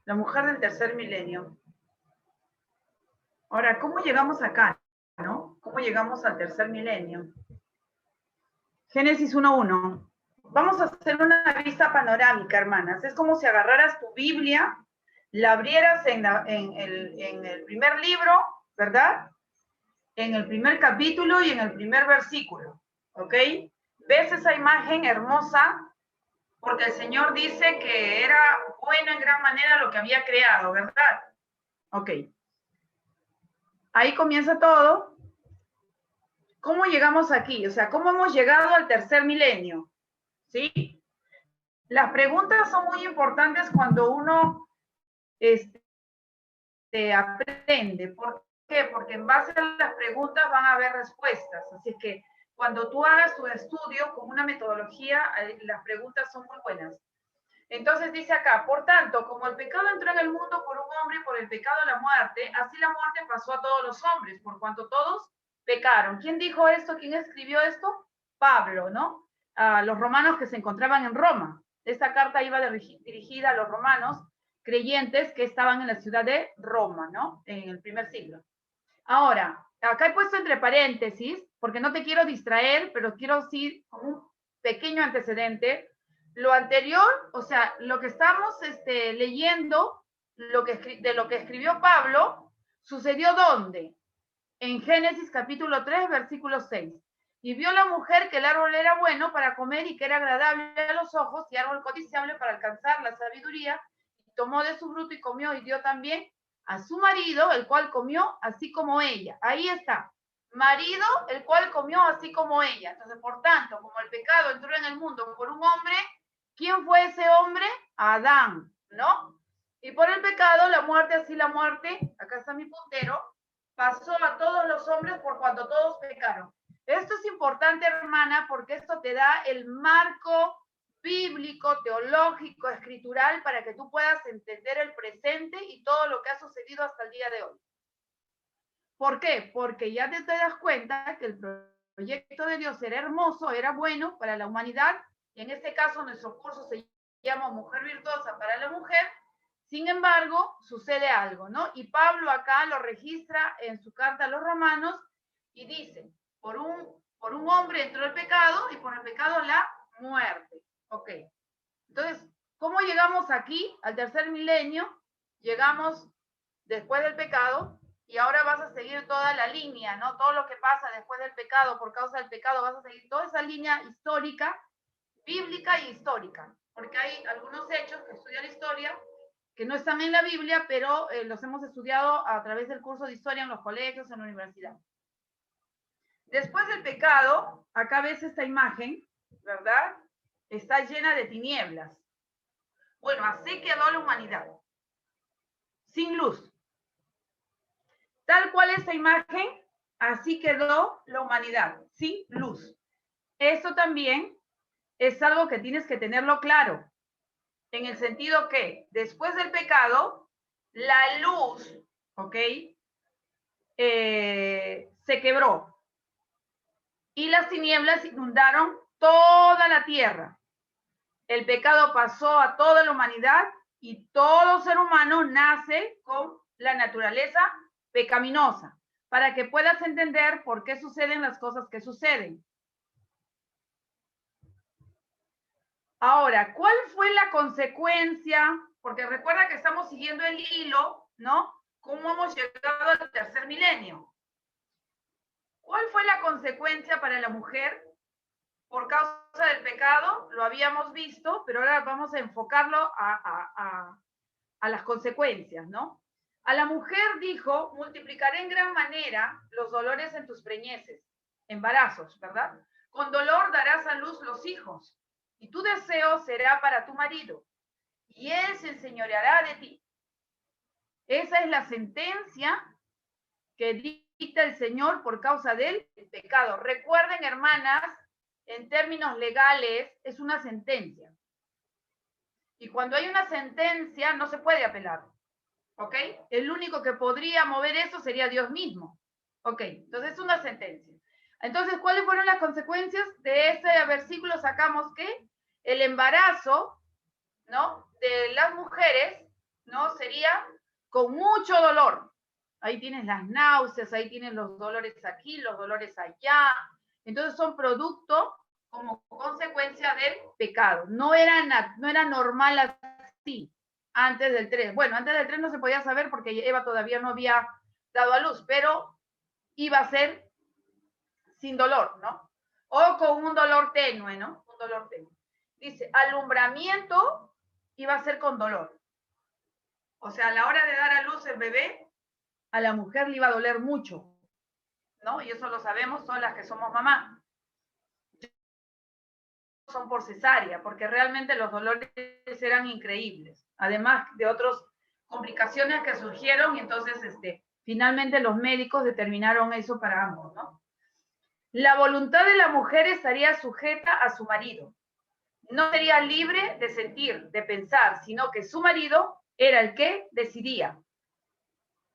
La mujer del tercer milenio. Ahora, ¿cómo llegamos acá? ¿No? ¿Cómo llegamos al tercer milenio? Génesis 1:1. Vamos a hacer una vista panorámica, hermanas. Es como si agarraras tu Biblia, la abrieras en el primer libro, ¿verdad? En el primer capítulo y en el primer versículo, ¿ok? ¿Ves esa imagen hermosa? Porque el Señor dice que era bueno en gran manera lo que había creado, ¿verdad? Ok. Ahí comienza todo. ¿Cómo llegamos aquí? O sea, ¿cómo hemos llegado al tercer milenio? ¿Sí? Las preguntas son muy importantes cuando uno aprende. ¿Por qué? Porque en base a las preguntas van a haber respuestas. Así es que cuando tú hagas tu estudio con una metodología, las preguntas son muy buenas. Entonces dice acá, por tanto, como el pecado entró en el mundo por un hombre y por el pecado la muerte, así la muerte pasó a todos los hombres, por cuanto todos pecaron. ¿Quién dijo esto? ¿Quién escribió esto? Pablo, ¿no? A los romanos que se encontraban en Roma. Esta carta iba dirigida a los romanos creyentes que estaban en la ciudad de Roma, ¿no? En el primer siglo. Ahora, acá he puesto entre paréntesis, porque no te quiero distraer, pero quiero decir como un pequeño antecedente. Lo anterior, o sea, lo que estamos leyendo, de lo que escribió Pablo, sucedió ¿dónde? En Génesis capítulo 3, versículo 6. Y vio la mujer que el árbol era bueno para comer y que era agradable a los ojos y árbol codiciable para alcanzar la sabiduría. Y tomó de su fruto y comió y dio también a su marido, el cual comió así como ella. Ahí está. Marido, el cual comió así como ella. Entonces, por tanto, como el pecado entró en el mundo por un hombre, ¿quién fue ese hombre? Adán, ¿no? Y por el pecado, la muerte, así la muerte, acá está mi puntero, pasó a todos los hombres por cuanto todos pecaron. Esto es importante, hermana, porque esto te da el marco bíblico, teológico, escritural, para que tú puedas entender el presente y todo lo que ha sucedido hasta el día de hoy. ¿Por qué? Porque ya te das cuenta que el proyecto de Dios era hermoso, era bueno para la humanidad, y en este caso nuestro curso se llama Mujer Virtuosa para la Mujer. Sin embargo, sucede algo, ¿no? Y Pablo acá lo registra en su carta a los romanos y dice, por un hombre entró el pecado y por el pecado la muerte. Ok. Entonces, ¿cómo llegamos aquí al tercer milenio? Llegamos después del pecado y ahora vas a seguir toda la línea, ¿no? Todo lo que pasa después del pecado, por causa del pecado, vas a seguir toda esa línea histórica, bíblica y histórica, porque hay algunos hechos que estudia la historia que no están en la Biblia, pero los hemos estudiado a través del curso de historia en los colegios, en la universidad. Después del pecado, acá ves esta imagen, ¿verdad? Está llena de tinieblas. Bueno, así quedó la humanidad, sin luz. Tal cual esta imagen, así quedó la humanidad, sin luz. Eso también es algo que tienes que tenerlo claro, en el sentido que después del pecado, la luz, ¿ok? Se quebró y las tinieblas inundaron toda la tierra. El pecado pasó a toda la humanidad y todo ser humano nace con la naturaleza pecaminosa, para que puedas entender por qué suceden las cosas que suceden. Ahora, ¿cuál fue la consecuencia? Porque recuerda que estamos siguiendo el hilo, ¿no? ¿Cómo hemos llegado al tercer milenio? ¿Cuál fue la consecuencia para la mujer por causa del pecado? Lo habíamos visto, pero ahora vamos a enfocarlo a las consecuencias, ¿no? A la mujer dijo, multiplicaré en gran manera los dolores en tus preñeces, embarazos, ¿verdad? Con dolor darás a luz los hijos, y tu deseo será para tu marido, y él se enseñoreará de ti. Esa es la sentencia que dicta el Señor por causa del pecado. Recuerden, hermanas, en términos legales, es una sentencia. Y cuando hay una sentencia, no se puede apelar. ¿Ok? El único que podría mover eso sería Dios mismo. ¿Ok? Entonces es una sentencia. Entonces, ¿cuáles fueron las consecuencias de ese versículo? Sacamos que el embarazo, ¿no? De las mujeres ¿no? Sería con mucho dolor. Ahí tienes las náuseas, ahí tienes los dolores aquí, los dolores allá. Entonces son producto como consecuencia del pecado. No era normal así antes del 3. Bueno, antes del 3 no se podía saber porque Eva todavía no había dado a luz, pero iba a ser sin dolor, ¿no? O con un dolor tenue, ¿no? Un dolor tenue. Dice, alumbramiento iba a ser con dolor. O sea, a la hora de dar a luz el bebé, a la mujer le iba a doler mucho, ¿no? Y eso lo sabemos todas las que somos mamá. Son por cesárea, porque realmente los dolores eran increíbles, además de otras complicaciones que surgieron, y entonces finalmente los médicos determinaron eso para ambos, ¿no? La voluntad de la mujer estaría sujeta a su marido. No sería libre de sentir, de pensar, sino que su marido era el que decidía.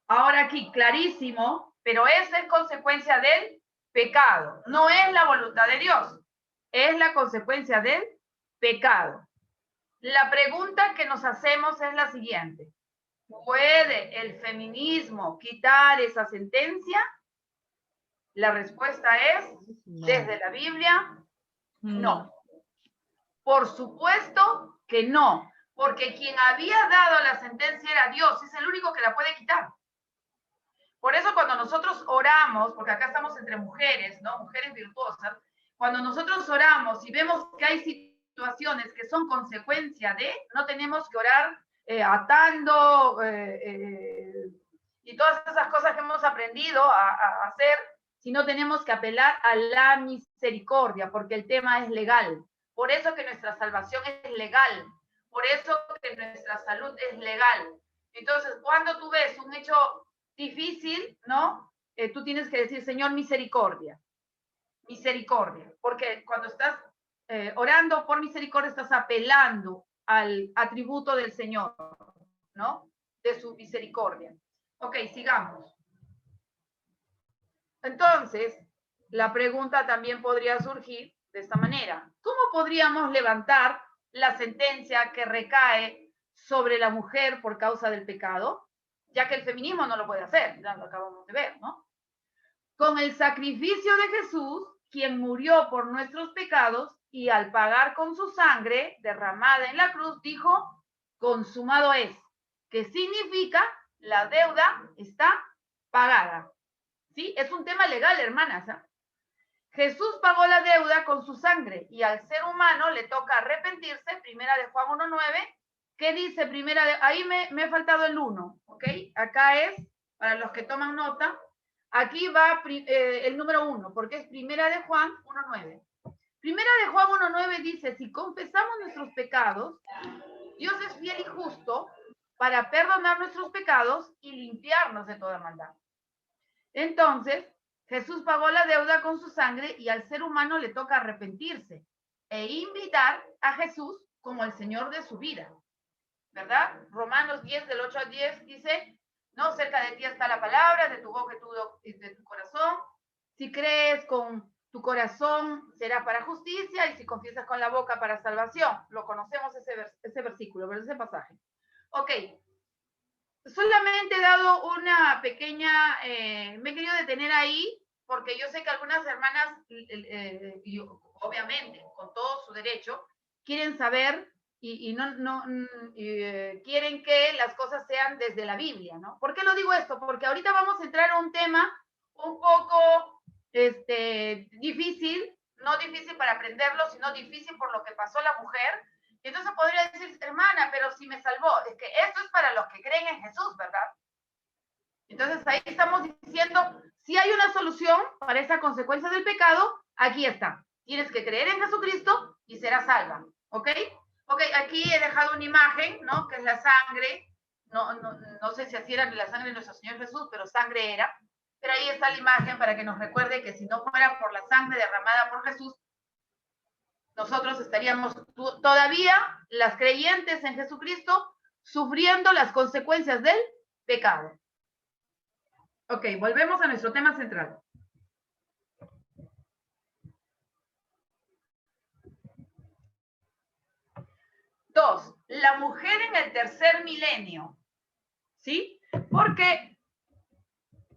Ahora aquí, clarísimo, pero esa es consecuencia del pecado, no es la voluntad de Dios, es la consecuencia del pecado. La pregunta que nos hacemos es la siguiente: ¿puede el feminismo quitar esa sentencia? La respuesta es, desde la Biblia, no. Por supuesto que no, porque quien había dado la sentencia era Dios, es el único que la puede quitar. Por eso cuando nosotros oramos, porque acá estamos entre mujeres, ¿no? Mujeres virtuosas, cuando nosotros oramos y vemos que hay situaciones que son consecuencia de, no tenemos que orar atando y todas esas cosas que hemos aprendido a hacer, sino tenemos que apelar a la misericordia, porque el tema es legal. Por eso que nuestra salvación es legal, por eso que nuestra salud es legal. Entonces, cuando tú ves un hecho difícil, ¿no? Tú tienes que decir, Señor, misericordia, misericordia, porque cuando estás orando por misericordia, estás apelando al atributo del Señor, ¿no? De su misericordia. Ok, sigamos. Entonces, la pregunta también podría surgir de esta manera: ¿cómo podríamos levantar la sentencia que recae sobre la mujer por causa del pecado? Ya que el feminismo no lo puede hacer, ya lo acabamos de ver, ¿no? Con el sacrificio de Jesús, quien murió por nuestros pecados y al pagar con su sangre derramada en la cruz, dijo, consumado es, que significa la deuda está pagada. ¿Sí? Es un tema legal, hermanas. ¿Eh? Jesús pagó la deuda con su sangre y al ser humano le toca arrepentirse, primera de Juan 1:9. ¿Qué dice primera de? Ahí me he faltado el 1, ¿ok? Acá es, para los que toman nota, aquí va el número 1, porque es primera de Juan 1:9. Primera de Juan 1:9 dice, si confesamos nuestros pecados, Dios es fiel y justo para perdonar nuestros pecados y limpiarnos de toda maldad. Entonces, Jesús pagó la deuda con su sangre y al ser humano le toca arrepentirse e invitar a Jesús como el Señor de su vida. ¿Verdad? Romanos 10, del 8 al 10 dice, no, cerca de ti está la palabra, de tu boca y de tu corazón. Si crees con tu corazón, será para justicia, y si confiesas con la boca, para salvación. Lo conocemos ese versículo, pero ese pasaje. Ok. Solamente he dado una pequeña, me he querido detener ahí, porque yo sé que algunas hermanas, y obviamente, con todo su derecho, quieren saber y quieren que las cosas sean desde la Biblia, ¿no? ¿Por qué lo digo esto? Porque ahorita vamos a entrar a un tema un poco difícil, no difícil para aprenderlo, sino difícil por lo que pasó la mujer. Entonces podría decir, hermana, pero si me salvó, es que esto es para los que creen en Jesús, ¿verdad? Entonces ahí estamos diciendo, si hay una solución para esa consecuencia del pecado, aquí está. Tienes que creer en Jesucristo y serás salva, ¿ok? Ok, aquí he dejado una imagen, ¿no? Que es la sangre. No sé si así era la sangre de nuestro Señor Jesús, pero sangre era. Pero ahí está la imagen para que nos recuerde que si no fuera por la sangre derramada por Jesús, nosotros estaríamos todavía, las creyentes en Jesucristo, sufriendo las consecuencias del pecado. Ok, volvemos a nuestro tema central. 2. La mujer en el tercer milenio. ¿sí? Porque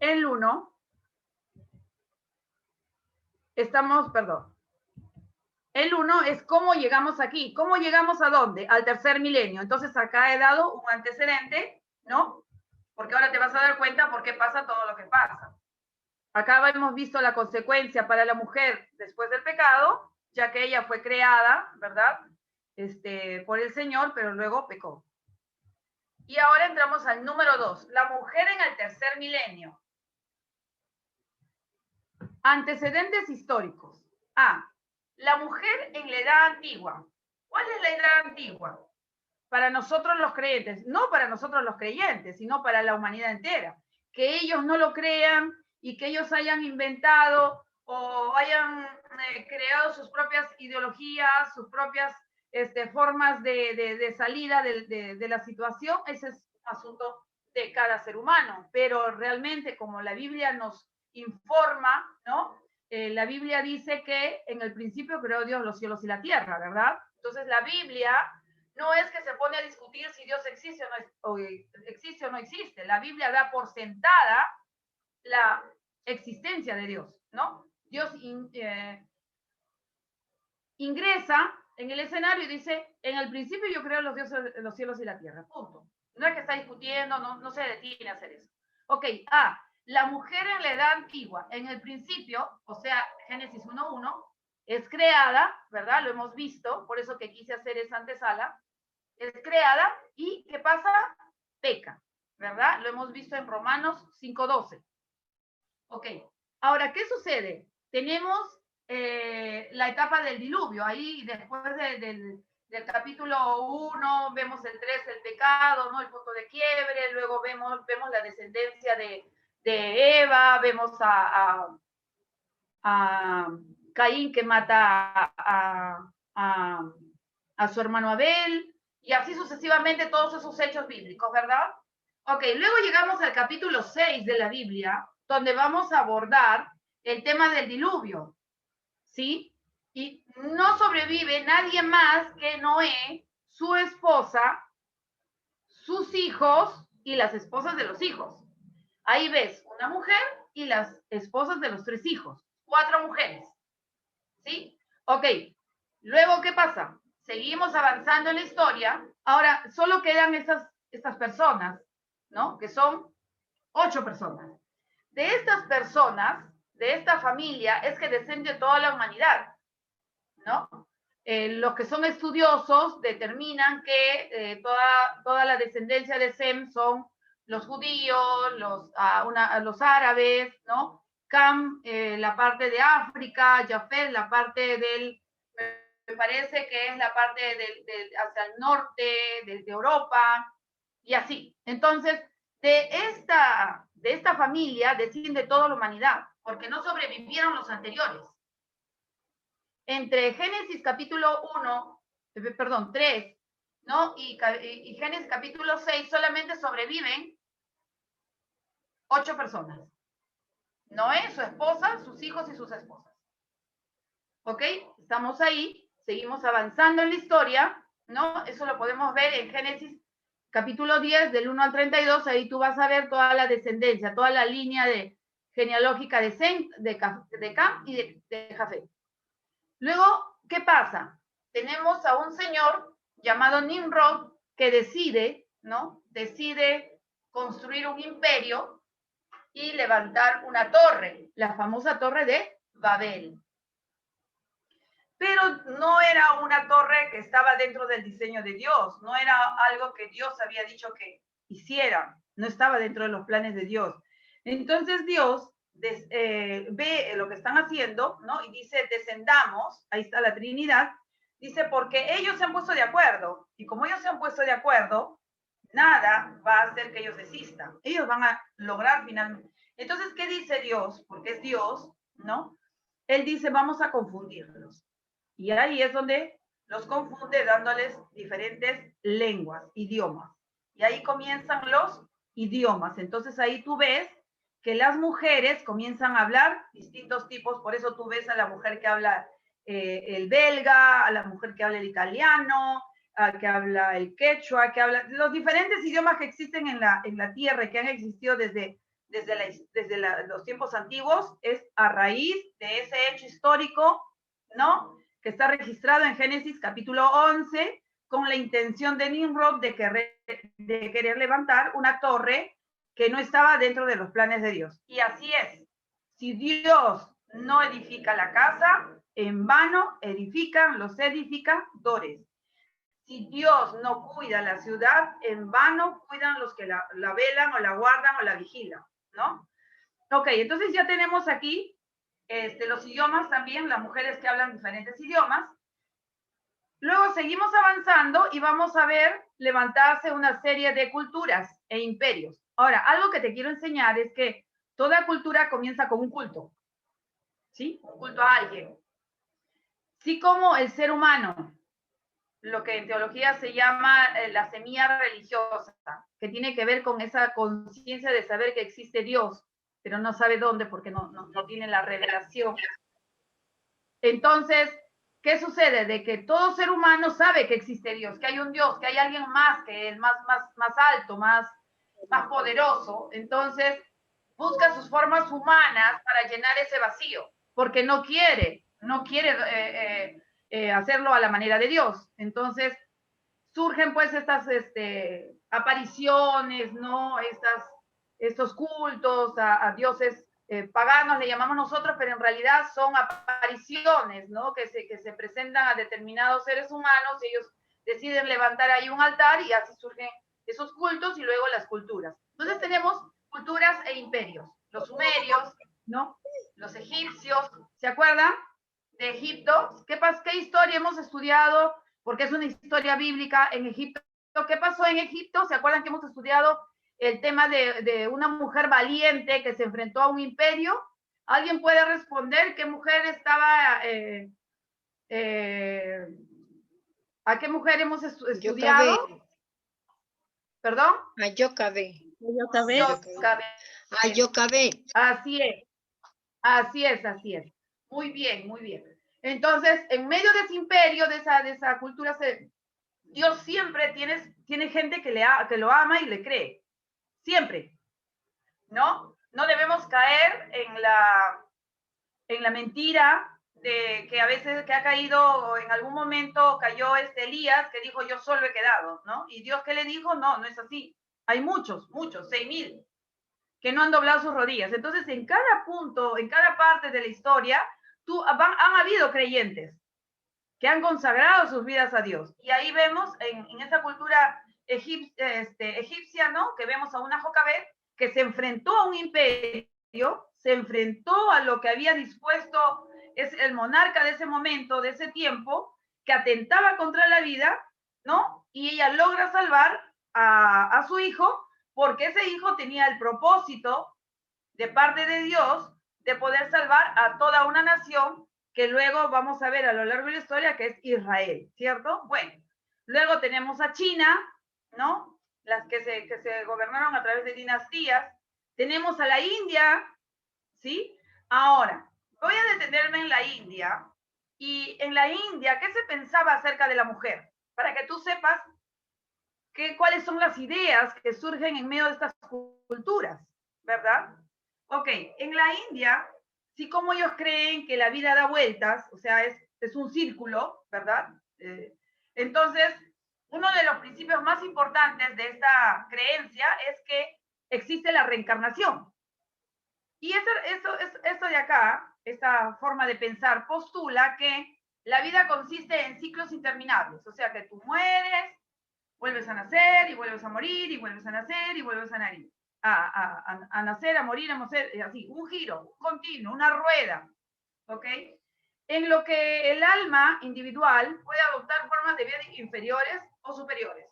el 1, el 1 es cómo llegamos aquí. ¿Cómo llegamos a dónde? Al tercer milenio. Entonces acá he dado un antecedente, ¿no? Porque ahora te vas a dar cuenta por qué pasa todo lo que pasa. Acá hemos visto la consecuencia para la mujer después del pecado, ya que ella fue creada, ¿verdad? Por el Señor, pero luego pecó. Y ahora entramos al número 2, la mujer en el tercer milenio. Antecedentes históricos. A, la mujer en la edad antigua. ¿Cuál es la edad antigua? Para nosotros los creyentes, no para nosotros los creyentes, sino para la humanidad entera. Que ellos no lo crean y que ellos hayan inventado o hayan creado sus propias ideologías, sus propias formas de salida de la situación, ese es un asunto de cada ser humano. Pero realmente, como la Biblia nos informa, ¿no? La Biblia dice que en el principio creó Dios los cielos y la tierra, ¿verdad? Entonces la Biblia no es que se pone a discutir si Dios existe o no existe. La Biblia da por sentada la existencia de Dios, ¿no? Dios ingresa en el escenario y dice, en el principio yo creo los cielos y la tierra, punto. No es que está discutiendo, no se detiene a hacer eso. Ok, la mujer en la edad antigua, en el principio, o sea, Génesis 1:1, es creada, ¿verdad? Lo hemos visto, por eso que quise hacer esa antesala, es creada y ¿qué pasa? Peca, ¿verdad? Lo hemos visto en Romanos 5:12. Ok, ahora, ¿qué sucede? Tenemos la etapa del diluvio, ahí después del capítulo 1, vemos el 3, el pecado, ¿no? El punto de quiebre, luego vemos la descendencia de Eva, vemos a Caín que mata a su hermano Abel, y así sucesivamente todos esos hechos bíblicos, ¿verdad? Ok, luego llegamos al capítulo 6 de la Biblia, donde vamos a abordar el tema del diluvio, ¿sí? Y no sobrevive nadie más que Noé, su esposa, sus hijos y las esposas de los hijos. Ahí ves una mujer y las esposas de los 3 hijos, 4 mujeres, ¿sí? Ok, luego, ¿qué pasa? Seguimos avanzando en la historia. Ahora, solo quedan estas personas, ¿no? Que son 8 personas. De estas personas, de esta familia, es que desciende toda la humanidad, ¿no? Los que son estudiosos determinan que toda la descendencia de Sem son los judíos, los árabes, ¿no? Cam, la parte de África, Jafet, la parte me parece que es la parte hacia el norte de Europa, y así. Entonces, de esta familia desciende toda la humanidad, porque no sobrevivieron los anteriores. Entre Génesis capítulo 3, ¿no? Y Génesis capítulo 6 solamente sobreviven 8 personas. Noé, su esposa, sus hijos y sus esposas. ¿Ok? Estamos ahí, seguimos avanzando en la historia, ¿no? Eso lo podemos ver en Génesis capítulo 10, del 1 al 32, ahí tú vas a ver toda la descendencia, toda la línea genealógica de Sem, de Cam y de Jafet. Luego, ¿qué pasa? Tenemos a un señor llamado Nimrod que decide, ¿no? Decide construir un imperio y levantar una torre, la famosa torre de Babel. Pero no era una torre que estaba dentro del diseño de Dios, no era algo que Dios había dicho que hiciera, no estaba dentro de los planes de Dios. Entonces Dios ve lo que están haciendo, ¿no? Y dice, descendamos, ahí está la Trinidad, dice, porque ellos se han puesto de acuerdo, y como ellos se han puesto de acuerdo, nada va a hacer que ellos desistan, ellos van a lograr finalmente. Entonces, ¿qué dice Dios? Porque es Dios, ¿no? Él dice, vamos a confundirlos. Y ahí es donde los confunde dándoles diferentes lenguas, idiomas. Y ahí comienzan los idiomas. Entonces ahí tú ves que las mujeres comienzan a hablar distintos tipos, por eso tú ves a la mujer que habla el belga, a la mujer que habla el italiano, que habla el quechua, que habla los diferentes idiomas que existen en la tierra, que han existido desde los tiempos antiguos, es a raíz de ese hecho histórico, ¿no? Que está registrado en Génesis capítulo 11, con la intención de Nimrod de querer levantar una torre que no estaba dentro de los planes de Dios. Y así es. Si Dios no edifica la casa, en vano edifican los edificadores. Si Dios no cuida la ciudad, en vano cuidan los que la velan o la guardan o la vigilan, ¿no? Ok, entonces ya tenemos aquí los idiomas también, las mujeres que hablan diferentes idiomas. Luego seguimos avanzando y vamos a ver levantarse una serie de culturas e imperios. Ahora, algo que te quiero enseñar es que toda cultura comienza con un culto, ¿sí? Un culto a alguien. Sí, como el ser humano, lo que en teología se llama la semilla religiosa, que tiene que ver con esa conciencia de saber que existe Dios, pero no sabe dónde porque no tiene la revelación. Entonces, ¿qué sucede? De que todo ser humano sabe que existe Dios, que hay un Dios, que hay alguien más que él, más alto, más poderoso. Entonces, busca sus formas humanas para llenar ese vacío, porque no quiere hacerlo a la manera de Dios. Entonces, surgen pues estas apariciones, ¿no? Estos cultos a dioses paganos, le llamamos nosotros, pero en realidad son apariciones, ¿no? Que se presentan a determinados seres humanos, y ellos deciden levantar ahí un altar y así surgen esos cultos y luego las culturas. Entonces tenemos culturas e imperios. Los sumerios, ¿no? Los egipcios, ¿se acuerdan de Egipto? ¿Qué historia hemos estudiado? Porque es una historia bíblica en Egipto. ¿Qué pasó en Egipto? ¿Se acuerdan que hemos estudiado el tema de una mujer valiente que se enfrentó a un imperio? ¿Alguien puede responder qué mujer estaba, a qué mujer hemos estudiado? ¿Perdón? A Yocabé. Así es. Así es, así es. Muy bien, muy bien. Entonces, en medio de ese imperio, de esa cultura, Dios siempre tiene gente que lo ama y le cree. Siempre. ¿No? No debemos caer en la mentira de que a veces que ha caído, en algún momento cayó Elías, que dijo, yo solo he quedado, ¿no? Y Dios, ¿qué le dijo? No, no es así. Hay muchos, 6,000, que no han doblado sus rodillas. Entonces, en cada punto, en cada parte de la historia, han habido creyentes que han consagrado sus vidas a Dios. Y ahí vemos en esa cultura egipcia, ¿no? Que vemos a una Jocabet que se enfrentó a un imperio, se enfrentó a lo que había dispuesto es el monarca de ese momento, de ese tiempo, que atentaba contra la vida, ¿no? Y ella logra salvar a su hijo, porque ese hijo tenía el propósito de parte de Dios de poder salvar a toda una nación, que luego vamos a ver a lo largo de la historia, que es Israel, ¿cierto? Bueno, luego tenemos a China, ¿no? Las que se gobernaron a través de dinastías. Tenemos a la India, ¿sí? Ahora, voy a detenerme en la India. Y en la India, ¿qué se pensaba acerca de la mujer? Para que tú sepas cuáles son las ideas que surgen en medio de estas culturas, ¿verdad? Ok, en la India, sí, como ellos creen que la vida da vueltas, o sea, es un círculo, ¿verdad? Entonces, uno de los principios más importantes de esta creencia es que existe la reencarnación. Y esto de acá, esta forma de pensar, postula que la vida consiste en ciclos interminables, o sea, que tú mueres, vuelves a nacer y vuelves a morir y vuelves a nacer y vuelves a nacer. A nacer, a morir, a nacer, así, un giro, un continuo, una rueda, ¿ok? En lo que el alma individual puede adoptar formas de vida inferiores o superiores.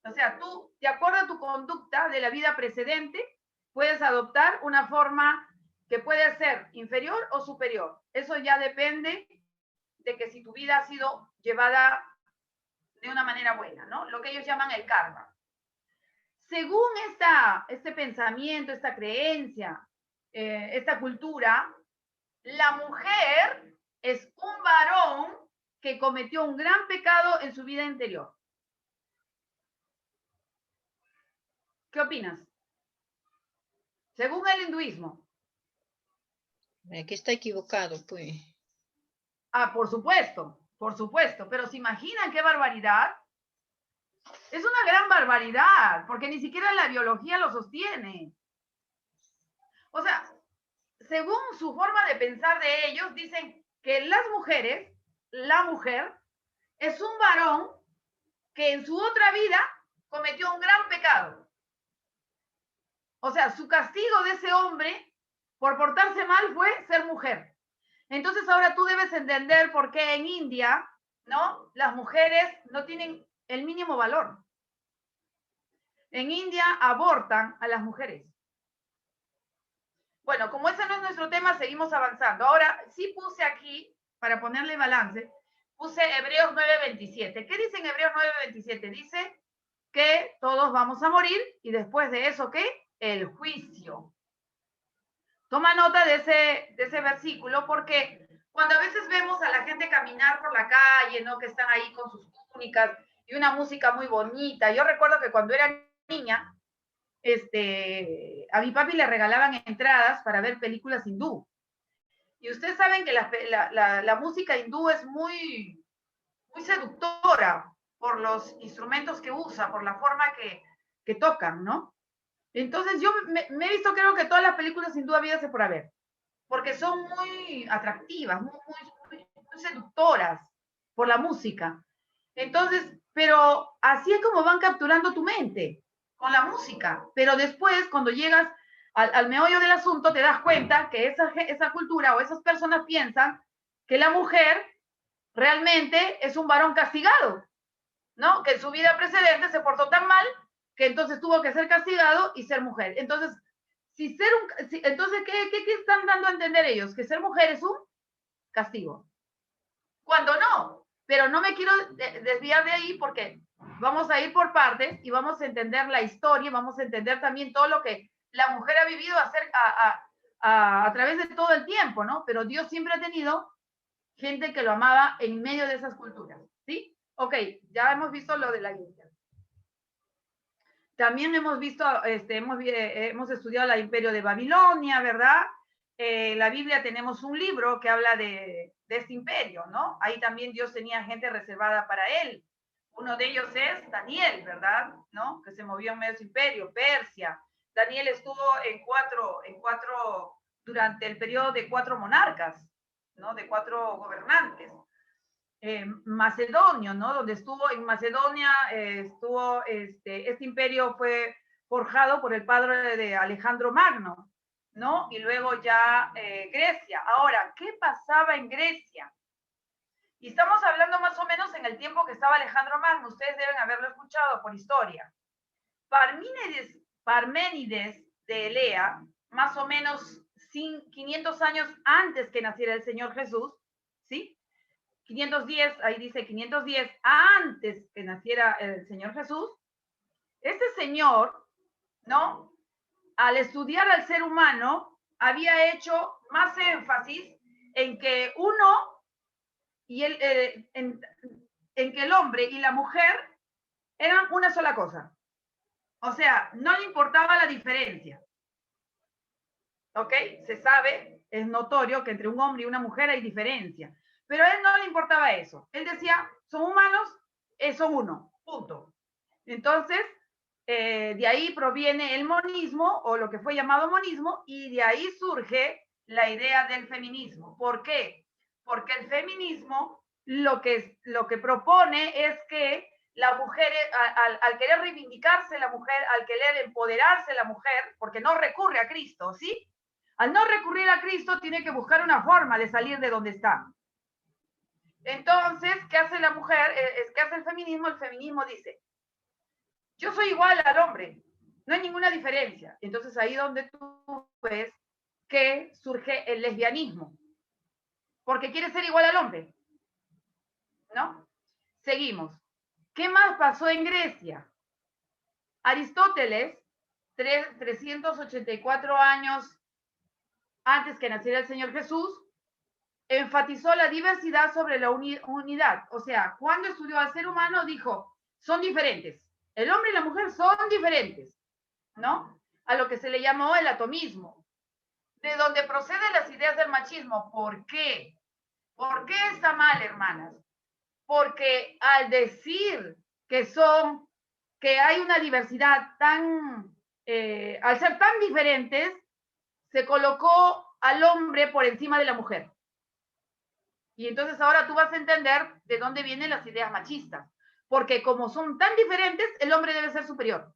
O sea, tú, de acuerdo a tu conducta de la vida precedente, puedes adoptar una forma que puede ser inferior o superior. Eso ya depende de que si tu vida ha sido llevada de una manera buena, ¿no? Lo que ellos llaman el karma. Según este pensamiento, esta creencia, esta cultura, la mujer es un varón que cometió un gran pecado en su vida interior. ¿Qué opinas? Según el hinduismo. Aquí está equivocado, pues. Ah, por supuesto, pero ¿se imaginan qué barbaridad? Es una gran barbaridad, porque ni siquiera la biología lo sostiene. O sea, según su forma de pensar de ellos, dicen que las mujeres, la mujer, es un varón que en su otra vida cometió un gran pecado. O sea, su castigo de ese hombre por portarse mal fue ser mujer. Entonces ahora tú debes entender por qué en India, ¿no? Las mujeres no tienen el mínimo valor. En India abortan a las mujeres. Bueno, como ese no es nuestro tema, seguimos avanzando. Ahora sí puse aquí, para ponerle balance, puse Hebreos 9:27. ¿Qué dice en Hebreos 9:27? Dice que todos vamos a morir y después de eso, ¿qué? El juicio. Toma nota de ese versículo porque cuando a veces vemos a la gente caminar por la calle, ¿no? Que están ahí con sus túnicas y una música muy bonita. Yo recuerdo que cuando era niña, a mi papi le regalaban entradas para ver películas hindú. Y ustedes saben que la música hindú es muy, muy seductora por los instrumentos que usa, por la forma que tocan, ¿no? Entonces yo me he visto, creo que todas las películas hindú habidas por haber, porque son muy atractivas, muy seductoras por la música. Entonces, pero así es como van capturando tu mente, con la música. Pero después, cuando llegas al meollo del asunto, te das cuenta que esa cultura o esas personas piensan que la mujer realmente es un varón castigado, ¿no? Que en su vida precedente se portó tan mal que entonces tuvo que ser castigado y ser mujer. Entonces, entonces ¿qué están dando a entender ellos? Que ser mujer es un castigo. Cuando no, pero no me quiero desviar de ahí porque vamos a ir por partes y vamos a entender la historia, vamos a entender también todo lo que la mujer ha vivido a través de todo el tiempo, ¿no? Pero Dios siempre ha tenido gente que lo amaba en medio de esas culturas, ¿sí? Ok, ya hemos visto lo de la India. También hemos visto, hemos estudiado el imperio de Babilonia, ¿verdad? La Biblia tenemos un libro que habla de este imperio, ¿no? Ahí también Dios tenía gente reservada para él. Uno de ellos es Daniel, ¿verdad? ¿No? Que se movió en medio de su imperio, Persia. Daniel estuvo durante el periodo de 4 monarcas, ¿no? De 4 gobernantes. Macedonio, ¿no? Donde estuvo en Macedonia, este imperio fue forjado por el padre de Alejandro Magno, ¿no? Y luego ya Grecia. Ahora, ¿qué pasaba en Grecia? Y estamos hablando más o menos en el tiempo que estaba Alejandro Magno, ustedes deben haberlo escuchado por historia. Parménides de Elea, más o menos 500 años antes que naciera el Señor Jesús, ¿sí? 510, ahí dice 510, antes que naciera el Señor Jesús, este señor, ¿no? Al estudiar al ser humano, había hecho más énfasis en que uno y en que el hombre y la mujer eran una sola cosa. O sea, no le importaba la diferencia. ¿Ok? Se sabe, es notorio que entre un hombre y una mujer hay diferencia. Pero a él no le importaba eso. Él decía, son humanos, son uno, punto. Entonces, de ahí proviene el monismo, o lo que fue llamado monismo, y de ahí surge la idea del feminismo. ¿Por qué? Porque el feminismo lo que propone es que la mujer, al querer reivindicarse la mujer, al querer empoderarse la mujer, porque no recurre a Cristo, ¿sí? Al no recurrir a Cristo, tiene que buscar una forma de salir de donde está. Entonces, ¿qué hace la mujer? ¿Qué hace el feminismo? El feminismo dice, yo soy igual al hombre, no hay ninguna diferencia. Entonces, ahí donde tú ves que surge el lesbianismo, porque quiere ser igual al hombre, ¿no? Seguimos. ¿Qué más pasó en Grecia? Aristóteles, 384 años antes que naciera el Señor Jesús, enfatizó la diversidad sobre la unidad. O sea, cuando estudió al ser humano dijo, son diferentes. El hombre y la mujer son diferentes, ¿no? A lo que se le llamó el atomismo. De donde proceden las ideas del machismo. ¿Por qué? ¿Por qué está mal, hermanas? Porque al decir que hay una diversidad tan, al ser tan diferentes, se colocó al hombre por encima de la mujer. Y entonces ahora tú vas a entender de dónde vienen las ideas machistas. Porque como son tan diferentes, el hombre debe ser superior.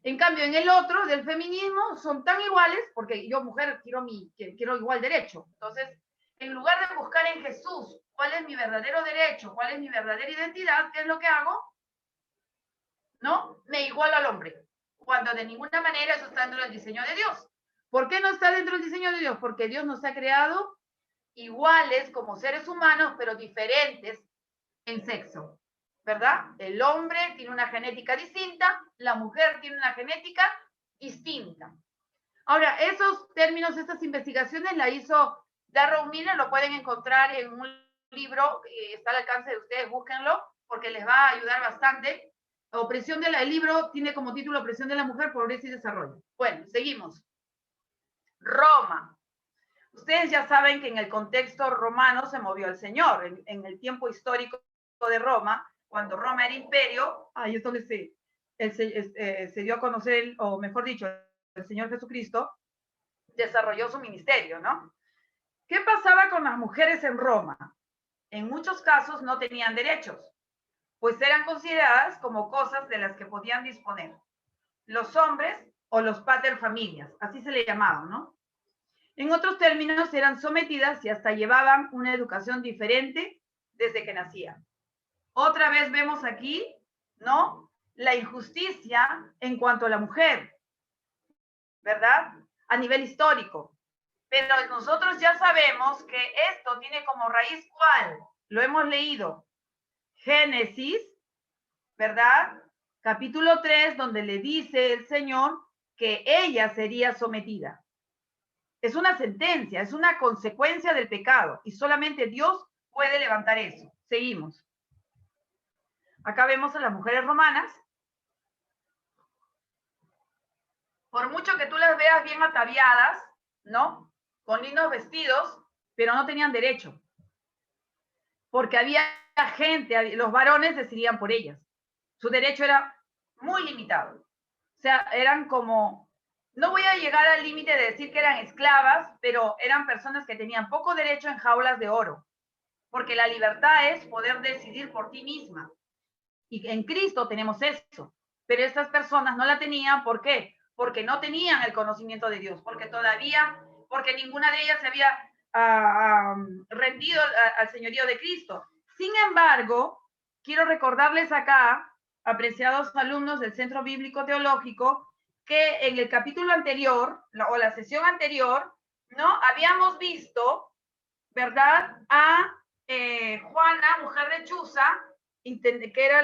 En cambio, en el otro, del feminismo, son tan iguales, porque yo, mujer, quiero igual derecho. Entonces, en lugar de buscar en Jesús cuál es mi verdadero derecho, cuál es mi verdadera identidad, ¿qué es lo que hago? ¿No? Me igualo al hombre. Cuando de ninguna manera eso está dentro del diseño de Dios. ¿Por qué no está dentro del diseño de Dios? Porque Dios nos ha creado iguales como seres humanos, pero diferentes en sexo, ¿verdad? El hombre tiene una genética distinta, la mujer tiene una genética distinta. Ahora, esos términos, estas investigaciones la hizo Darrow Miller, lo pueden encontrar en un libro, está al alcance de ustedes, búsquenlo, porque les va a ayudar bastante. El libro tiene como título Opresión de la mujer, pobreza y desarrollo. Bueno, seguimos. Roma. Ustedes ya saben que en el contexto romano se movió el Señor, en el tiempo histórico de Roma, cuando Roma era imperio, ahí es donde se dio a conocer, o mejor dicho, el Señor Jesucristo desarrolló su ministerio, ¿no? ¿Qué pasaba con las mujeres en Roma? En muchos casos no tenían derechos, pues eran consideradas como cosas de las que podían disponer los hombres o los paterfamilias, así se le llamaban, ¿no? En otros términos, eran sometidas y hasta llevaban una educación diferente desde que nacían. Otra vez vemos aquí, ¿no? La injusticia en cuanto a la mujer, ¿verdad? A nivel histórico. Pero nosotros ya sabemos que esto tiene como raíz ¿cuál? Lo hemos leído. Génesis, ¿verdad? Capítulo 3, donde le dice el Señor que ella sería sometida. Es una sentencia, es una consecuencia del pecado y solamente Dios puede levantar eso. Seguimos. Acá vemos a las mujeres romanas. Por mucho que tú las veas bien ataviadas, ¿no? Con lindos vestidos, pero no tenían derecho. Porque había gente, los varones decidían por ellas. Su derecho era muy limitado. O sea, eran como, no voy a llegar al límite de decir que eran esclavas, pero eran personas que tenían poco derecho en jaulas de oro. Porque la libertad es poder decidir por ti misma. Y en Cristo tenemos eso. Pero estas personas no la tenían, ¿por qué? Porque no tenían el conocimiento de Dios, porque ninguna de ellas se había rendido al señorío de Cristo. Sin embargo, quiero recordarles acá, apreciados alumnos del Centro Bíblico Teológico, que en el capítulo anterior, o la sesión anterior, ¿no? Habíamos visto, ¿verdad? A Juana, mujer de Chuza, que era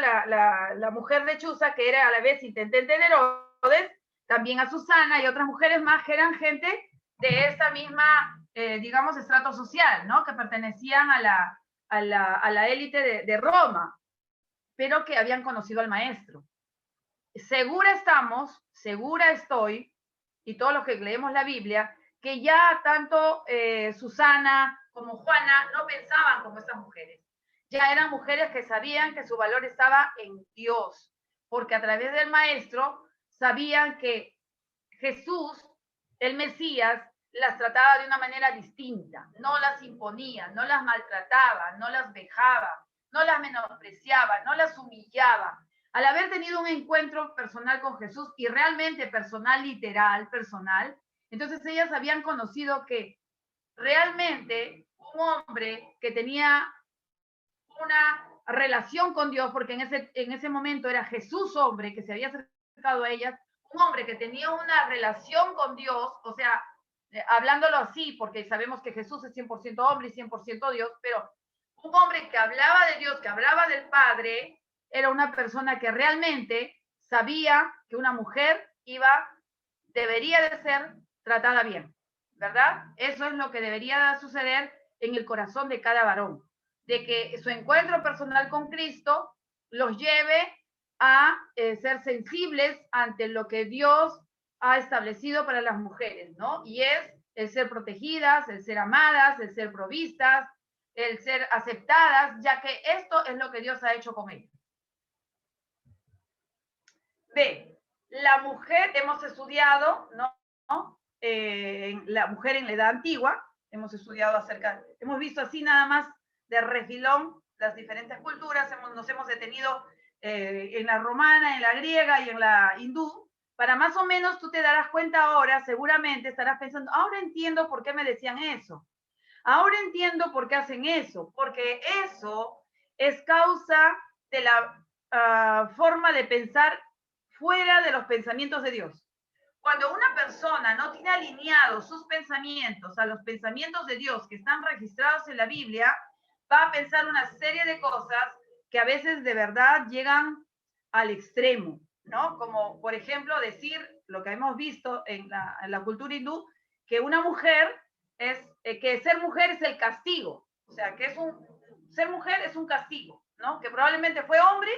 la mujer de Chuza, que era a la vez intendente de Herodes, también a Susana y otras mujeres más que eran gente de esa misma, digamos, estrato social, ¿no? Que pertenecían a la élite de Roma, pero que habían conocido al maestro. Segura estoy, y todos los que leemos la Biblia, que ya tanto Susana como Juana no pensaban como estas mujeres. Ya eran mujeres que sabían que su valor estaba en Dios, porque a través del maestro sabían que Jesús, el Mesías, las trataba de una manera distinta, no las imponía, no las maltrataba, no las vejaba, no las menospreciaba, no las humillaba. Al haber tenido un encuentro personal con Jesús, y realmente personal, literal, personal, entonces ellas habían conocido que realmente un hombre que tenía una relación con Dios, porque en ese momento era Jesús hombre que se había acercado a ellas, un hombre que tenía una relación con Dios, o sea, hablándolo así, porque sabemos que Jesús es 100% hombre y 100% Dios, pero un hombre que hablaba de Dios, que hablaba del Padre, era una persona que realmente sabía que una mujer debería de ser tratada bien, ¿verdad? Eso es lo que debería suceder en el corazón de cada varón, de que su encuentro personal con Cristo los lleve a ser sensibles ante lo que Dios ha establecido para las mujeres, ¿no? Y es el ser protegidas, el ser amadas, el ser provistas, el ser aceptadas, ya que esto es lo que Dios ha hecho con ellas. B, la mujer, hemos estudiado, ¿no? La mujer en la edad antigua, hemos estudiado acerca, hemos visto así nada más de refilón las diferentes culturas, nos hemos detenido en la romana, en la griega y en la hindú, para más o menos tú te darás cuenta ahora, seguramente estarás pensando, ahora entiendo por qué me decían eso, ahora entiendo por qué hacen eso, porque eso es causa de la forma de pensar fuera de los pensamientos de Dios. Cuando una persona no tiene alineados sus pensamientos a los pensamientos de Dios que están registrados en la Biblia, va a pensar una serie de cosas que a veces de verdad llegan al extremo, ¿no? Como, por ejemplo, decir lo que hemos visto en la cultura hindú, que una mujer que ser mujer es el castigo, o sea, que ser mujer es un castigo, ¿no? Que probablemente fue hombre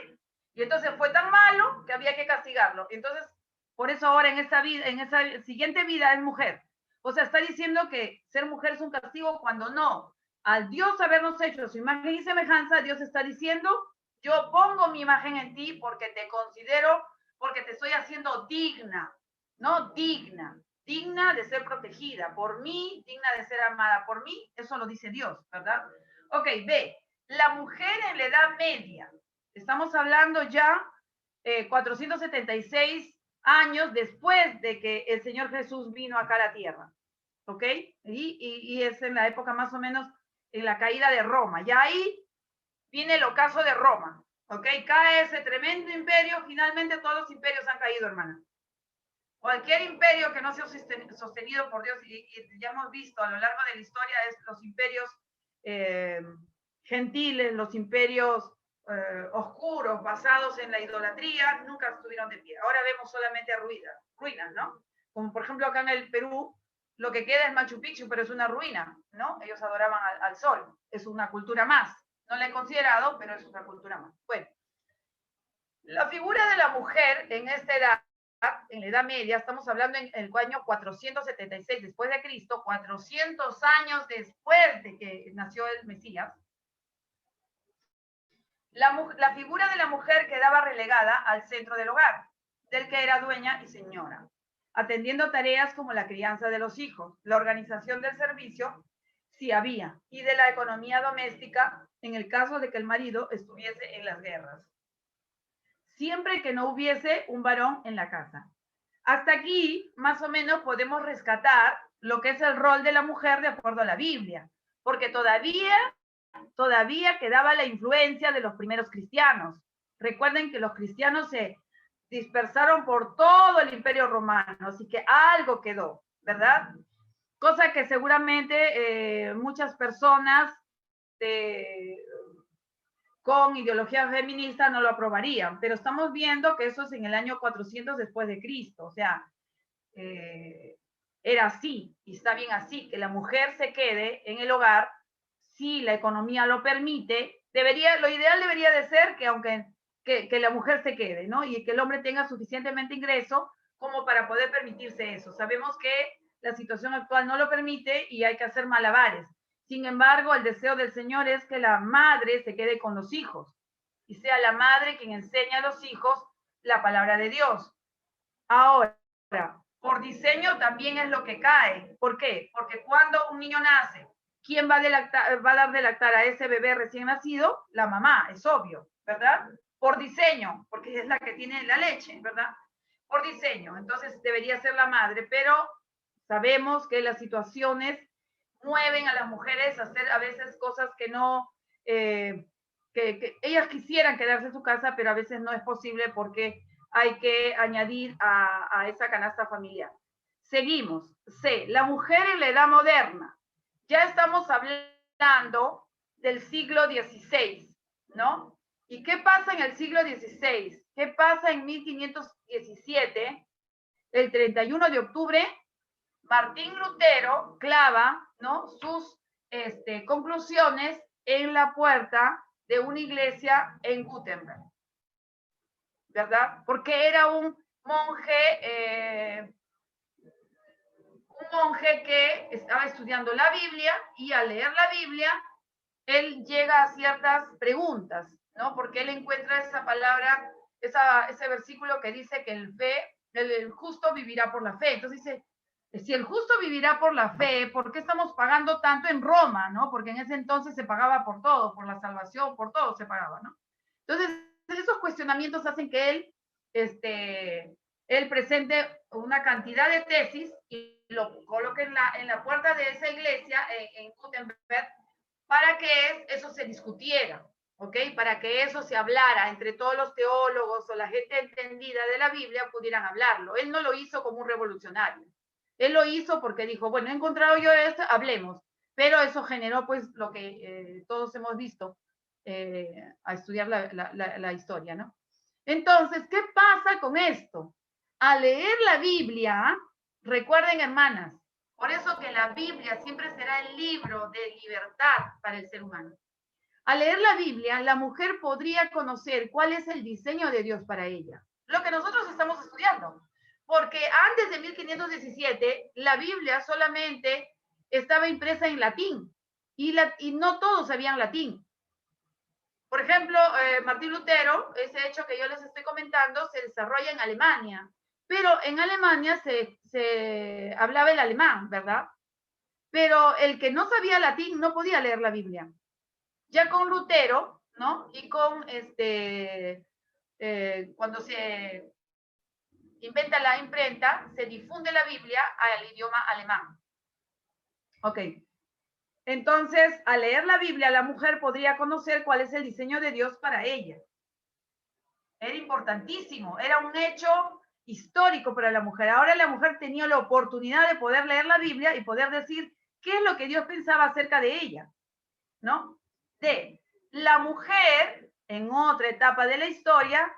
y entonces fue tan malo que había que castigarlo. Entonces, por eso ahora en esa vida, en esa siguiente vida es mujer. O sea, está diciendo que ser mujer es un castigo cuando no. Al Dios habernos hecho su imagen y semejanza, Dios está diciendo, yo pongo mi imagen en ti porque te considero, porque te estoy haciendo digna, ¿no? Digna de ser protegida por mí, digna de ser amada por mí. Eso lo dice Dios, ¿verdad? Ok, B, la mujer en la edad media. Estamos hablando ya 476 años después de que el Señor Jesús vino acá a la tierra, ¿ok? Y es en la época más o menos en la caída de Roma. Ya ahí viene el ocaso de Roma, ¿ok? Cae ese tremendo imperio, finalmente todos los imperios han caído, hermana. Cualquier imperio que no sea sostenido por Dios, y ya hemos visto a lo largo de la historia, es los imperios gentiles, los imperios oscuros basados en la idolatría, nunca estuvieron de pie. Ahora vemos solamente ruinas, ¿no? Como por ejemplo acá en el Perú, lo que queda es Machu Picchu, pero es una ruina, ¿no? Ellos adoraban al sol, es una cultura más. No la he considerado, pero es una cultura más. Bueno, la figura de la mujer en esta edad, en la Edad Media, estamos hablando en el año 476 después de Cristo, 400 años después de que nació el Mesías, la figura de la mujer quedaba relegada al centro del hogar, del que era dueña y señora, atendiendo tareas como la crianza de los hijos, la organización del servicio, si había, y de la economía doméstica en el caso de que el marido estuviese en las guerras, siempre que no hubiese un varón en la casa. Hasta aquí, más o menos, podemos rescatar lo que es el rol de la mujer de acuerdo a la Biblia, porque todavía quedaba la influencia de los primeros cristianos. Recuerden que los cristianos se dispersaron por todo el imperio romano, así que algo quedó, ¿verdad? Cosa que seguramente muchas personas con ideología feminista no lo aprobarían, pero estamos viendo que eso es en el año 400 después de Cristo, o sea, era así, y está bien así, que la mujer se quede en el hogar, si la economía lo permite, lo ideal debería de ser que la mujer se quede, ¿no? Y que el hombre tenga suficientemente ingreso como para poder permitirse eso. Sabemos que la situación actual no lo permite y hay que hacer malabares. Sin embargo, el deseo del Señor es que la madre se quede con los hijos y sea la madre quien enseña a los hijos la palabra de Dios. Ahora, por diseño también es lo que cae. ¿Por qué? Porque cuando un niño nace, ¿quién va a dar de lactar a ese bebé recién nacido? La mamá, es obvio, ¿verdad? Por diseño, porque es la que tiene la leche, ¿verdad? Por diseño, entonces debería ser la madre, pero sabemos que las situaciones mueven a las mujeres a hacer a veces cosas que no, que ellas quisieran quedarse en su casa, pero a veces no es posible porque hay que añadir a esa canasta familiar. Seguimos. C, la mujer en la edad moderna. Ya estamos hablando del siglo XVI, ¿no? ¿Y qué pasa en el siglo XVI? ¿Qué pasa en 1517? El 31 de octubre, Martín Lutero clava, ¿no?, sus conclusiones en la puerta de una iglesia en Gutenberg, ¿verdad? Porque era un monje que estaba estudiando la Biblia, y al leer la Biblia, él llega a ciertas preguntas, ¿no? Porque él encuentra esa palabra, ese versículo que dice que el justo vivirá por la fe. Entonces dice, si el justo vivirá por la fe, ¿por qué estamos pagando tanto en Roma, no? Porque en ese entonces se pagaba por todo, por la salvación, por todo se pagaba, ¿no? Entonces, esos cuestionamientos hacen que él presente una cantidad de tesis y lo coloque en la puerta de esa iglesia en Gutenberg, para que eso se discutiera, ¿ok? Para que eso se hablara entre todos los teólogos o la gente entendida de la Biblia pudieran hablarlo. Él no lo hizo como un revolucionario. Él lo hizo porque dijo, bueno, he encontrado yo esto, hablemos. Pero eso generó pues lo que todos hemos visto a estudiar la historia, ¿no? Entonces, ¿qué pasa con esto? Al leer la Biblia, recuerden, hermanas, por eso que la Biblia siempre será el libro de libertad para el ser humano. Al leer la Biblia, la mujer podría conocer cuál es el diseño de Dios para ella. Lo que nosotros estamos estudiando. Porque antes de 1517, la Biblia solamente estaba impresa en latín y no todos sabían latín. Por ejemplo, Martín Lutero, ese hecho que yo les estoy comentando, se desarrolla en Alemania. Pero en Alemania se hablaba el alemán, ¿verdad? Pero el que no sabía latín no podía leer la Biblia. Ya con Lutero, ¿no? Y con cuando se inventa la imprenta, se difunde la Biblia al idioma alemán. Ok. Entonces, al leer la Biblia, la mujer podría conocer cuál es el diseño de Dios para ella. Era importantísimo, era un hecho histórico para la mujer. Ahora la mujer tenía la oportunidad de poder leer la Biblia y poder decir qué es lo que Dios pensaba acerca de ella, ¿no? La mujer, en otra etapa de la historia,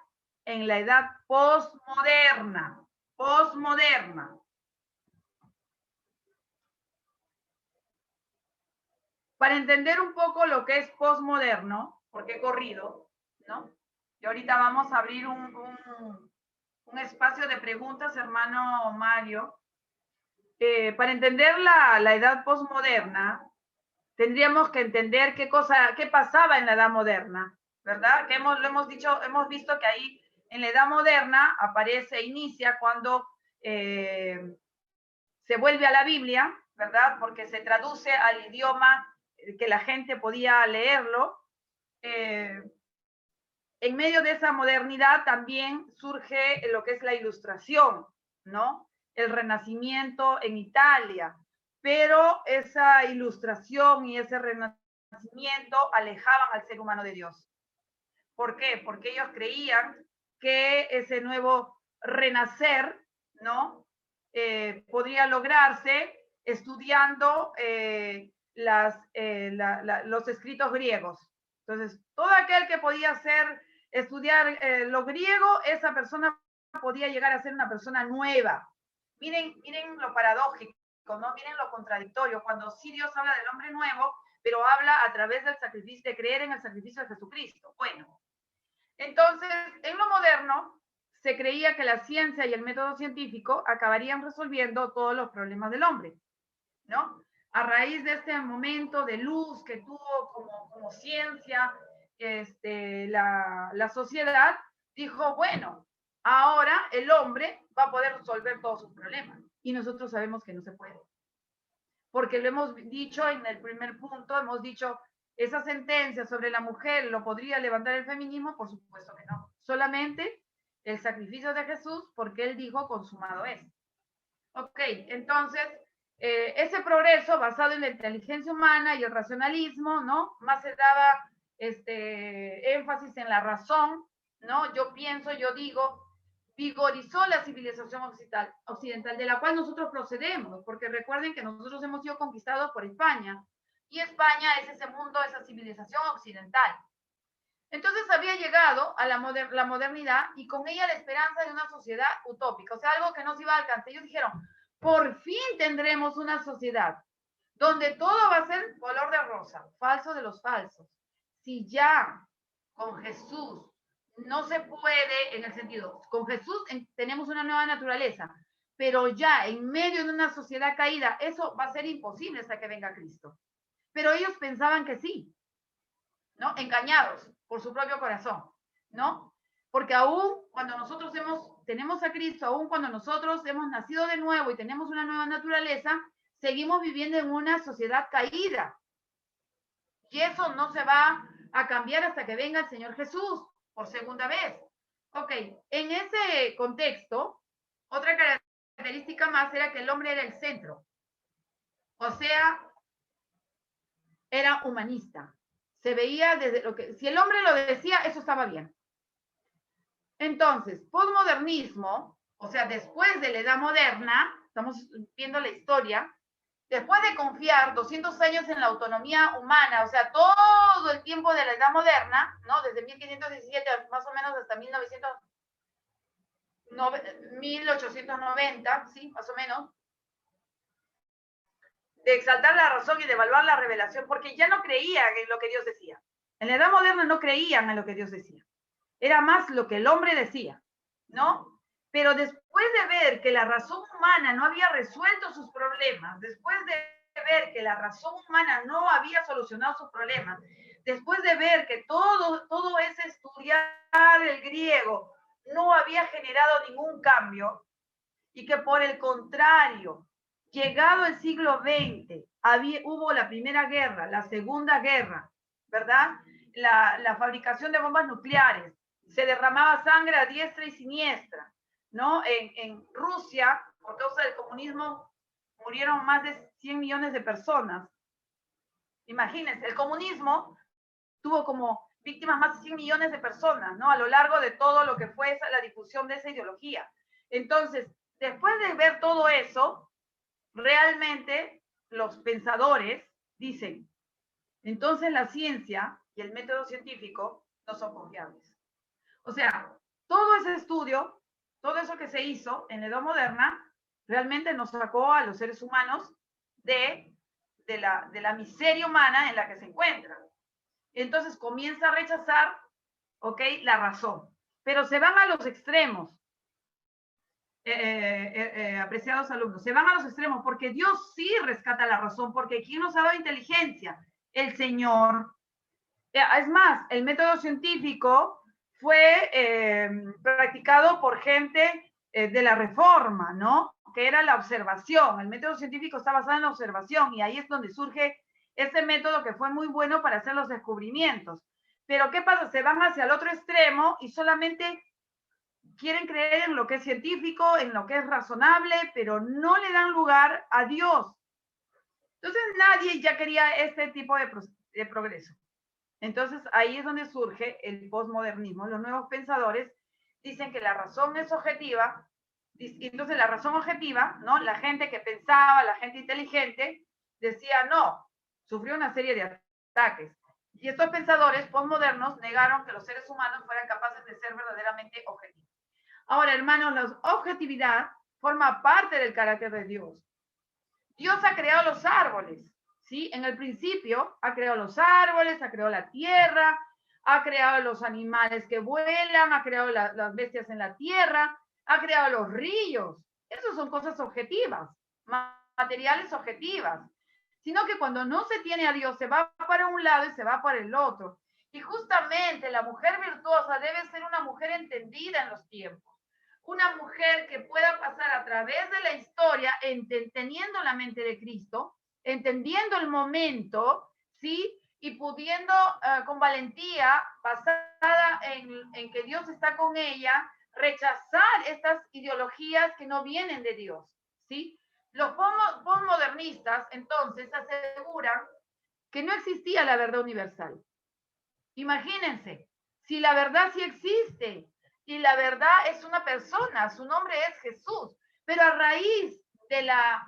en la edad postmoderna. Para entender un poco lo que es postmoderno, porque he corrido, ¿no? Y ahorita vamos a abrir un espacio de preguntas, hermano Mario. Para entender la edad postmoderna, tendríamos que entender qué pasaba en la edad moderna, ¿verdad? Que hemos visto que ahí en la edad moderna inicia cuando se vuelve a la Biblia, ¿verdad? Porque se traduce al idioma que la gente podía leerlo. En medio de esa modernidad también surge lo que es la Ilustración, ¿no? El Renacimiento en Italia, pero esa Ilustración y ese Renacimiento alejaban al ser humano de Dios. ¿Por qué? Porque ellos creían que ese nuevo renacer, ¿no? Podría lograrse estudiando los escritos griegos. Entonces, todo aquel que podía estudiar lo griego, esa persona podía llegar a ser una persona nueva. Miren lo paradójico, ¿no? Miren lo contradictorio. Cuando sí Dios habla del hombre nuevo, pero habla a través del sacrificio, de creer en el sacrificio de Jesucristo. Bueno, entonces, en lo moderno, se creía que la ciencia y el método científico acabarían resolviendo todos los problemas del hombre, ¿no? A raíz de este momento de luz que tuvo como ciencia la sociedad, dijo, bueno, ahora el hombre va a poder resolver todos sus problemas. Y nosotros sabemos que no se puede. Porque lo hemos dicho en el primer punto, hemos dicho, esa sentencia sobre la mujer lo podría levantar el feminismo, por supuesto que no. Solamente el sacrificio de Jesús, porque él dijo, consumado es. Ok, entonces, ese progreso basado en la inteligencia humana y el racionalismo, ¿no? Más se daba énfasis en la razón, ¿no? Yo pienso, yo digo, vigorizó la civilización occidental, de la cual nosotros procedemos, porque recuerden que nosotros hemos sido conquistados por España, y España es ese mundo, esa civilización occidental. Entonces había llegado a la modernidad y con ella la esperanza de una sociedad utópica, o sea, algo que no se iba a alcanzar. Ellos dijeron, por fin tendremos una sociedad donde todo va a ser color de rosa, falso de los falsos. Si ya con Jesús no se puede, en el sentido, con Jesús tenemos una nueva naturaleza, pero ya en medio de una sociedad caída, eso va a ser imposible hasta que venga Cristo. Pero ellos pensaban que sí, ¿no? Engañados por su propio corazón, ¿no? Porque aún cuando nosotros tenemos a Cristo, aún cuando nosotros hemos nacido de nuevo y tenemos una nueva naturaleza, seguimos viviendo en una sociedad caída. Y eso no se va a cambiar hasta que venga el Señor Jesús por segunda vez. Ok, en ese contexto, otra característica más era que el hombre era el centro. O sea, era humanista. Se veía desde lo que, si el hombre lo decía, eso estaba bien. Entonces, posmodernismo, o sea, después de la Edad Moderna, estamos viendo la historia, después de confiar 200 años en la autonomía humana, o sea, todo el tiempo de la Edad Moderna, ¿no? Desde 1517 más o menos hasta 1890, ¿sí? Más o menos, de exaltar la razón y de evaluar la revelación, porque ya no creían en lo que Dios decía. En la Edad Moderna no creían en lo que Dios decía. Era más lo que el hombre decía, ¿no? Pero después de ver que la razón humana no había resuelto sus problemas, después de ver que la razón humana no había solucionado sus problemas, después de ver que todo ese estudiar el griego no había generado ningún cambio y que por el contrario, llegado el siglo XX, hubo la Primera Guerra, la Segunda Guerra, ¿verdad? La fabricación de bombas nucleares, se derramaba sangre a diestra y siniestra, ¿no? En Rusia, por causa del comunismo, murieron más de 100 millones de personas. Imagínense, el comunismo tuvo como víctimas más de 100 millones de personas, ¿no? A lo largo de todo lo que fue la difusión de esa ideología. Entonces, después de ver todo eso, realmente los pensadores dicen, entonces la ciencia y el método científico no son confiables. O sea, todo ese estudio, todo eso que se hizo en la Edad Moderna, realmente nos sacó a los seres humanos de la miseria humana en la que se encuentran. Entonces comienza a rechazar, ¿ok?, la razón. Pero se van a los extremos, apreciados alumnos, se van a los extremos, porque Dios sí rescata la razón, porque ¿quién nos ha dado inteligencia? El Señor. Es más, el método científico fue practicado por gente de la Reforma, ¿no? Que era la observación. El método científico está basado en la observación y ahí es donde surge ese método que fue muy bueno para hacer los descubrimientos. Pero ¿qué pasa? Se van hacia el otro extremo y solamente quieren creer en lo que es científico, en lo que es razonable, pero no le dan lugar a Dios. Entonces nadie ya quería este tipo de progreso. Entonces ahí es donde surge el posmodernismo. Los nuevos pensadores dicen que la razón es objetiva. Entonces la razón objetiva, ¿no? La gente que pensaba, la gente inteligente, decía no, sufrió una serie de ataques. Y estos pensadores posmodernos negaron que los seres humanos fueran capaces de ser verdaderamente objetivos. Ahora, hermanos, la objetividad forma parte del carácter de Dios. Dios ha creado los árboles, ¿sí? En el principio ha creado los árboles, ha creado la tierra, ha creado los animales que vuelan, ha creado las bestias en la tierra, ha creado los ríos. Esas son cosas objetivas, materiales objetivas. Sino que cuando no se tiene a Dios, se va para un lado y se va para el otro. Y justamente la mujer virtuosa debe ser una mujer entendida en los tiempos. Una mujer que pueda pasar a través de la historia, teniendo la mente de Cristo, entendiendo el momento, ¿sí? Y pudiendo con valentía, basada en que Dios está con ella, rechazar estas ideologías que no vienen de Dios, ¿sí? Los postmodernistas, entonces, aseguran que no existía la verdad universal. Imagínense, si la verdad sí existe, y la verdad es una persona, su nombre es Jesús, pero a raíz de la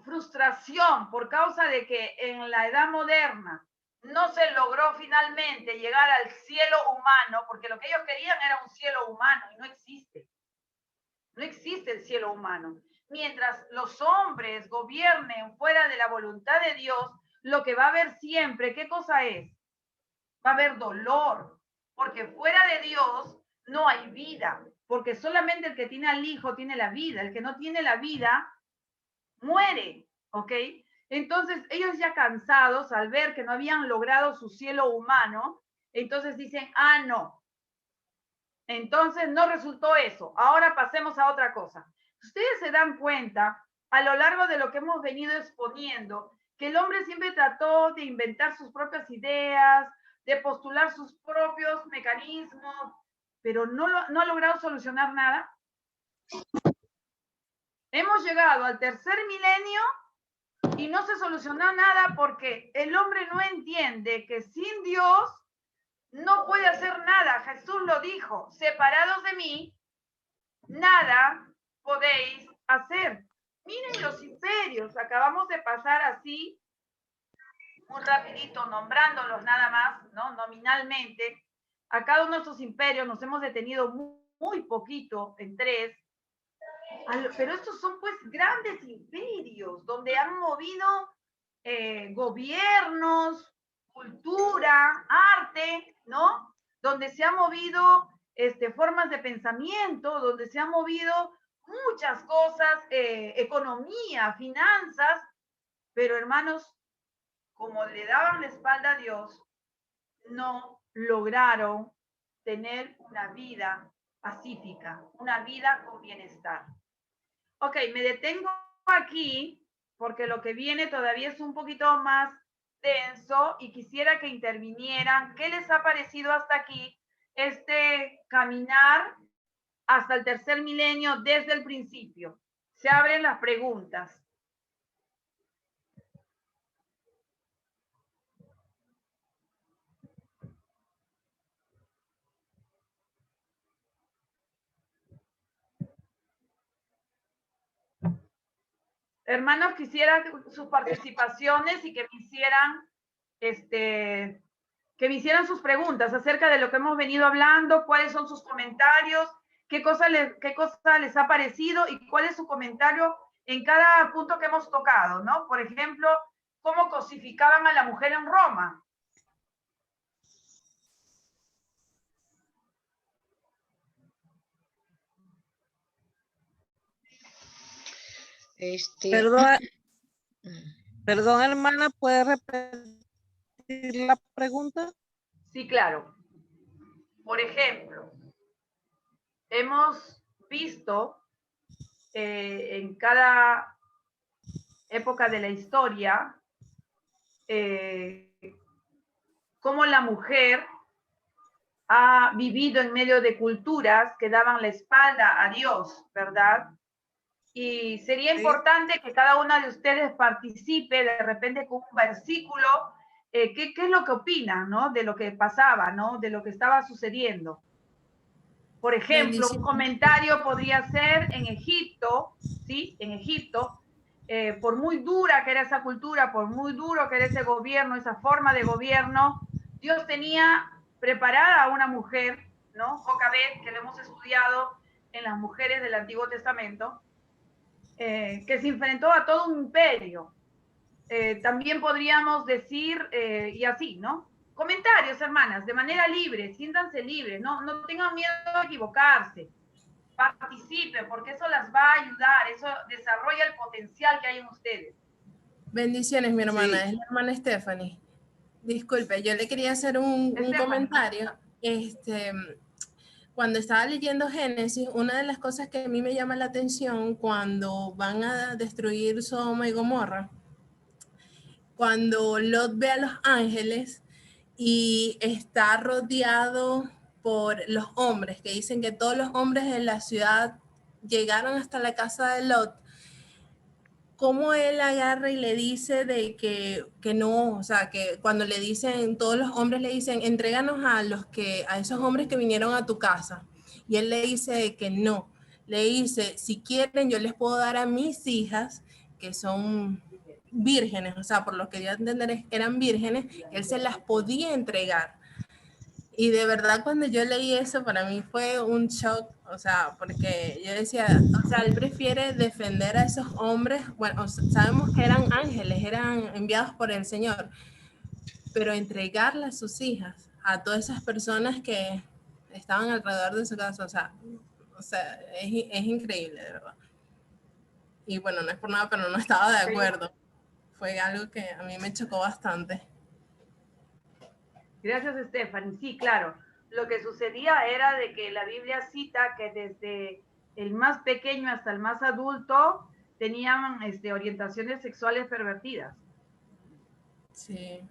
frustración por causa de que en la edad moderna no se logró finalmente llegar al cielo humano, porque lo que ellos querían era un cielo humano y no existe. No existe el cielo humano. mientras los hombres gobiernen fuera de la voluntad de Dios, lo que va a haber siempre, ¿qué cosa es? Va a haber dolor, porque fuera de Dios no hay vida, porque solamente el que tiene al Hijo tiene la vida, el que no tiene la vida muere, ¿ok? Entonces ellos ya cansados al ver que no habían logrado su cielo humano, entonces dicen, ah, no. Entonces no resultó eso. Ahora pasemos a otra cosa. Ustedes se dan cuenta a lo largo de lo que hemos venido exponiendo, que el hombre siempre trató de inventar sus propias ideas, de postular sus propios mecanismos, pero no ha logrado solucionar nada. Hemos llegado al tercer milenio y no se solucionó nada porque el hombre no entiende que sin Dios no puede hacer nada. Jesús lo dijo, separados de mí, nada podéis hacer. Miren los imperios, acabamos de pasar así, muy rapidito, nombrándolos nada más, ¿no? Nominalmente. A cada uno de estos imperios nos hemos detenido muy poquito, en 3, pero estos son pues grandes imperios, donde han movido gobiernos, cultura, arte, ¿no? Donde se han movido formas de pensamiento, donde se han movido muchas cosas, economía, finanzas, pero hermanos, como le daban la espalda a Dios, no lograron tener una vida pacífica, una vida con bienestar. Ok, me detengo aquí porque lo que viene todavía es un poquito más denso y quisiera que intervinieran. ¿Qué les ha parecido hasta aquí este caminar hasta el tercer milenio desde el principio? Se abren las preguntas. Hermanos, quisiera sus participaciones y que me hicieran sus preguntas acerca de lo que hemos venido hablando, cuáles son sus comentarios, qué cosa les ha parecido y cuál es su comentario en cada punto que hemos tocado, ¿no? Por ejemplo, cómo cosificaban a la mujer en Roma. Perdón, hermana, ¿puede repetir la pregunta? Sí, claro. Por ejemplo, hemos visto en cada época de la historia cómo la mujer ha vivido en medio de culturas que daban la espalda a Dios, ¿verdad? Y sería importante que cada una de ustedes participe de repente con un versículo, ¿qué es lo que opinan, ¿no? De lo que pasaba, ¿no? De lo que estaba sucediendo. Por ejemplo, un comentario podría ser en Egipto, ¿sí? En Egipto, por muy dura que era esa cultura, por muy duro que era ese gobierno, esa forma de gobierno, Dios tenía preparada a una mujer, ¿no? Jocabed, que lo hemos estudiado en las mujeres del Antiguo Testamento, que se enfrentó a todo un imperio. También podríamos decir, y así, ¿no? Comentarios, hermanas, de manera libre, siéntanse libres, no tengan miedo a equivocarse, participen, porque eso las va a ayudar, eso desarrolla el potencial que hay en ustedes. Bendiciones, mi hermana, es la hermana Stephanie. Disculpe, yo le quería hacer un comentario. Cuando estaba leyendo Génesis, una de las cosas que a mí me llama la atención cuando van a destruir Sodoma y Gomorra, cuando Lot ve a los ángeles y está rodeado por los hombres, que dicen que todos los hombres de la ciudad llegaron hasta la casa de Lot, cómo él agarra y le dice de que no, o sea, que cuando le dicen, todos los hombres le dicen, entréganos a esos hombres que vinieron a tu casa. Y él le dice que no, le dice, si quieren yo les puedo dar a mis hijas, que son vírgenes, o sea, por lo que yo entender eran vírgenes, él se las podía entregar. Y de verdad cuando yo leí eso para mí fue un shock, o sea, porque yo decía, o sea, él prefiere defender a esos hombres, bueno, sabemos que eran ángeles, eran enviados por el Señor, pero entregarle a sus hijas, a todas esas personas que estaban alrededor de su casa, o sea es increíble, de verdad. Y bueno, no es por nada, pero no estaba de acuerdo. Fue algo que a mí me chocó bastante. Gracias, Stephanie. Sí, claro. Lo que sucedía era de que la Biblia cita que desde el más pequeño hasta el más adulto tenían orientaciones sexuales pervertidas, Sí.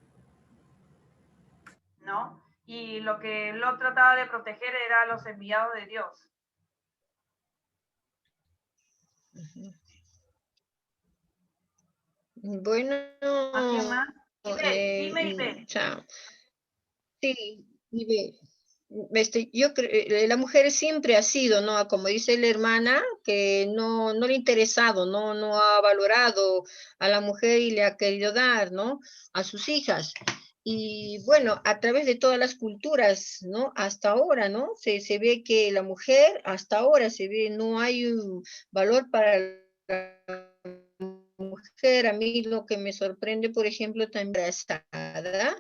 ¿no? Y lo que lo trataba de proteger era a los enviados de Dios. Ujú. Bueno, ¿Alguien más? Dime, Ivette. chao. Sí, y yo creo, la mujer siempre ha sido, ¿no? Como dice la hermana, que no le ha interesado, no ha valorado a la mujer y le ha querido dar, ¿no? A sus hijas. Y bueno, a través de todas las culturas, ¿no? Hasta ahora, ¿no? Se ve que la mujer, hasta ahora se ve, no hay un valor para la mujer. A mí lo que me sorprende, por ejemplo, también embarazada,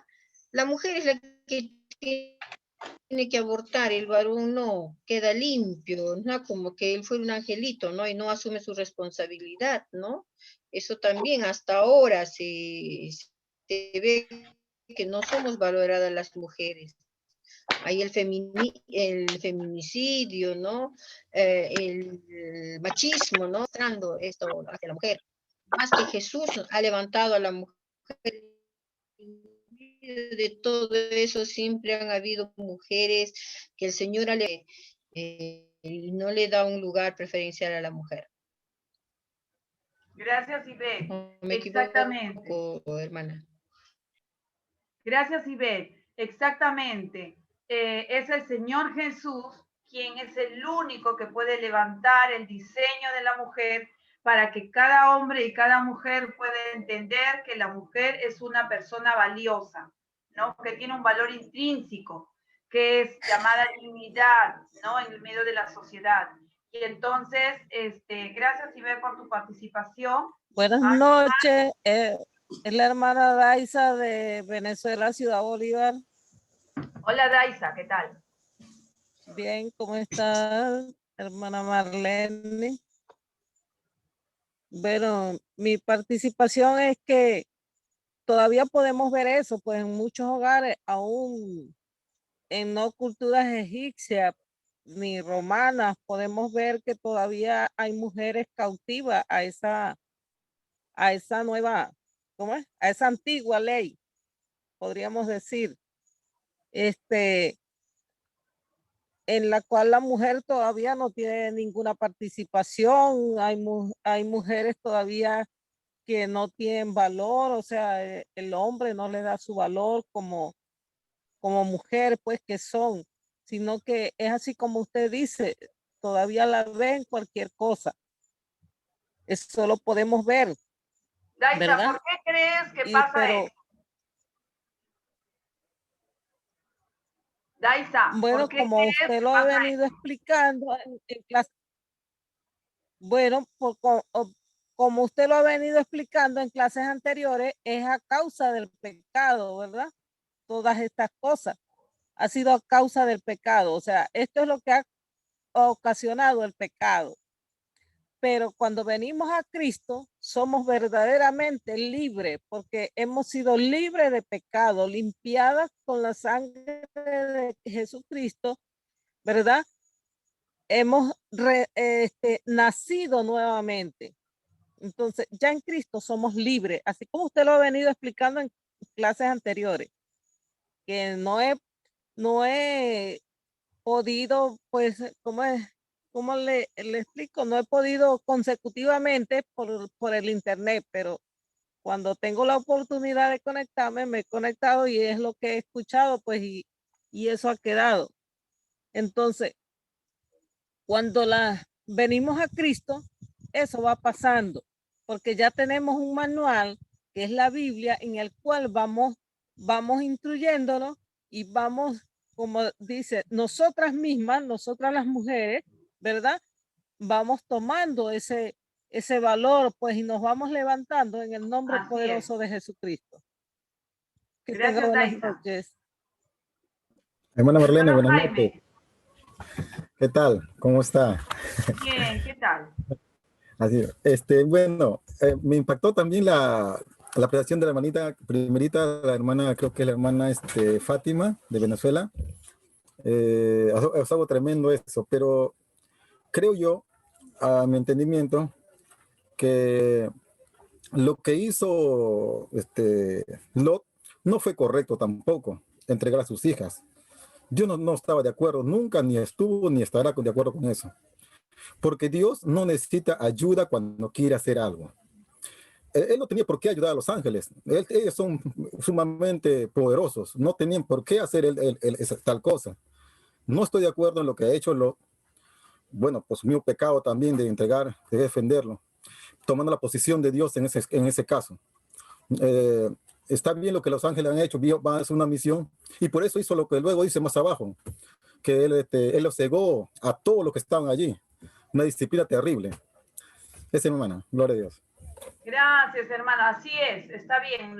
la mujer es la que tiene que abortar, el varón no, queda limpio, ¿no? Como que él fue un angelito, ¿no? Y no asume su responsabilidad, ¿no? Eso también hasta ahora se ve que no somos valoradas las mujeres. Hay el feminicidio, ¿no? El machismo, ¿no? Mostrando esto hacia la mujer. Más que Jesús ha levantado a la mujer, de todo eso siempre han habido mujeres que el Señor y no le da un lugar preferencial a la mujer. Gracias, Ivette. ¿No me Exactamente. equivoco, hermana? Gracias, Ivette. Exactamente. Es el Señor Jesús quien es el único que puede levantar el diseño de la mujer para que cada hombre y cada mujer pueda entender que la mujer es una persona valiosa, ¿no? Que tiene un valor intrínseco, que es llamada dignidad, ¿no? En el medio de la sociedad. Y entonces, gracias, Ivette, por tu participación. Buenas noches. Es la hermana Daisa de Venezuela, Ciudad Bolívar. Hola, Daisa, ¿qué tal? Bien, ¿cómo estás, hermana Marlene? Bueno, mi participación es que todavía podemos ver eso, pues en muchos hogares, aún en no culturas egipcias ni romanas, podemos ver que todavía hay mujeres cautivas a esa nueva, ¿cómo es? A esa antigua ley, podríamos decir, en la cual la mujer todavía no tiene ninguna participación, hay mujeres todavía que no tienen valor, o sea, el hombre no le da su valor como mujer, pues que son, sino que es así como usted dice, todavía la ven cualquier cosa. Eso lo podemos ver, Daisa, ¿verdad? ¿por qué crees que pasa eso? Daisa, Bueno, ¿por qué como crees usted que lo ha pasa venido eso? explicando en clase, bueno, como usted lo ha venido explicando en clases anteriores, es a causa del pecado, ¿verdad? Todas estas cosas ha sido a causa del pecado. O sea, esto es lo que ha ocasionado el pecado. Pero cuando venimos a Cristo, somos verdaderamente libres, porque hemos sido libres de pecado, limpiadas con la sangre de Jesucristo, ¿verdad? Hemos nacido nuevamente. Entonces, ya en Cristo somos libres, así como usted lo ha venido explicando en clases anteriores, que no he podido, pues, ¿cómo le explico? No he podido consecutivamente por el internet, pero cuando tengo la oportunidad de conectarme, me he conectado y es lo que he escuchado, pues, y eso ha quedado. Entonces, cuando venimos a Cristo, eso va pasando, porque ya tenemos un manual que es la Biblia en el cual vamos instruyéndonos y vamos como dice, nosotras mismas, nosotras las mujeres, ¿verdad? Vamos tomando ese valor, pues, y nos vamos levantando en el nombre Así poderoso de Jesucristo. Que tenga Gracias, buenas Daisa. noches. Hermana Marlene, Hermano buenas noches. Jaime, ¿Qué tal? ¿Cómo está? bien, ¿qué tal? Así, bueno, me impactó también la presentación de la hermanita primerita, la hermana, creo que es la hermana Fátima de Venezuela. Es algo tremendo eso, pero creo yo, a mi entendimiento, que lo que hizo Lot no fue correcto tampoco, entregar a sus hijas. Yo no estaba de acuerdo, nunca ni estuvo ni estará de acuerdo con eso. Porque Dios no necesita ayuda cuando quiere hacer algo. Él no tenía por qué ayudar a los ángeles. Ellos son sumamente poderosos. No tenían por qué hacer esa tal cosa. No estoy de acuerdo en lo que ha hecho Lot. Bueno, pues mi pecado también de entregar, de defenderlo, tomando la posición de Dios en ese caso. Está bien lo que los ángeles han hecho, va a hacer una misión, y por eso hizo lo que luego dice más abajo, que él los cegó a todos los que estaban allí. Una disciplina terrible. Esa, mi hermana, gloria a Dios. Gracias, hermana. Así es, está bien.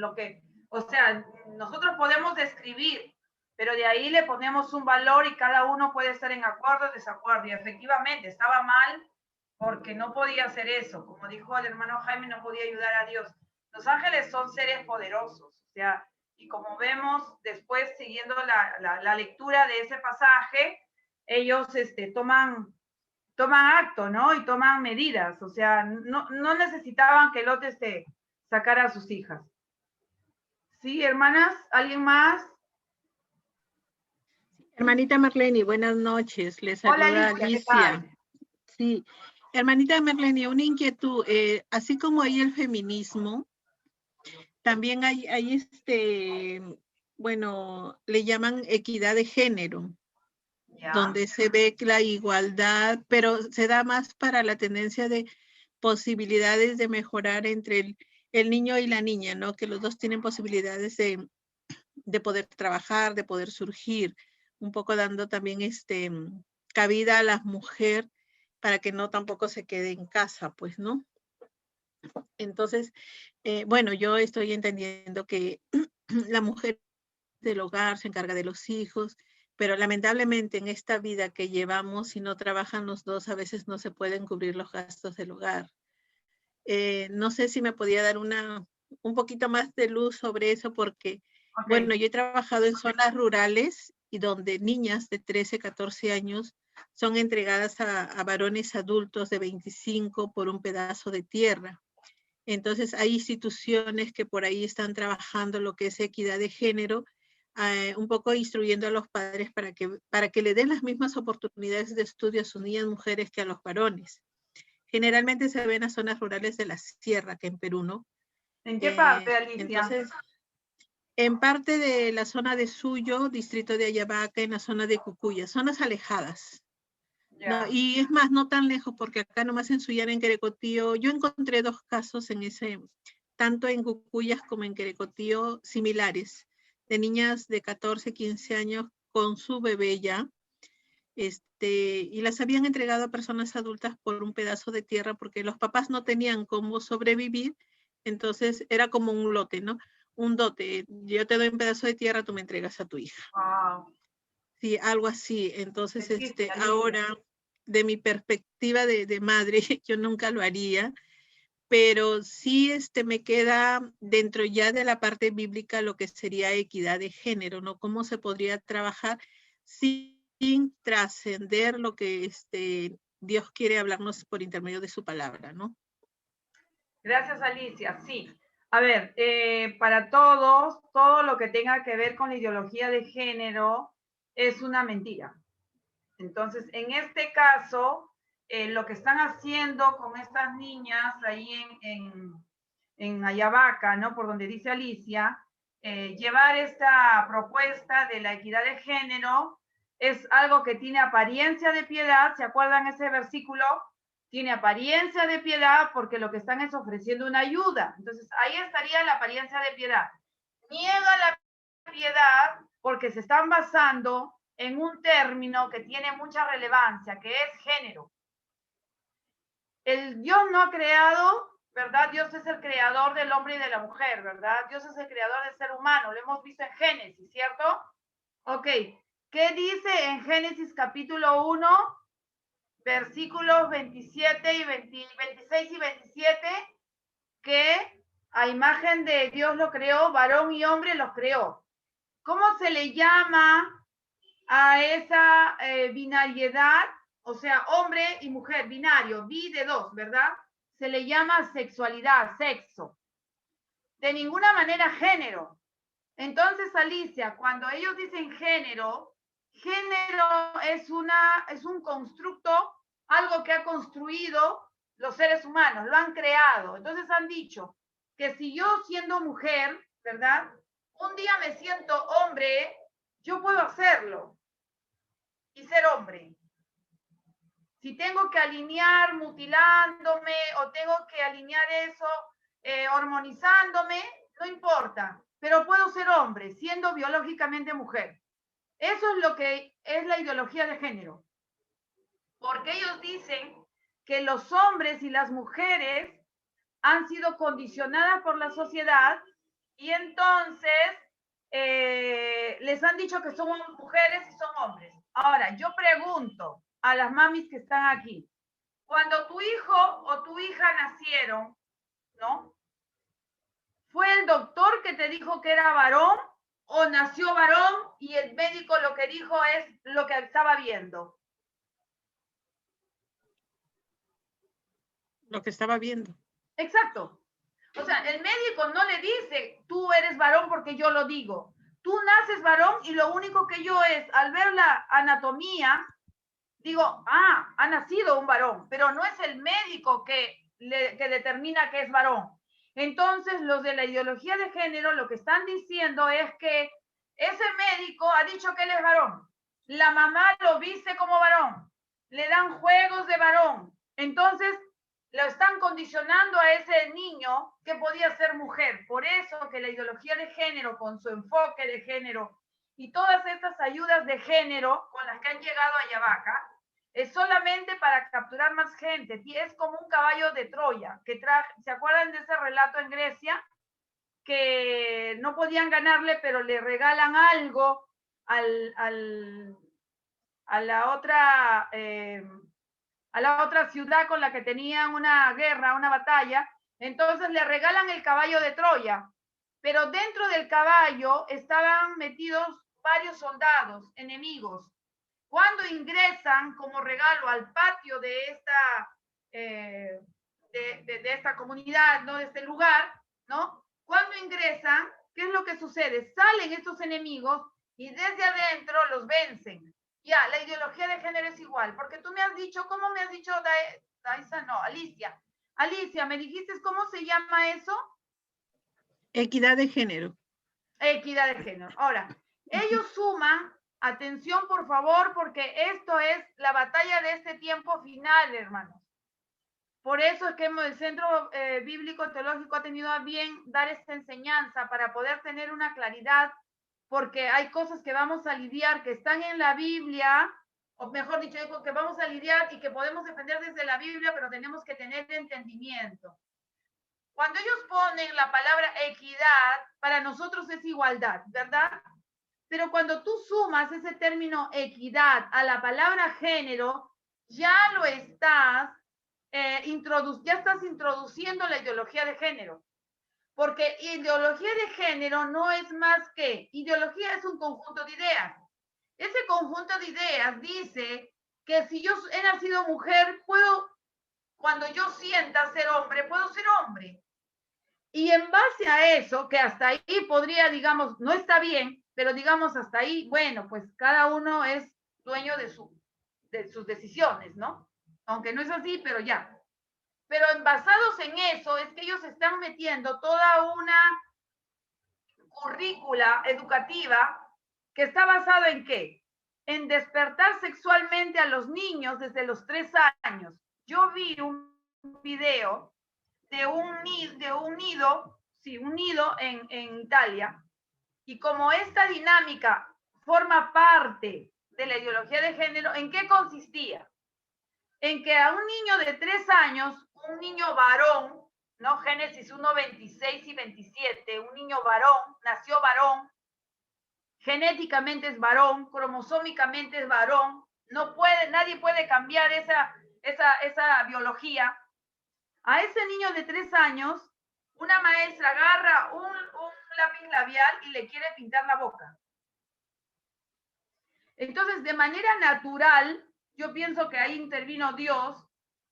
O sea, nosotros podemos describir, pero de ahí le ponemos un valor y cada uno puede estar en acuerdo o desacuerdo. Y efectivamente, estaba mal porque no podía hacer eso. Como dijo el hermano Jaime, no podía ayudar a Dios. Los ángeles son seres poderosos, o sea, y como vemos después, siguiendo la lectura de ese pasaje, ellos toman acto, ¿no? Y toman medidas, o sea, no necesitaban que Lot sacara a sus hijas. ¿Sí, hermanas? ¿Alguien más? Hermanita Marlene, buenas noches. Les Hola, saluda Alicia, ¿qué Alicia. tal? Sí, hermanita Marlene, una inquietud. Así como hay el feminismo, también hay bueno, le llaman equidad de género, Ya. donde se ve la igualdad, pero se da más para la tendencia de posibilidades de mejorar entre el niño y la niña, ¿no? Que los dos tienen posibilidades de poder trabajar, de poder surgir, un poco dando también cabida a la mujer para que no tampoco se quede en casa, pues, ¿no? Entonces, bueno, yo estoy entendiendo que la mujer del hogar se encarga de los hijos, pero lamentablemente en esta vida que llevamos, si no trabajan los dos, a veces no se pueden cubrir los gastos del hogar. No sé si me podía dar un poquito más de luz sobre eso, porque, bueno, yo he trabajado en zonas rurales y donde niñas de 13, 14 años son entregadas a varones adultos de 25 por un pedazo de tierra. Entonces, hay instituciones que por ahí están trabajando lo que es equidad de género, un poco instruyendo a los padres para que le den las mismas oportunidades de estudio a sus niñas mujeres que a los varones. Generalmente se ve en las zonas rurales de la sierra, que en Perú, ¿no? ¿En qué parte, Alicia? Entonces, en parte de la zona de Suyo, distrito de Ayabaca, en la zona de Cucuya, zonas alejadas. No, y es más, no tan lejos, porque acá nomás en Suyana, en Querecotío, yo encontré 2 casos tanto en Cucuyas como en Querecotío, similares, de niñas de 14, 15 años con su bebé ya, y las habían entregado a personas adultas por un pedazo de tierra porque los papás no tenían cómo sobrevivir, entonces era como un lote, ¿no? Un dote, yo te doy un pedazo de tierra, tú me entregas a tu hija. Wow. Sí, algo así. Entonces, ahora, de mi perspectiva de madre, yo nunca lo haría, pero sí me queda dentro ya de la parte bíblica lo que sería equidad de género, ¿no? ¿Cómo se podría trabajar sin trascender lo que Dios quiere hablarnos por intermedio de su palabra, ¿no? Gracias, Alicia. Sí. A ver, para todos, todo lo que tenga que ver con la ideología de género es una mentira. Entonces, en este caso, lo que están haciendo con estas niñas ahí en Ayabaca, ¿no? Por donde dice Alicia, llevar esta propuesta de la equidad de género es algo que tiene apariencia de piedad. ¿Se acuerdan ese versículo? Tiene apariencia de piedad porque lo que están es ofreciendo una ayuda. Entonces, ahí estaría la apariencia de piedad. Niega la piedad porque se están basando en un término que tiene mucha relevancia, que es género. El Dios no ha creado, ¿verdad? Dios es el creador del hombre y de la mujer, ¿verdad? Dios es el creador del ser humano, lo hemos visto en Génesis, ¿cierto? Ok, ¿qué dice en Génesis capítulo 1, versículos 27 y 26 y 27? Que a imagen de Dios lo creó, varón y hombre los creó. ¿Cómo se le llama a esa binariedad? O sea, hombre y mujer, binario, bi de dos, ¿verdad? Se le llama sexualidad, sexo. De ninguna manera género. Entonces, Alicia, cuando ellos dicen género, género es un constructo, algo que ha construido los seres humanos, lo han creado. Entonces han dicho que si yo siendo mujer, ¿verdad? Un día me siento hombre, yo puedo hacerlo y ser hombre. Si tengo que alinear mutilándome o tengo que alinear eso hormonizándome, no importa, pero puedo ser hombre siendo biológicamente mujer. Eso es lo que es la ideología de género. Porque ellos dicen que los hombres y las mujeres han sido condicionadas por la sociedad y entonces les han dicho que son mujeres y son hombres. Ahora, yo pregunto a las mamis que están aquí, cuando tu hijo o tu hija nacieron, ¿no? ¿Fue el doctor que te dijo que era varón o nació varón y el médico lo que dijo es lo que estaba viendo? Lo que estaba viendo. Exacto. O sea, el médico no le dice, tú eres varón porque yo lo digo. Tú naces varón y lo único que yo es, al ver la anatomía, digo, ah, ha nacido un varón, pero no es el médico que determina que es varón. Entonces, los de la ideología de género lo que están diciendo es que ese médico ha dicho que él es varón. La mamá lo viste como varón. Le dan juegos de varón. Entonces, lo están condicionando a ese niño que podía ser mujer. Por eso que la ideología de género, con su enfoque de género y todas estas ayudas de género con las que han llegado a Yavaca, es solamente para capturar más gente. Es como un caballo de Troya, que ¿se acuerdan de ese relato en Grecia? Que no podían ganarle, pero le regalan algo a la otra ciudad con la que tenían una guerra, una batalla. Entonces le regalan el caballo de Troya, pero dentro del caballo estaban metidos varios soldados enemigos. Cuando ingresan como regalo al patio de esta comunidad, ¿no? De este lugar, ¿no? Cuando ingresan, ¿qué es lo que sucede? Salen estos enemigos y desde adentro los vencen. Ya, la ideología de género es igual, porque tú me has dicho, ¿cómo me has dicho, Daisa? No, Alicia. Alicia, ¿me dijiste cómo se llama eso? Equidad de género. Equidad de género. Ahora, ellos suman, atención por favor, porque esto es la batalla de este tiempo final, hermanos. Por eso es que el Centro Bíblico Teológico ha tenido a bien dar esta enseñanza para poder tener una claridad, porque hay cosas que vamos a lidiar que están en la Biblia, o mejor dicho, que vamos a lidiar y que podemos defender desde la Biblia, pero tenemos que tener entendimiento. Cuando ellos ponen la palabra equidad, para nosotros es igualdad, ¿verdad? Pero cuando tú sumas ese término equidad a la palabra género, ya lo estás ya estás introduciendo la ideología de género. Porque ideología de género no es más que, ideología es un conjunto de ideas. Ese conjunto de ideas dice que si yo he nacido mujer, cuando yo sienta ser hombre, puedo ser hombre. Y en base a eso, que hasta ahí podría, digamos, no está bien, pero digamos hasta ahí, bueno, pues cada uno es dueño de sus decisiones, ¿no? Aunque no es así, pero ya. Pero basados en eso es que ellos están metiendo toda una currícula educativa que está basado en ¿qué? En despertar sexualmente a los niños desde los 3 años. Yo vi un video de un nido en Italia, y como esta dinámica forma parte de la ideología de género, ¿en qué consistía? En que a un niño de 3 años, un niño varón, ¿no? Génesis 1, 26 y 27, un niño varón, nació varón, genéticamente es varón, cromosómicamente es varón, nadie puede cambiar esa biología. A ese niño de 3 años, una maestra agarra un lápiz labial y le quiere pintar la boca. Entonces, de manera natural, yo pienso que ahí intervino Dios,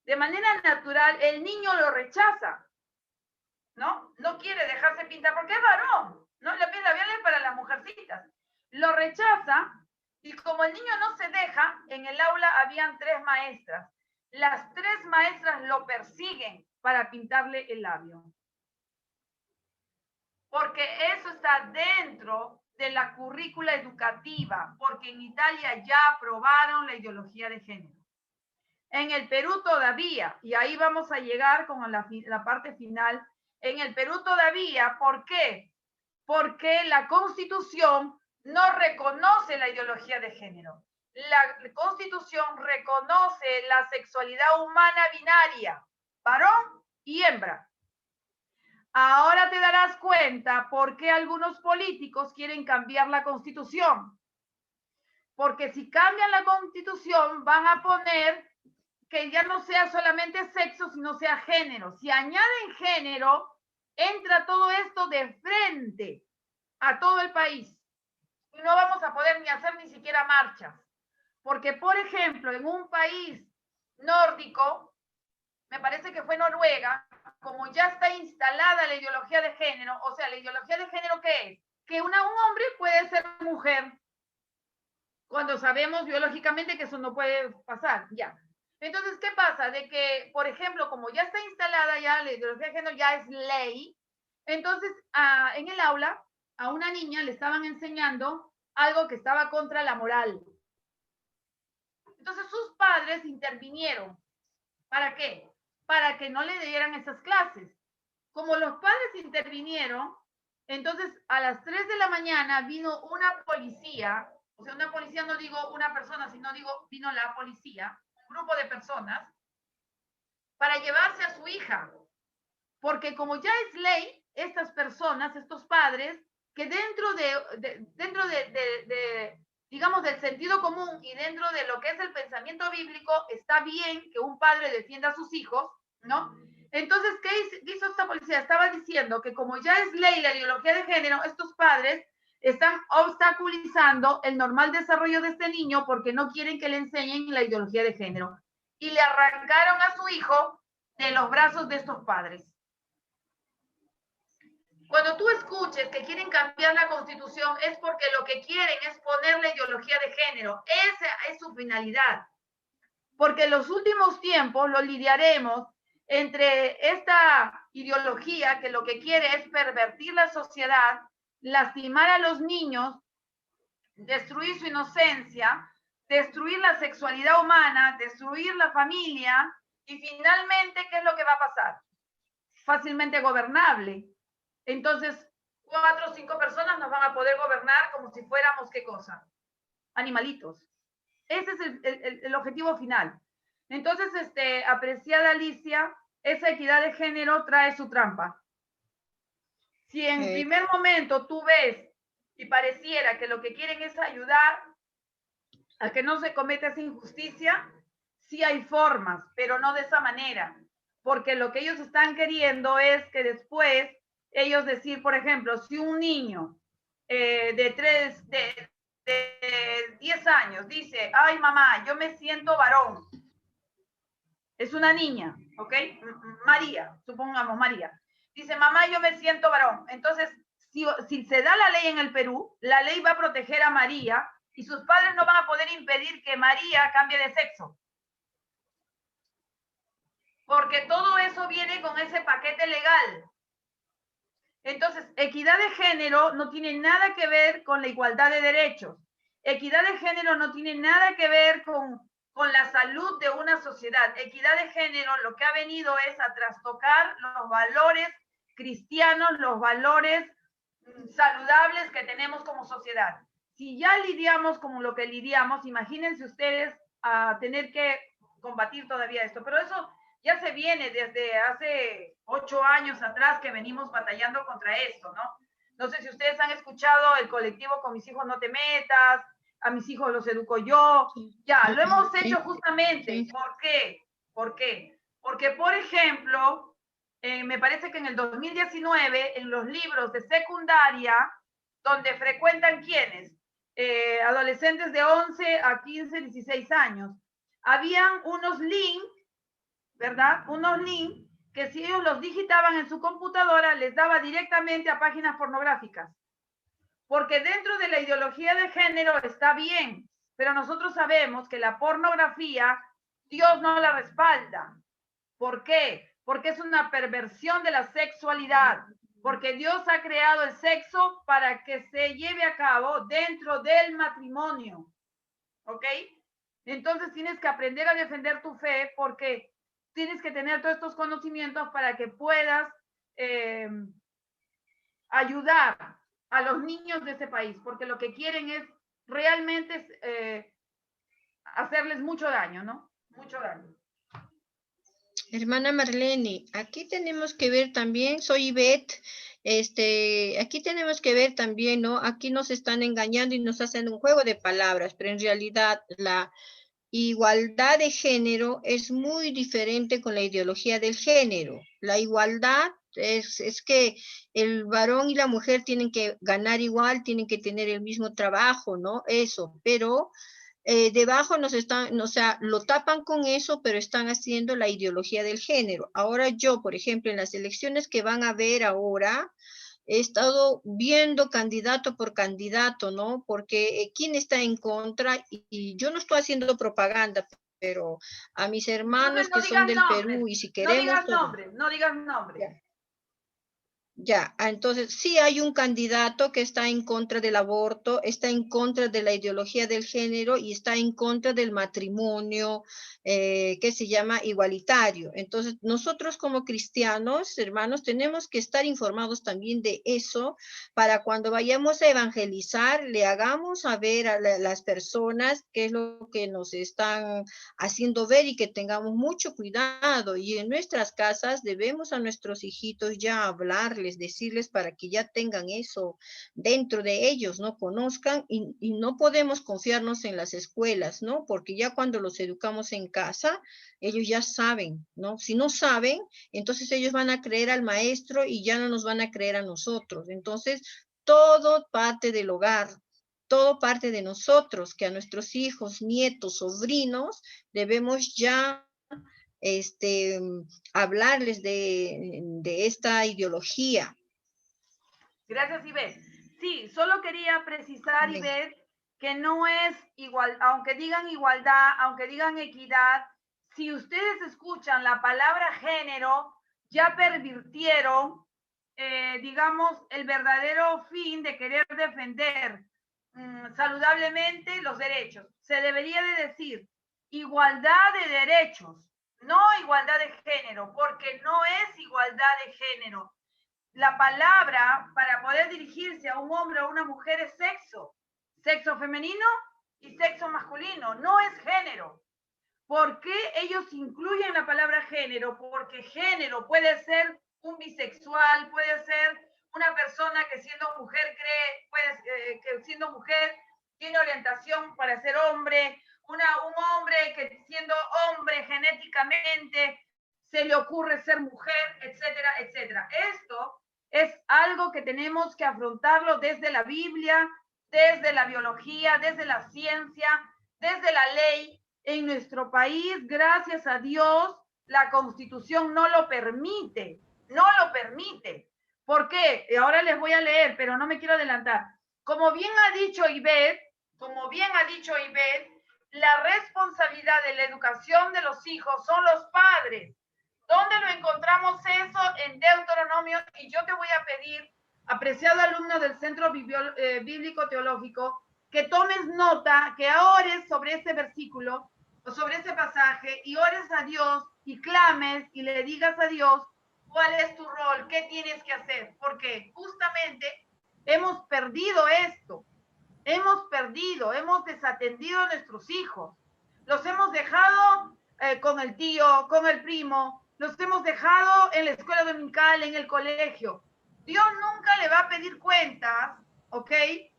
de manera natural el niño lo rechaza, ¿no? No quiere dejarse pintar porque es varón, ¿no? El lápiz labial es para las mujercitas. Lo rechaza y como el niño no se deja, en el aula habían 3 maestras. Las 3 maestras lo persiguen para pintarle el labio. Porque eso está dentro de la currícula educativa, porque en Italia ya aprobaron la ideología de género. En el Perú todavía, y ahí vamos a llegar con la parte final, en el Perú todavía, ¿por qué? Porque la Constitución no reconoce la ideología de género. La Constitución reconoce la sexualidad humana binaria, varón y hembra. Ahora te darás cuenta por qué algunos políticos quieren cambiar la Constitución. Porque si cambian la Constitución, van a poner que ya no sea solamente sexo, sino sea género. Si añaden género, entra todo esto de frente a todo el país. Y no vamos a poder ni hacer ni siquiera marchas. Porque, por ejemplo, en un país nórdico, me parece que fue Noruega, como ya está instalada la ideología de género, o sea, la ideología de género, ¿qué es? Que un hombre puede ser mujer, cuando sabemos biológicamente que eso no puede pasar, ya. Entonces, ¿qué pasa? De que, por ejemplo, como ya está instalada ya la ideología de género, ya es ley, entonces en el aula a una niña le estaban enseñando algo que estaba contra la moral. Entonces sus padres intervinieron. ¿Para qué? Para que no le dieran esas clases. Como los padres intervinieron, entonces a las 3 de la mañana vino una policía, o sea, una policía no digo una persona, sino digo vino la policía, un grupo de personas, para llevarse a su hija. Porque como ya es ley, estas personas, estos padres, que dentro digamos, del sentido común y dentro de lo que es el pensamiento bíblico, está bien que un padre defienda a sus hijos, ¿no? Entonces, ¿qué hizo esta policía? Estaba diciendo que como ya es ley la ideología de género, estos padres están obstaculizando el normal desarrollo de este niño porque no quieren que le enseñen la ideología de género. Y le arrancaron a su hijo de los brazos de estos padres. Cuando tú escuches que quieren cambiar la Constitución es porque lo que quieren es poner la ideología de género. Esa es su finalidad. Porque en los últimos tiempos lo lidiaremos entre esta ideología que lo que quiere es pervertir la sociedad, lastimar a los niños, destruir su inocencia, destruir la sexualidad humana, destruir la familia y finalmente, ¿qué es lo que va a pasar? Fácilmente gobernable. Entonces, 4 o 5 personas nos van a poder gobernar como si fuéramos, ¿qué cosa? Animalitos. Ese es el objetivo final. Entonces, apreciada Alicia, esa equidad de género trae su trampa. Si en primer momento tú ves y pareciera que lo que quieren es ayudar a que no se cometa esa injusticia, sí hay formas, pero no de esa manera. Porque lo que ellos están queriendo es que después ellos decir, por ejemplo, si un niño de 10 años dice, ay mamá, yo me siento varón, es una niña, ¿ok? María, supongamos María, dice, mamá, yo me siento varón. Entonces, si se da la ley en el Perú, la ley va a proteger a María y sus padres no van a poder impedir que María cambie de sexo. Porque todo eso viene con ese paquete legal. Entonces, equidad de género no tiene nada que ver con la igualdad de derechos. Equidad de género no tiene nada que ver con la salud de una sociedad. Equidad de género lo que ha venido es a trastocar los valores cristianos, los valores saludables que tenemos como sociedad. si ya lidiamos como lo que lidiamos, imagínense ustedes a tener que combatir todavía esto. Pero eso ya se viene desde hace 8 años atrás que venimos batallando contra esto, ¿no? No sé si ustedes han escuchado el colectivo Con mis hijos no te metas, a mis hijos los educo yo. Ya, lo hemos hecho justamente. ¿Por qué? ¿Por qué? Porque, por ejemplo, me parece que en el 2019, en los libros de secundaria, donde frecuentan ¿quiénes? Adolescentes de 11 a 15, 16 años. Habían unos links, ¿verdad? Unos links que si ellos los digitaban en su computadora, les daba directamente a páginas pornográficas. Porque dentro de la ideología de género está bien, pero nosotros sabemos que la pornografía, Dios no la respalda. ¿Por qué? Porque es una perversión de la sexualidad. Porque Dios ha creado el sexo para que se lleve a cabo dentro del matrimonio. ¿Ok? Entonces tienes que aprender a defender tu fe porque tienes que tener todos estos conocimientos para que puedas ayudar a los niños de ese país, porque lo que quieren es realmente hacerles mucho daño, ¿no? Mucho daño. Hermana Marlene, aquí tenemos que ver también, soy Ivette, aquí tenemos que ver también, ¿no? Aquí nos están engañando y nos hacen un juego de palabras, pero en realidad la igualdad de género es muy diferente con la ideología del género. La igualdad es que el varón y la mujer tienen que ganar igual, tienen que tener el mismo trabajo, ¿no? Eso, pero debajo nos están, o sea, lo tapan con eso, pero están haciendo la ideología del género. Ahora yo, por ejemplo, en las elecciones que van a haber ahora, he estado viendo candidato por candidato, ¿no? Porque quién está en contra, y yo no estoy haciendo propaganda, pero a mis hermanos Entonces, no que son del nombres, Perú, y si no queremos... digas nombres, no digas nombres. Ya, entonces sí hay un candidato que está en contra del aborto, está en contra de la ideología del género y está en contra del matrimonio que se llama igualitario. Entonces nosotros como cristianos, hermanos, tenemos que estar informados también de eso para cuando vayamos a evangelizar, le hagamos saber a las personas qué es lo que nos están haciendo ver y que tengamos mucho cuidado. Y en nuestras casas debemos a nuestros hijitos ya hablarles, decirles para que ya tengan eso dentro de ellos, ¿no? Conozcan y no podemos confiarnos en las escuelas, ¿no? Porque ya cuando los educamos en casa, ellos ya saben, ¿no? Si no saben, entonces ellos van a creer al maestro y ya no nos van a creer a nosotros. Entonces, todo parte del hogar, todo parte de nosotros, que a nuestros hijos, nietos, sobrinos, debemos ya hablarles de esta ideología. Gracias, Ivette. Sí, solo quería precisar, Ivette, que no es igual, aunque digan igualdad, aunque digan equidad, si ustedes escuchan la palabra género, ya pervirtieron, digamos, el verdadero fin de querer defender saludablemente los derechos. Se debería de decir igualdad de derechos, no igualdad de género, porque no es igualdad de género. La palabra para poder dirigirse a un hombre o a una mujer es sexo. Sexo femenino y sexo masculino, no es género. ¿Por qué ellos incluyen la palabra género? Porque género puede ser un bisexual, puede ser una persona que siendo mujer que siendo mujer tiene orientación para ser hombre, un hombre que siendo hombre genéticamente se le ocurre ser mujer, etcétera, etcétera. Esto es algo que tenemos que afrontarlo desde la Biblia, desde la biología, desde la ciencia, desde la ley. En nuestro país, gracias a Dios, la Constitución no lo permite, no lo permite. ¿Por qué? Ahora les voy a leer, pero no me quiero adelantar. Como bien ha dicho Ivette, la responsabilidad de la educación de los hijos son los padres. ¿Dónde lo encontramos eso? En Deuteronomio. Y yo te voy a pedir, apreciado alumno del Centro Bíblico Teológico, que tomes nota, que ores sobre este versículo o sobre este pasaje y ores a Dios y clames y le digas a Dios cuál es tu rol, qué tienes que hacer, porque justamente hemos perdido esto. Hemos perdido, hemos desatendido a nuestros hijos. Los hemos dejado con el tío, con el primo, los hemos dejado en la escuela dominical, en el colegio. Dios nunca le va a pedir cuentas, ¿ok?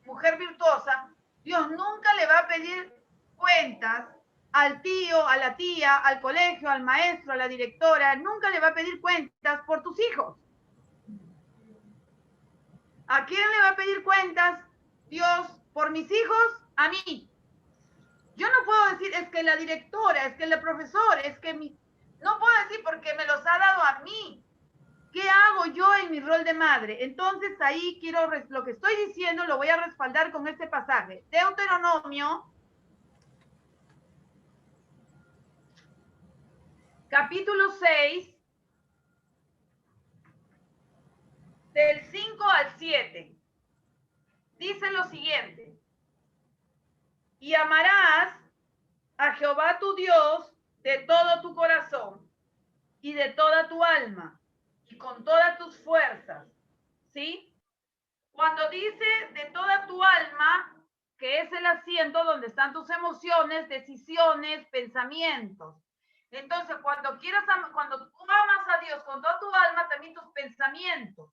Mujer virtuosa, Dios nunca le va a pedir cuentas al tío, a la tía, al colegio, al maestro, a la directora, nunca le va a pedir cuentas por tus hijos. ¿A quién le va a pedir cuentas Dios por mis hijos? A mí. Yo no puedo decir, es que la directora, es que el profesor, es que mi... No puedo decir porque me los ha dado a mí. ¿Qué hago yo en mi rol de madre? Entonces ahí quiero, lo que estoy diciendo lo voy a respaldar con este pasaje. Deuteronomio, capítulo 6, del 5 al 7. Dice lo siguiente. Y amarás a Jehová tu Dios de todo tu corazón y de toda tu alma y con todas tus fuerzas. ¿Sí? Cuando dice de toda tu alma, que es el asiento donde están tus emociones, decisiones, pensamientos. Entonces, cuando tú amas a Dios con toda tu alma, también tus pensamientos,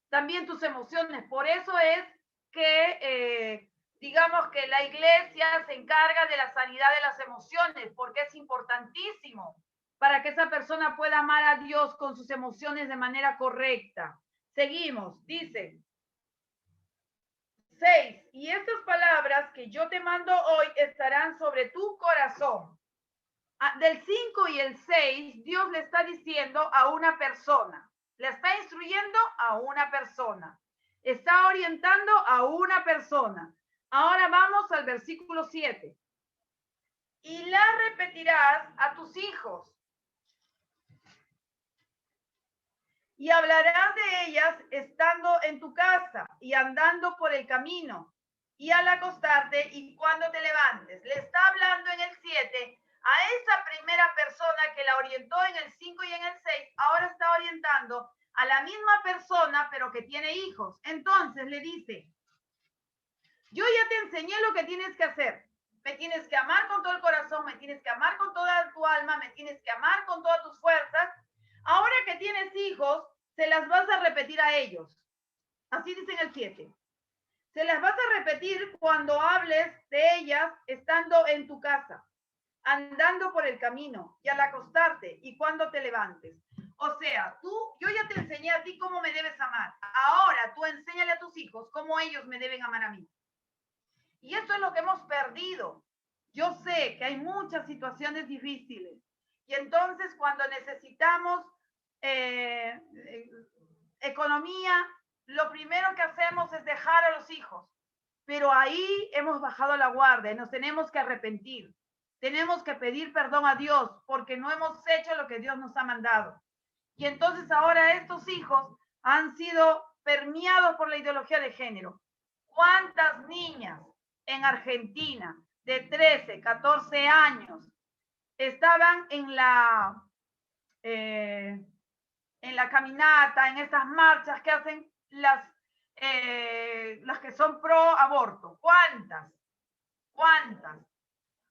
también tus emociones. Por eso es que, digamos que la iglesia se encarga de la sanidad de las emociones, porque es importantísimo para que esa persona pueda amar a Dios con sus emociones de manera correcta. Seguimos, dice 6. Y estas palabras que yo te mando hoy estarán sobre tu corazón. Del 5 y el 6, Dios le está diciendo a una persona, le está instruyendo a una persona, está orientando a una persona. Ahora vamos al versículo 7. Y la repetirás a tus hijos y hablarás de ellas estando en tu casa y andando por el camino y al acostarte y cuando te levantes. Le está hablando en el 7 a esa primera persona que la orientó en el 5 y en el 6, ahora está orientando a la misma persona, pero que tiene hijos. Entonces le dice, yo ya te enseñé lo que tienes que hacer. Me tienes que amar con todo el corazón, me tienes que amar con toda tu alma, me tienes que amar con todas tus fuerzas. Ahora que tienes hijos, se las vas a repetir a ellos. Así dice en el 7. Se las vas a repetir cuando hables de ellas estando en tu casa, andando por el camino y al acostarte y cuando te levantes. O sea, yo ya te enseñé a ti cómo me debes amar. Ahora tú enséñale a tus hijos cómo ellos me deben amar a mí. Y esto es lo que hemos perdido. Yo sé que hay muchas situaciones difíciles. Y entonces cuando necesitamos economía, lo primero que hacemos es dejar a los hijos. Pero ahí hemos bajado la guardia y nos tenemos que arrepentir. Tenemos que pedir perdón a Dios porque no hemos hecho lo que Dios nos ha mandado. Y entonces ahora estos hijos han sido permeados por la ideología de género. ¿Cuántas niñas en Argentina de 13, 14 años estaban en la caminata, en esas marchas que hacen las que son pro aborto? ¿Cuántas?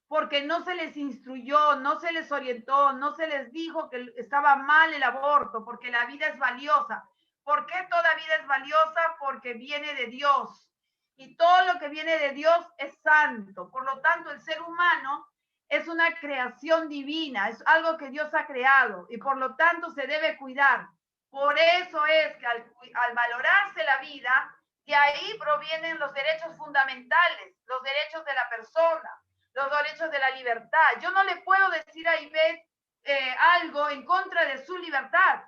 Porque no se les instruyó, no se les orientó, no se les dijo que estaba mal el aborto, porque la vida es valiosa. ¿Por qué toda vida es valiosa? Porque viene de Dios. Y todo lo que viene de Dios es santo. Por lo tanto, el ser humano es una creación divina, es algo que Dios ha creado y por lo tanto se debe cuidar. Por eso es que al valorarse la vida, de ahí provienen los derechos fundamentales, los derechos de la persona, los derechos de la libertad. Yo no le puedo decir a Ivette algo en contra de su libertad,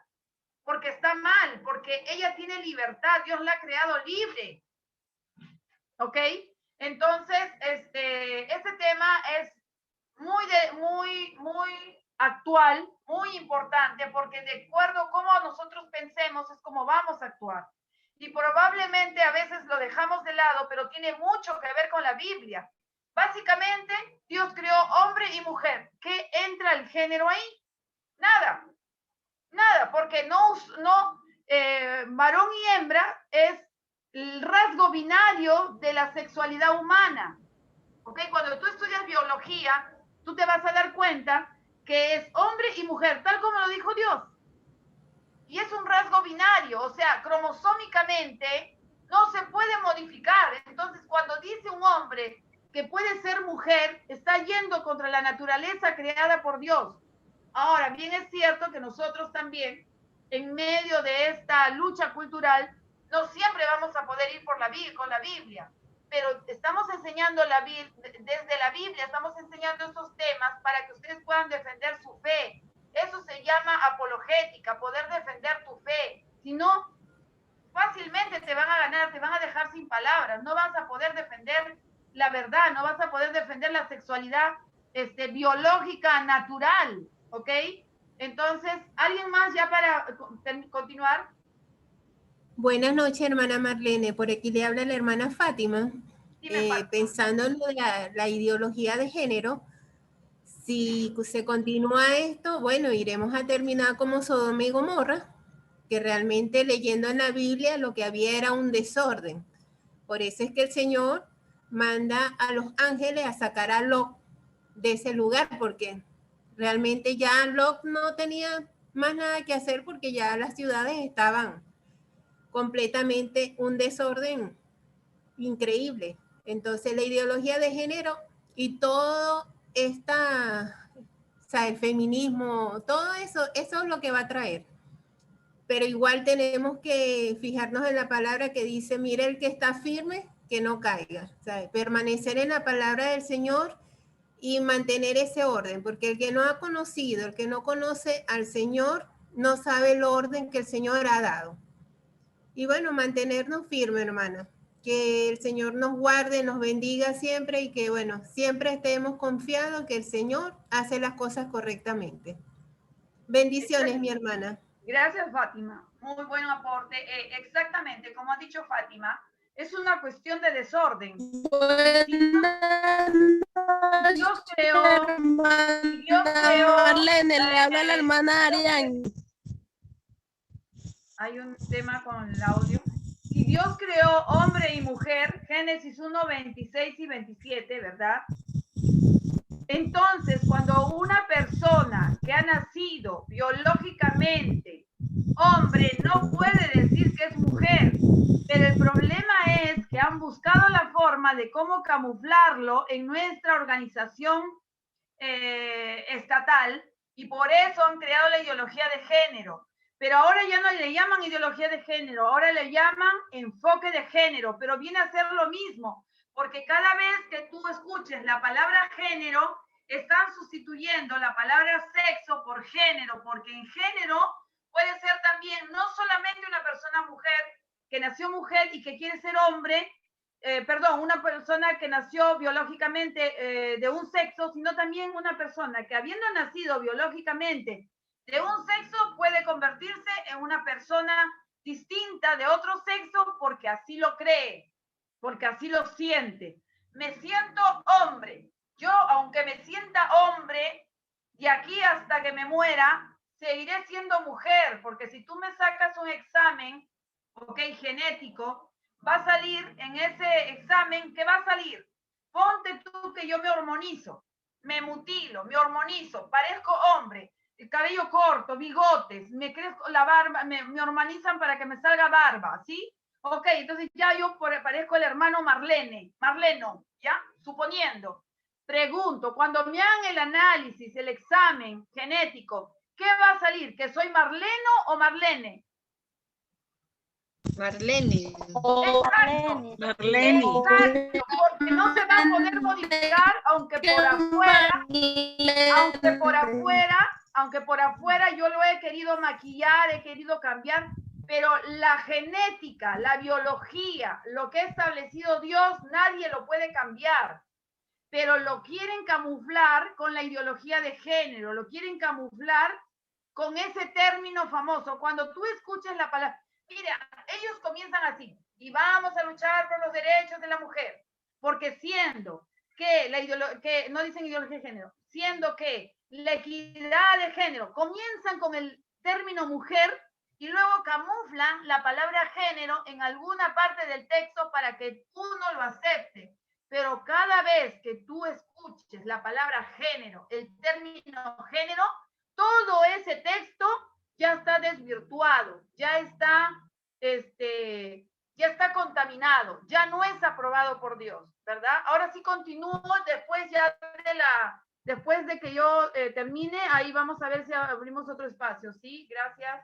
porque está mal, porque ella tiene libertad, Dios la ha creado libre. ¿Ok? Entonces, este tema es muy actual, muy importante, porque de acuerdo a cómo nosotros pensemos es como vamos a actuar. Y probablemente a veces lo dejamos de lado, pero tiene mucho que ver con la Biblia. Básicamente, Dios creó hombre y mujer. ¿Qué entra el género ahí? Nada, porque varón y hembra es el rasgo binario de la sexualidad humana. ¿Ok? Cuando tú estudias biología, tú te vas a dar cuenta que es hombre y mujer, tal como lo dijo Dios. Y es un rasgo binario, o sea, cromosómicamente no se puede modificar. Entonces, cuando dice un hombre que puede ser mujer, está yendo contra la naturaleza creada por Dios. Ahora, bien es cierto que nosotros también, en medio de esta lucha cultural, no siempre vamos a poder ir por con la Biblia, pero estamos enseñando desde la Biblia, estamos enseñando estos temas para que ustedes puedan defender su fe. Eso se llama apologética, poder defender tu fe. Si no, fácilmente te van a ganar, te van a dejar sin palabras, no vas a poder defender la verdad, no vas a poder defender la sexualidad biológica, natural, ¿ok? Entonces, ¿alguien más ya para continuar? Buenas noches, hermana Marlene. Por aquí le habla la hermana Fátima. Pensando en la ideología de género, si se continúa esto, bueno, iremos a terminar como Sodoma y Gomorra, que realmente leyendo en la Biblia lo que había era un desorden. Por eso es que el Señor manda a los ángeles a sacar a Lot de ese lugar, porque realmente ya Lot no tenía más nada que hacer porque ya las ciudades estaban completamente un desorden increíble. Entonces la ideología de género y todo el feminismo, todo eso es lo que va a traer. Pero igual tenemos que fijarnos en la palabra que dice, mire el que está firme, que no caiga. O sea, permanecer en la palabra del Señor y mantener ese orden, porque el que no ha conocido, el que no conoce al Señor, no sabe el orden que el Señor ha dado. Y bueno, mantenernos firmes, hermana. Que el Señor nos guarde, nos bendiga siempre y que, bueno, siempre estemos confiados que el Señor hace las cosas correctamente. Bendiciones, mi hermana. Gracias, Fátima. Muy buen aporte. Exactamente, como ha dicho Fátima, es una cuestión de desorden. Dios creó. Marlene, le habla la hermana Arián. Hay un tema con el audio. Si Dios creó hombre y mujer, Génesis 1, 26 y 27, ¿verdad? Entonces, cuando una persona que ha nacido biológicamente hombre no puede decir que es mujer, pero el problema es que han buscado la forma de cómo camuflarlo en nuestra organización estatal y por eso han creado la ideología de género. Pero ahora ya no le llaman ideología de género, ahora le llaman enfoque de género, pero viene a ser lo mismo, porque cada vez que tú escuches la palabra género, están sustituyendo la palabra sexo por género, porque en género puede ser también no solamente una persona mujer que nació mujer y que quiere ser hombre, una persona que nació biológicamente de un sexo, sino también una persona que habiendo nacido biológicamente de un sexo puede convertirse en una persona distinta de otro sexo porque así lo cree, porque así lo siente. Me siento hombre. Yo, aunque me sienta hombre, de aquí hasta que me muera, seguiré siendo mujer, porque si tú me sacas un examen, genético, va a salir en ese examen, ¿qué va a salir? Ponte tú que yo me hormonizo, me mutilo, me hormonizo, parezco hombre, el cabello corto, bigotes, me crezco la barba, me hormonizan para que me salga barba, ¿sí? Ok, entonces ya yo parezco el hermano Marleno, ¿ya? Suponiendo. Pregunto, cuando me hagan el análisis, el examen genético, ¿qué va a salir? ¿Que soy Marleno o Marlene? Marlene. Exacto. Marlene. Exacto, porque no se va a poder modificar, aunque por afuera yo lo he querido maquillar, he querido cambiar, pero la genética, la biología, lo que ha establecido Dios, nadie lo puede cambiar. Pero lo quieren camuflar con la ideología de género, lo quieren camuflar con ese término famoso. Cuando tú escuches la palabra, mira, ellos comienzan así, y vamos a luchar por los derechos de la mujer, porque siendo que que no dicen ideología de género, siendo que la equidad de género comienzan con el término mujer, y luego camuflan la palabra género en alguna parte del texto para que tú no lo aceptes. Pero cada vez que tú escuches la palabra género, el término género, todo ese texto ya está desvirtuado, ya está contaminado, ya no es aprobado por Dios, ¿verdad? Ahora sí continúo después de que yo termine, ahí vamos a ver si abrimos otro espacio, ¿sí? Gracias.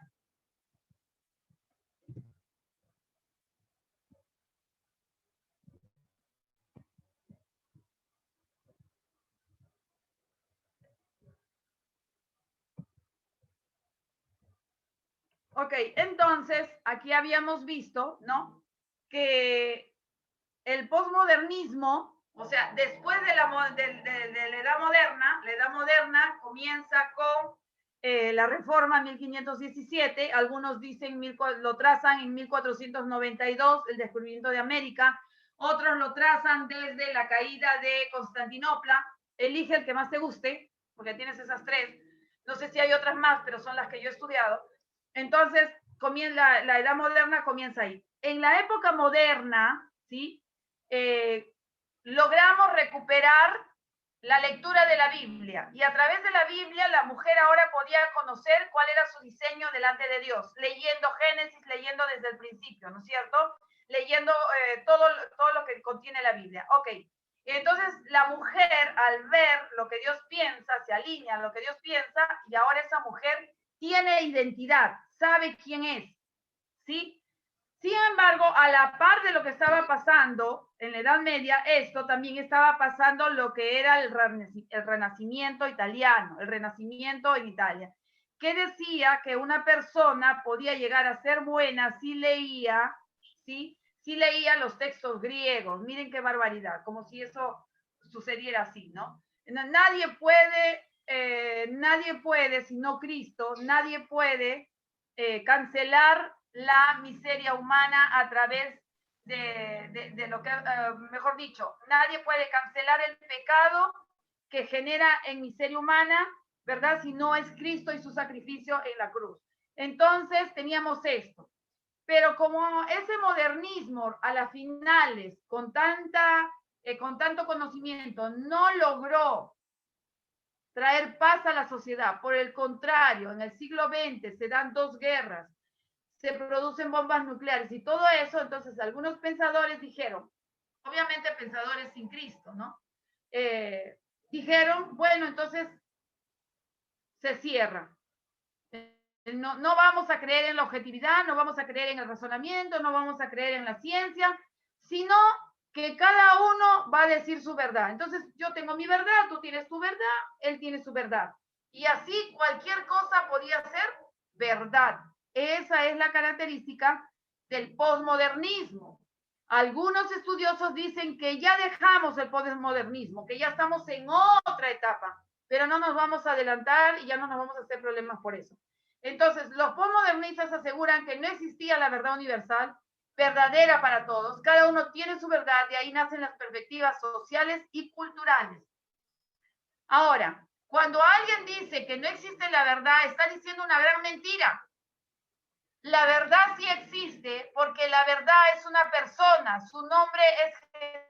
Ok, entonces, aquí habíamos visto, ¿no? Que el posmodernismo, o sea, después de la edad moderna comienza con la reforma 1517, algunos dicen, lo trazan en 1492, el descubrimiento de América, otros lo trazan desde la caída de Constantinopla. Elige el que más te guste, porque tienes esas tres. No sé si hay otras más, pero son las que yo he estudiado. Entonces, la edad moderna comienza ahí. En la época moderna, ¿sí? Logramos recuperar la lectura de la Biblia, y a través de la Biblia la mujer ahora podía conocer cuál era su diseño delante de Dios, leyendo Génesis, leyendo desde el principio, ¿no es cierto? Leyendo todo lo que contiene la Biblia. Ok, entonces la mujer, al ver lo que Dios piensa, se alinea a lo que Dios piensa, y ahora esa mujer tiene identidad, sabe quién es, ¿sí? Sin embargo, a la par de lo que estaba pasando en la Edad Media, esto también estaba pasando lo que era el Renacimiento italiano, el Renacimiento en Italia, que decía que una persona podía llegar a ser buena si leía, ¿sí? Si leía los textos griegos. Miren qué barbaridad, como si eso sucediera así, ¿no? Nadie puede, sino Cristo, nadie puede cancelar la miseria humana a través de lo que, mejor dicho, nadie puede cancelar el pecado que genera en miseria humana, ¿verdad? Si no es Cristo y su sacrificio en la cruz. Entonces teníamos esto. Pero como ese modernismo a las finales, con tanto conocimiento, no logró traer paz a la sociedad, por el contrario, en el siglo XX se dan 2 guerras, se producen bombas nucleares y todo eso, entonces algunos pensadores dijeron, obviamente pensadores sin Cristo, ¿no? Dijeron, bueno, entonces se cierra. No vamos a creer en la objetividad, no vamos a creer en el razonamiento, no vamos a creer en la ciencia, sino que cada uno va a decir su verdad. Entonces yo tengo mi verdad, tú tienes tu verdad, él tiene su verdad. Y así cualquier cosa podía ser verdad. Esa es la característica del posmodernismo. Algunos estudiosos dicen que ya dejamos el posmodernismo, que ya estamos en otra etapa, pero no nos vamos a adelantar y ya no nos vamos a hacer problemas por eso. Entonces, los posmodernistas aseguran que no existía la verdad universal, verdadera para todos. Cada uno tiene su verdad, de ahí nacen las perspectivas sociales y culturales. Ahora, cuando alguien dice que no existe la verdad, está diciendo una gran mentira. La verdad sí existe porque la verdad es una persona, su nombre es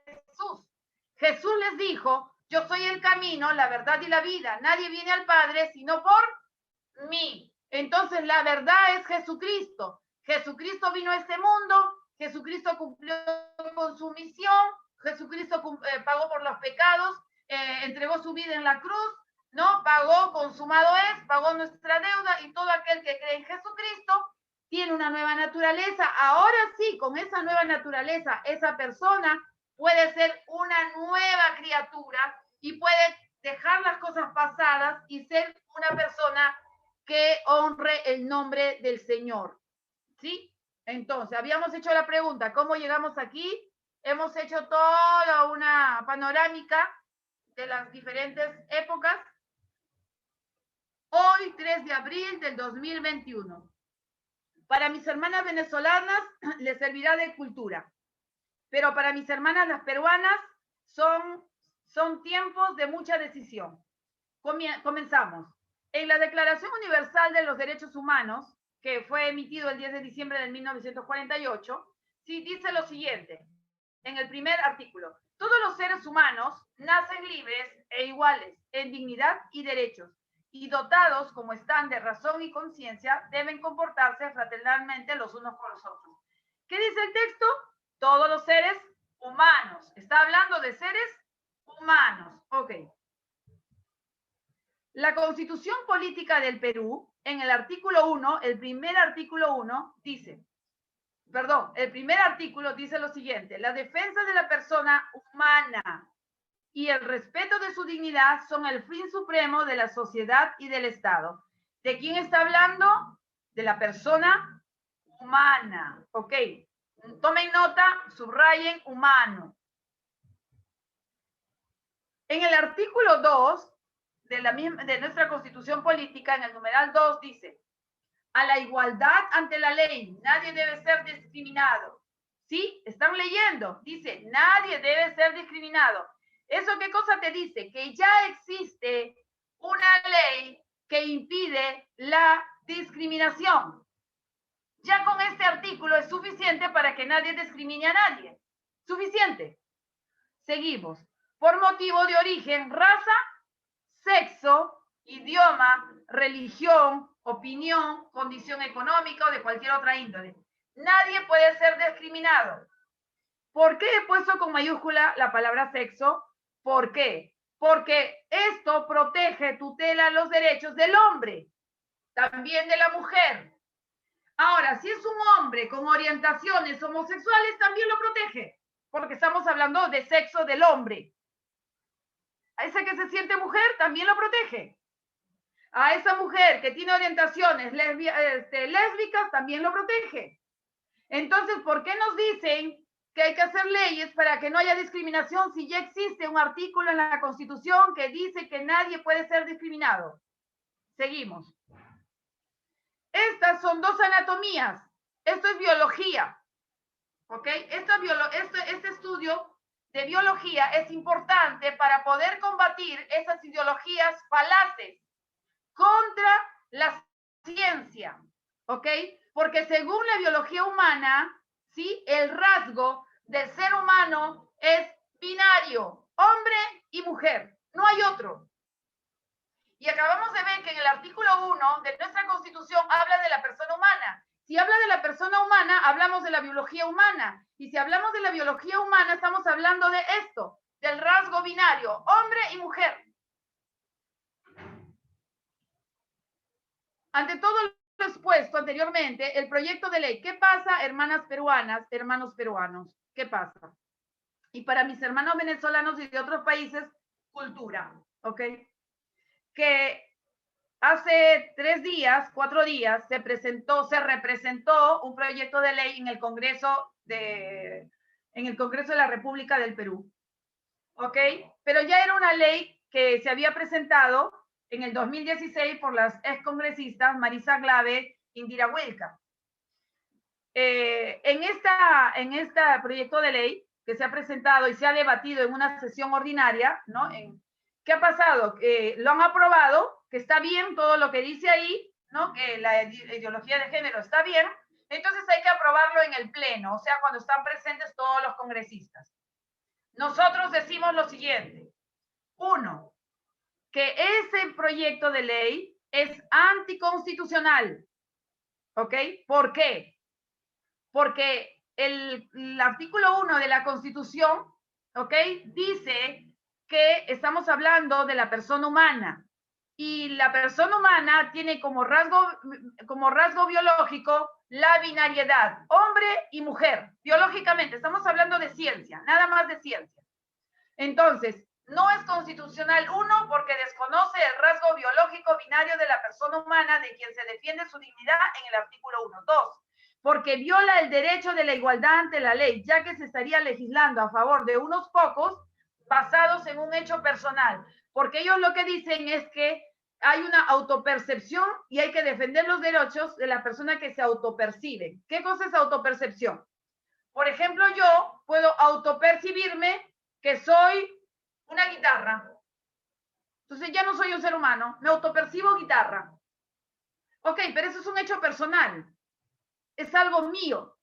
Jesús. Jesús les dijo, yo soy el camino, la verdad y la vida. Nadie viene al Padre sino por mí. Entonces la verdad es Jesucristo. Jesucristo vino a este mundo, Jesucristo cumplió con su misión, Jesucristo pagó por los pecados, entregó su vida en la cruz, ¿no? Pagó, consumado es, pagó nuestra deuda, y todo aquel que cree en Jesucristo tiene una nueva naturaleza. Ahora sí, con esa nueva naturaleza, esa persona puede ser una nueva criatura y puede dejar las cosas pasadas y ser una persona que honre el nombre del Señor. ¿Sí? Entonces, habíamos hecho la pregunta, ¿cómo llegamos aquí? Hemos hecho toda una panorámica de las diferentes épocas. Hoy, 3 de abril del 2021. Para mis hermanas venezolanas les servirá de cultura, pero para mis hermanas las peruanas son tiempos de mucha decisión. Comenzamos. En la Declaración Universal de los Derechos Humanos, que fue emitido el 10 de diciembre de 1948, sí, dice lo siguiente, en el primer artículo: todos los seres humanos nacen libres e iguales en dignidad y derechos, y dotados como están de razón y conciencia, deben comportarse fraternalmente los unos con los otros. ¿Qué dice el texto? Todos los seres humanos. Está hablando de seres humanos. Ok. La Constitución Política del Perú, en el artículo 1, el primer artículo 1, dice, el primer artículo dice lo siguiente: la defensa de la persona humana y el respeto de su dignidad son el fin supremo de la sociedad y del Estado. ¿De quién está hablando? De la persona humana. Ok. Tomen nota, subrayen humano. En el artículo 2 de nuestra Constitución Política, en el numeral 2, dice: a la igualdad ante la ley, nadie debe ser discriminado. ¿Sí? ¿Están leyendo? Dice, nadie debe ser discriminado. ¿Eso qué cosa te dice? Que ya existe una ley que impide la discriminación. Ya con este artículo es suficiente para que nadie discrimine a nadie. Suficiente. Seguimos. Por motivo de origen, raza, sexo, idioma, religión, opinión, condición económica o de cualquier otra índole. Nadie puede ser discriminado. ¿Por qué he puesto con mayúscula la palabra sexo? ¿Por qué? Porque esto protege, tutela los derechos del hombre, también de la mujer. Ahora, si es un hombre con orientaciones homosexuales, también lo protege, porque estamos hablando de sexo del hombre. A esa que se siente mujer, también lo protege. A esa mujer que tiene orientaciones lésbicas, también lo protege. Entonces, ¿por qué nos dicen que hay que hacer leyes para que no haya discriminación si ya existe un artículo en la Constitución que dice que nadie puede ser discriminado? Seguimos. Estas son dos anatomías. Esto es biología. ¿Ok? Este estudio de biología es importante para poder combatir esas ideologías falaces contra la ciencia, ¿ok? Porque según la biología humana, ¿sí? El rasgo del ser humano es binario, hombre y mujer, no hay otro. Y acabamos de ver que en el artículo 1 de nuestra Constitución habla de la persona humana. Si habla de la persona humana, hablamos de la biología humana. Y si hablamos de la biología humana, estamos hablando de esto, del rasgo binario, hombre y mujer. Ante todo lo expuesto anteriormente, el proyecto de ley, ¿qué pasa, hermanas peruanas, hermanos peruanos? ¿Qué pasa? Y para mis hermanos venezolanos y de otros países, cultura, ¿ok? Que hace 4 días, se representó un proyecto de ley en el Congreso de la República del Perú. ¿Ok? Pero ya era una ley que se había presentado en el 2016 por las excongresistas Marisa Glave e Indira Huelca. En este proyecto de ley que se ha presentado y se ha debatido en una sesión ordinaria, ¿no? ¿Qué ha pasado? Lo han aprobado, que está bien todo lo que dice ahí, ¿no? Que la ideología de género está bien, entonces hay que aprobarlo en el pleno, o sea, cuando están presentes todos los congresistas. Nosotros decimos lo siguiente. 1, que ese proyecto de ley es anticonstitucional. ¿Ok? ¿Por qué? Porque el artículo 1 de la Constitución, ¿ok? Dice que estamos hablando de la persona humana. Y la persona humana tiene como rasgo biológico la binariedad, hombre y mujer, biológicamente. Estamos hablando de ciencia, nada más de ciencia. Entonces, no es constitucional, 1, porque desconoce el rasgo biológico binario de la persona humana, de quien se defiende su dignidad en el artículo 1. 2, porque viola el derecho de la igualdad ante la ley, ya que se estaría legislando a favor de unos pocos basados en un hecho personal. Porque ellos lo que dicen es que hay una autopercepción y hay que defender los derechos de la persona que se autopercibe. ¿Qué cosa es autopercepción? Por ejemplo, yo puedo autopercibirme que soy una guitarra. Entonces ya no soy un ser humano, me autopercibo guitarra. Ok, pero eso es un hecho personal. Es algo mío.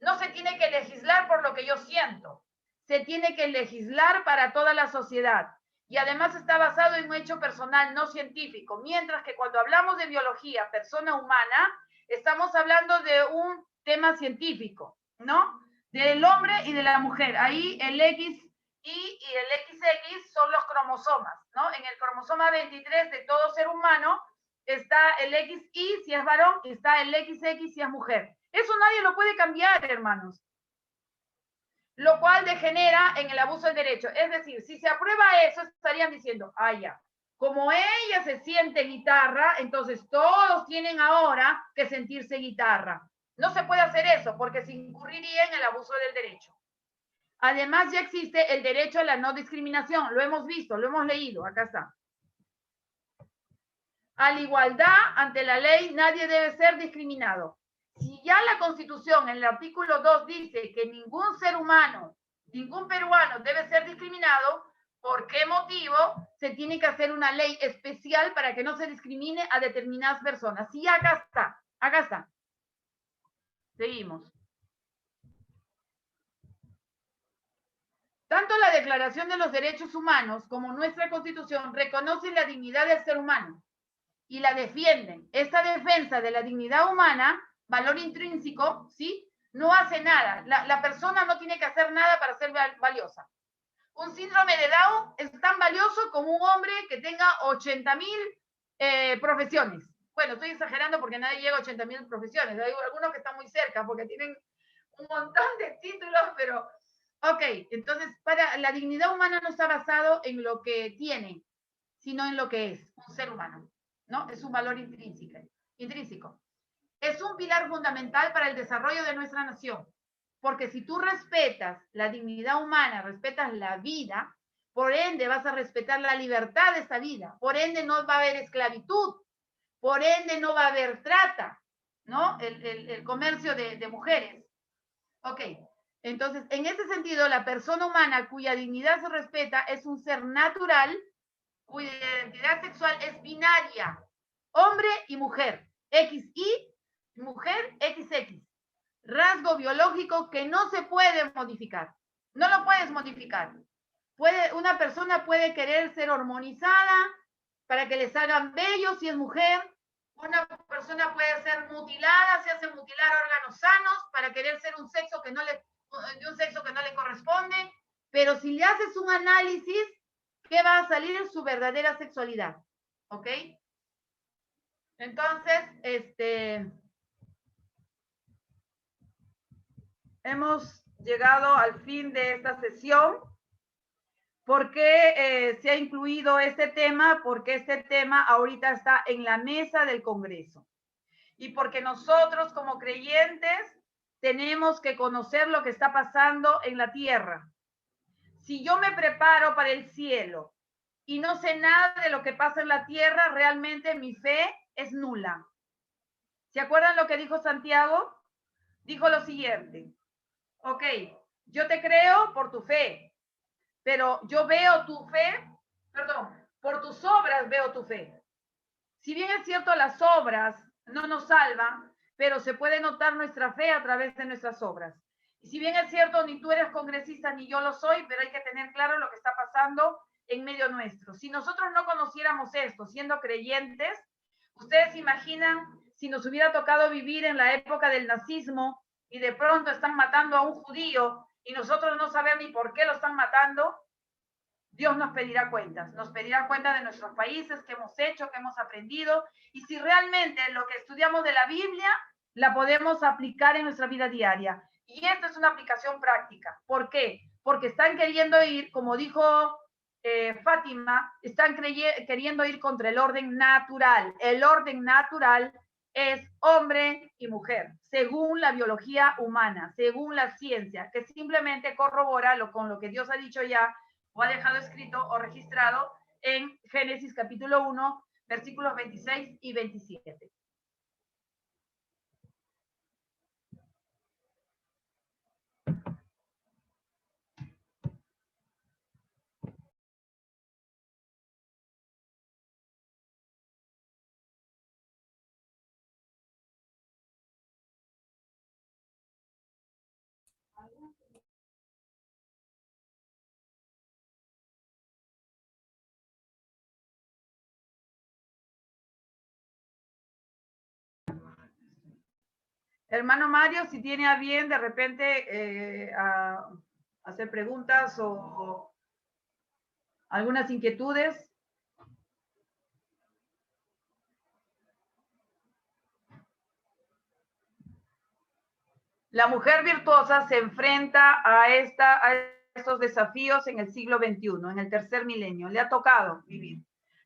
No se tiene que legislar por lo que yo siento. Se tiene que legislar para toda la sociedad. Y además está basado en un hecho personal, no científico. Mientras que cuando hablamos de biología, persona humana, estamos hablando de un tema científico, ¿no? Del hombre y de la mujer. Ahí el X y el XX son los cromosomas, ¿no? En el cromosoma 23 de todo ser humano está el XY si es varón, está el XX si es mujer. Eso nadie lo puede cambiar, hermanos. Lo cual degenera en el abuso del derecho. Es decir, si se aprueba eso, estarían diciendo, ah, ya, como ella se siente guitarra, entonces todos tienen ahora que sentirse guitarra. No se puede hacer eso porque se incurriría en el abuso del derecho. Además, ya existe el derecho a la no discriminación. Lo hemos visto, lo hemos leído. Acá está. A la igualdad ante la ley, nadie debe ser discriminado. Si ya la Constitución en el artículo 2 dice que ningún ser humano, ningún peruano debe ser discriminado, ¿por qué motivo se tiene que hacer una ley especial para que no se discrimine a determinadas personas? Sí, acá está, acá está. Seguimos. Tanto la Declaración de los Derechos Humanos como nuestra Constitución reconocen la dignidad del ser humano y la defienden. Esta defensa de la dignidad humana, valor intrínseco, ¿sí? No hace nada. La persona no tiene que hacer nada para ser valiosa. Un síndrome de Down es tan valioso como un hombre que tenga 80.000 profesiones. Bueno, estoy exagerando porque nadie llega a 80.000 profesiones. Hay algunos que están muy cerca porque tienen un montón de títulos, pero... Ok, entonces para la dignidad humana no está basado en lo que tiene, sino en lo que es un ser humano, ¿no? Es un valor intrínseco. Es un pilar fundamental para el desarrollo de nuestra nación, porque si tú respetas la dignidad humana, respetas la vida, por ende vas a respetar la libertad de esta vida, por ende no va a haber esclavitud, por ende no va a haber trata, ¿no? El comercio de mujeres. Ok, entonces en ese sentido la persona humana cuya dignidad se respeta es un ser natural cuya identidad sexual es binaria, hombre y mujer, XY, mujer, XX, rasgo biológico que no se puede modificar, no lo puedes modificar. Una persona puede querer ser hormonizada para que le salgan bellos si es mujer, una persona puede ser mutilada, se hace mutilar órganos sanos para querer ser un sexo que no le corresponde, pero si le haces un análisis, ¿qué va a salir? Su verdadera sexualidad, ¿ok? Entonces, hemos llegado al fin de esta sesión. ¿Por qué se ha incluido este tema? Porque este tema ahorita está en la mesa del Congreso. Y porque nosotros como creyentes tenemos que conocer lo que está pasando en la tierra. Si yo me preparo para el cielo y no sé nada de lo que pasa en la tierra, realmente mi fe es nula. ¿Se acuerdan lo que dijo Santiago? Dijo lo siguiente: ok, yo te creo por tu fe, pero yo veo tu fe, por tus obras veo tu fe. Si bien es cierto, las obras no nos salvan, pero se puede notar nuestra fe a través de nuestras obras. Y si bien es cierto, ni tú eres congresista ni yo lo soy, pero hay que tener claro lo que está pasando en medio nuestro. Si nosotros no conociéramos esto, siendo creyentes, ustedes imaginan si nos hubiera tocado vivir en la época del nazismo y de pronto están matando a un judío y nosotros no sabemos ni por qué lo están matando. Dios nos pedirá cuentas de nuestros países, qué hemos hecho, qué hemos aprendido, y si realmente lo que estudiamos de la Biblia la podemos aplicar en nuestra vida diaria. Y esta es una aplicación práctica. ¿Por qué? Porque están queriendo ir, como dijo Fátima, están queriendo ir contra el orden natural. El orden natural es hombre y mujer, según la biología humana, según la ciencia, que simplemente corrobora con lo que Dios ha dicho ya, o ha dejado escrito o registrado en Génesis capítulo 1, versículos 26 y 27. Hermano Mario, si tiene a bien de repente a hacer preguntas o algunas inquietudes. La mujer virtuosa se enfrenta a estos desafíos en el siglo XXI, en el tercer milenio. Le ha tocado vivir.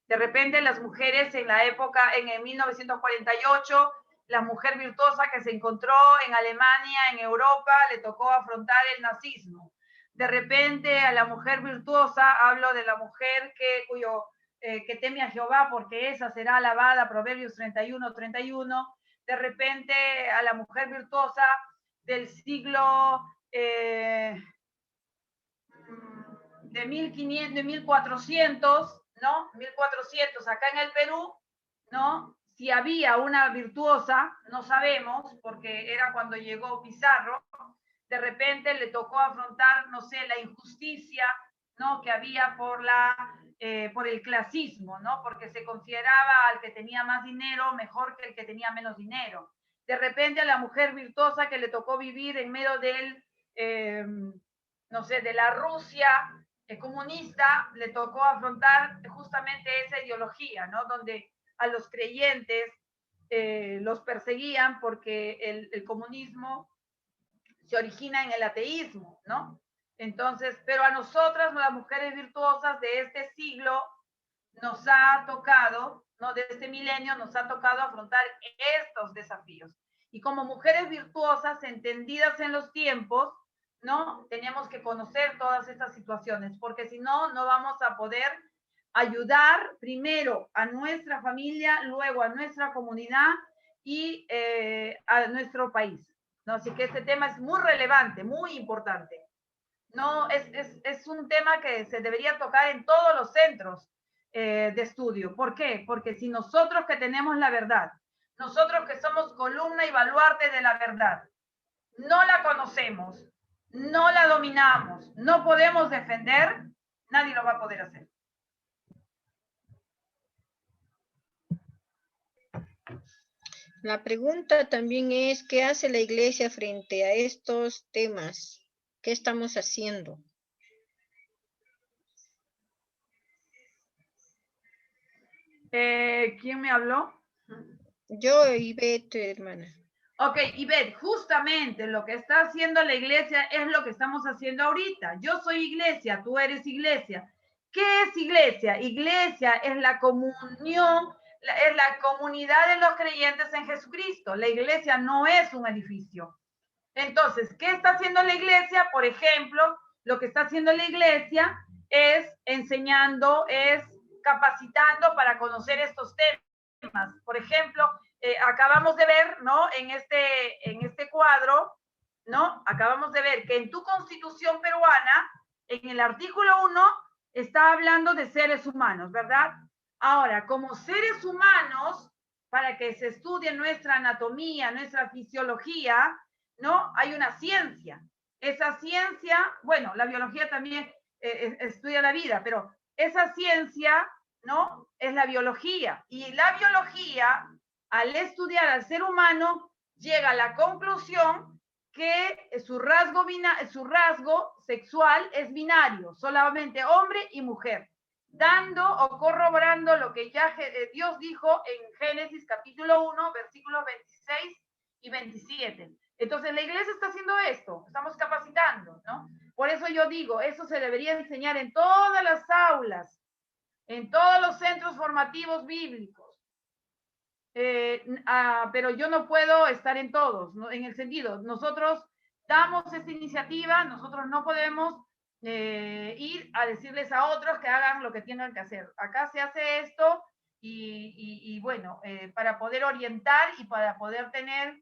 De repente las mujeres en la época, en el 1948, la mujer virtuosa que se encontró en Alemania, en Europa, le tocó afrontar el nazismo. De repente a la mujer virtuosa, hablo de la mujer que teme a Jehová porque esa será alabada, Proverbios 31, 31. De repente a la mujer virtuosa del siglo de 1500, de 1400, ¿no? 1400 acá en el Perú, ¿no? Si había una virtuosa, no sabemos, porque era cuando llegó Pizarro, de repente le tocó afrontar, no sé, la injusticia, ¿no? Que había por el clasismo, ¿no? Porque se consideraba al que tenía más dinero mejor que el que tenía menos dinero. De repente a la mujer virtuosa que le tocó vivir en medio del, no sé, de la Rusia comunista, le tocó afrontar justamente esa ideología, ¿no? Donde a los creyentes los perseguían porque el comunismo se origina en el ateísmo, ¿no? Entonces, pero a nosotras, las mujeres virtuosas de este siglo, nos ha tocado, ¿no? De este milenio, nos ha tocado afrontar estos desafíos. Y como mujeres virtuosas, entendidas en los tiempos, ¿no? Tenemos que conocer todas estas situaciones, porque si no, no vamos a poder ayudar primero a nuestra familia, luego a nuestra comunidad y a nuestro país, ¿no? Así que este tema es muy relevante, muy importante. No, es un tema que se debería tocar en todos los centros de estudio. ¿Por qué? Porque si nosotros que tenemos la verdad, nosotros que somos columna y baluarte de la verdad, no la conocemos, no la dominamos, no podemos defender, nadie lo va a poder hacer. La pregunta también es, ¿qué hace la iglesia frente a estos temas? ¿Qué estamos haciendo? ¿Quién me habló? Yo, Ivette, hermana. Ok, Ivette, justamente lo que está haciendo la iglesia es lo que estamos haciendo ahorita. Yo soy iglesia, tú eres iglesia. ¿Qué es iglesia? Iglesia es la comunión, es la comunidad de los creyentes en Jesucristo. La iglesia no es un edificio. Entonces, ¿qué está haciendo la iglesia? Por ejemplo, lo que está haciendo la iglesia es enseñando, es capacitando para conocer estos temas. Por ejemplo, acabamos de ver, ¿no? En este cuadro, ¿no? Acabamos de ver que en tu Constitución peruana, en el artículo 1, está hablando de seres humanos, ¿verdad? Ahora, como seres humanos, para que se estudie nuestra anatomía, nuestra fisiología, ¿no? Hay una ciencia. Esa ciencia, bueno, la biología también estudia la vida, pero esa ciencia, ¿no? Es la biología. Y la biología, al estudiar al ser humano, llega a la conclusión que su rasgo sexual es binario, solamente hombre y mujer, dando o corroborando lo que ya Dios dijo en Génesis capítulo 1, versículos 26 y 27. Entonces la iglesia está haciendo esto, estamos capacitando, ¿no? Por eso yo digo, eso se debería enseñar en todas las aulas, en todos los centros formativos bíblicos. Pero yo no puedo estar en todos, ¿no? En el sentido, nosotros damos esta iniciativa, nosotros no podemos ir a decirles a otros que hagan lo que tienen que hacer. Acá se hace esto y bueno, para poder orientar y para poder tener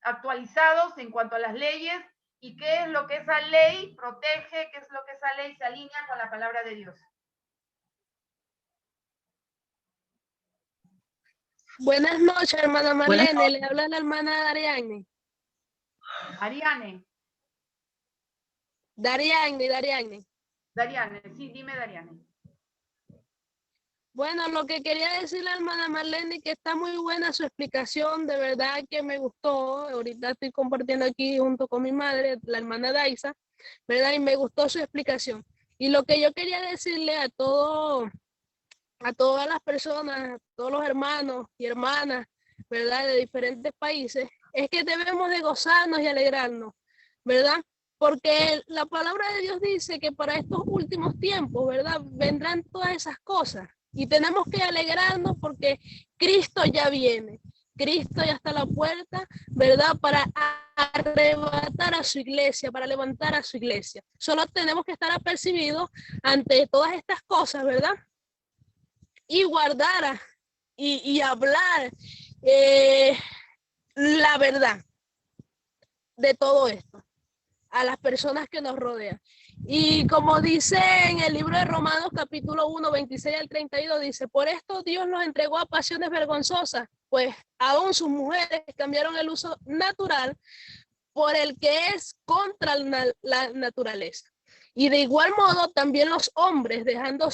actualizados en cuanto a las leyes y qué es lo que esa ley protege, qué es lo que esa ley se alinea con la palabra de Dios. Buenas noches, hermana Marlene. Le habla la hermana Dariane. Ariane. Dariane. Dariane, sí, dime Dariane. Bueno, lo que quería decirle a la hermana Marlene, que está muy buena su explicación, de verdad que me gustó. Ahorita estoy compartiendo aquí junto con mi madre, la hermana Daisa, ¿verdad? Y me gustó su explicación. Y lo que yo quería decirle a todas las personas, a todos los hermanos y hermanas, ¿verdad? De diferentes países, es que debemos de gozarnos y alegrarnos, ¿verdad? Porque la palabra de Dios dice que para estos últimos tiempos, ¿verdad? Vendrán todas esas cosas. Y tenemos que alegrarnos porque Cristo ya viene. Cristo ya está a la puerta, ¿verdad? Para arrebatar a su iglesia, para levantar a su iglesia. Solo tenemos que estar apercibidos ante todas estas cosas, ¿verdad? Y guardar y hablar la verdad de todo esto a las personas que nos rodean. Y como dice en el libro de Romanos capítulo 1, 26 al 32, dice, por esto Dios los entregó a pasiones vergonzosas, pues aún sus mujeres cambiaron el uso natural por el que es contra la naturaleza. Y de igual modo también los hombres, dejando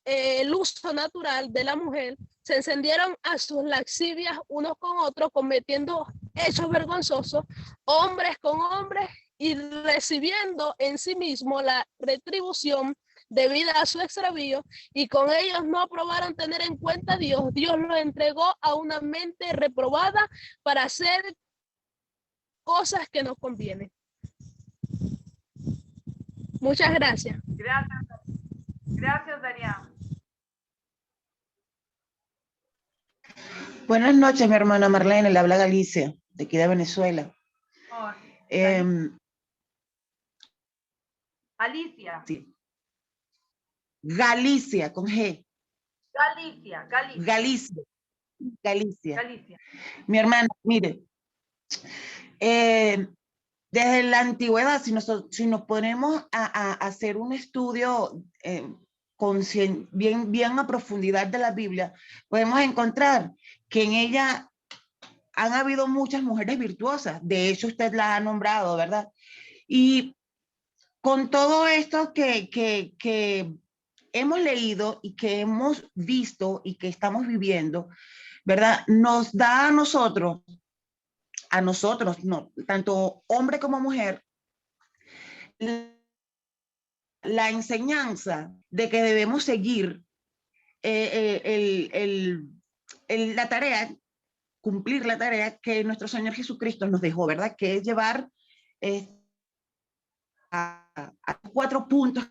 el uso natural de la mujer, se encendieron a sus lascivias unos con otros, cometiendo hechos vergonzosos, hombres con hombres, y recibiendo en sí mismo la retribución debida a su extravío, y con ellos no aprobaron tener en cuenta a Dios. Dios los entregó a una mente reprobada para hacer cosas que no convienen. Muchas gracias. Gracias, Daria. Buenas noches, mi hermana Marlene, le habla Galicia, de aquí de Venezuela. Oh, Alicia. Sí. Galicia, con G. Galicia. Mi hermana, mire, desde la antigüedad, si nos ponemos a hacer un estudio bien a profundidad de la Biblia, podemos encontrar que en ella han habido muchas mujeres virtuosas. De hecho, usted la ha nombrado, ¿verdad? Y con todo esto que hemos leído y que hemos visto y que estamos viviendo, ¿verdad? Nos da a nosotros, no, tanto hombre como mujer, la enseñanza de que debemos seguir la tarea, cumplir la tarea que nuestro Señor Jesucristo nos dejó, ¿verdad? Que es llevar a 4 puntos.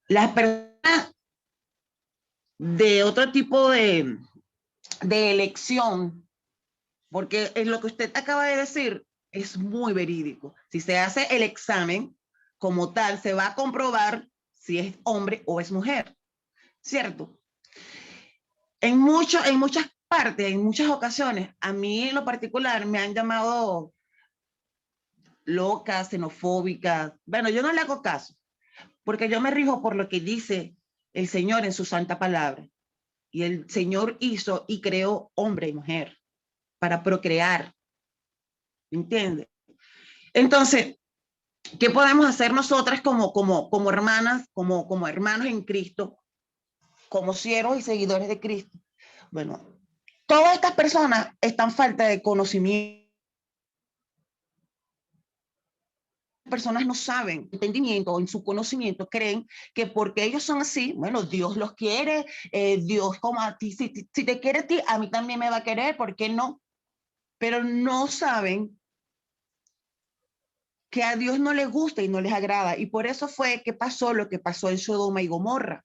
Las personas de otro tipo de elección, porque es lo que usted acaba de decir, es muy verídico. Si se hace el examen como tal, se va a comprobar si es hombre o es mujer, ¿cierto? En muchas partes, en muchas ocasiones, a mí en lo particular me han llamado loca, xenofóbica. Bueno, yo no le hago caso, porque yo me rijo por lo que dice el Señor en su santa palabra. Y el Señor hizo y creó hombre y mujer para procrear. ¿Entiende? Entonces, ¿qué podemos hacer nosotras como hermanas, como hermanos en Cristo, como siervos y seguidores de Cristo? Bueno, todas estas personas están falta de conocimiento. Personas no saben, entendimiento, en su conocimiento creen que porque ellos son así, bueno, Dios los quiere, Dios como a ti, si te quiere a ti, a mí también me va a querer, ¿por qué no? Pero no saben que a Dios no les gusta y no les agrada, y por eso fue que pasó lo que pasó en Sodoma y Gomorra.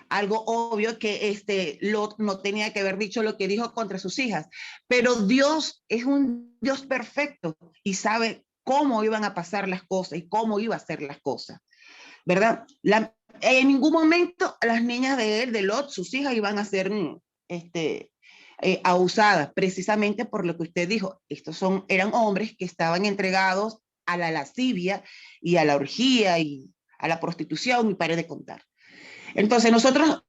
Algo obvio que Lot no tenía que haber dicho lo que dijo contra sus hijas, pero Dios es un Dios perfecto y sabe cómo iban a pasar las cosas y cómo iba a ser las cosas, ¿verdad? En ningún momento las niñas de él, de Lot, sus hijas, iban a ser abusadas, precisamente por lo que usted dijo. Eran hombres que estaban entregados a la lascivia y a la orgía y a la prostitución, y paré de contar. Entonces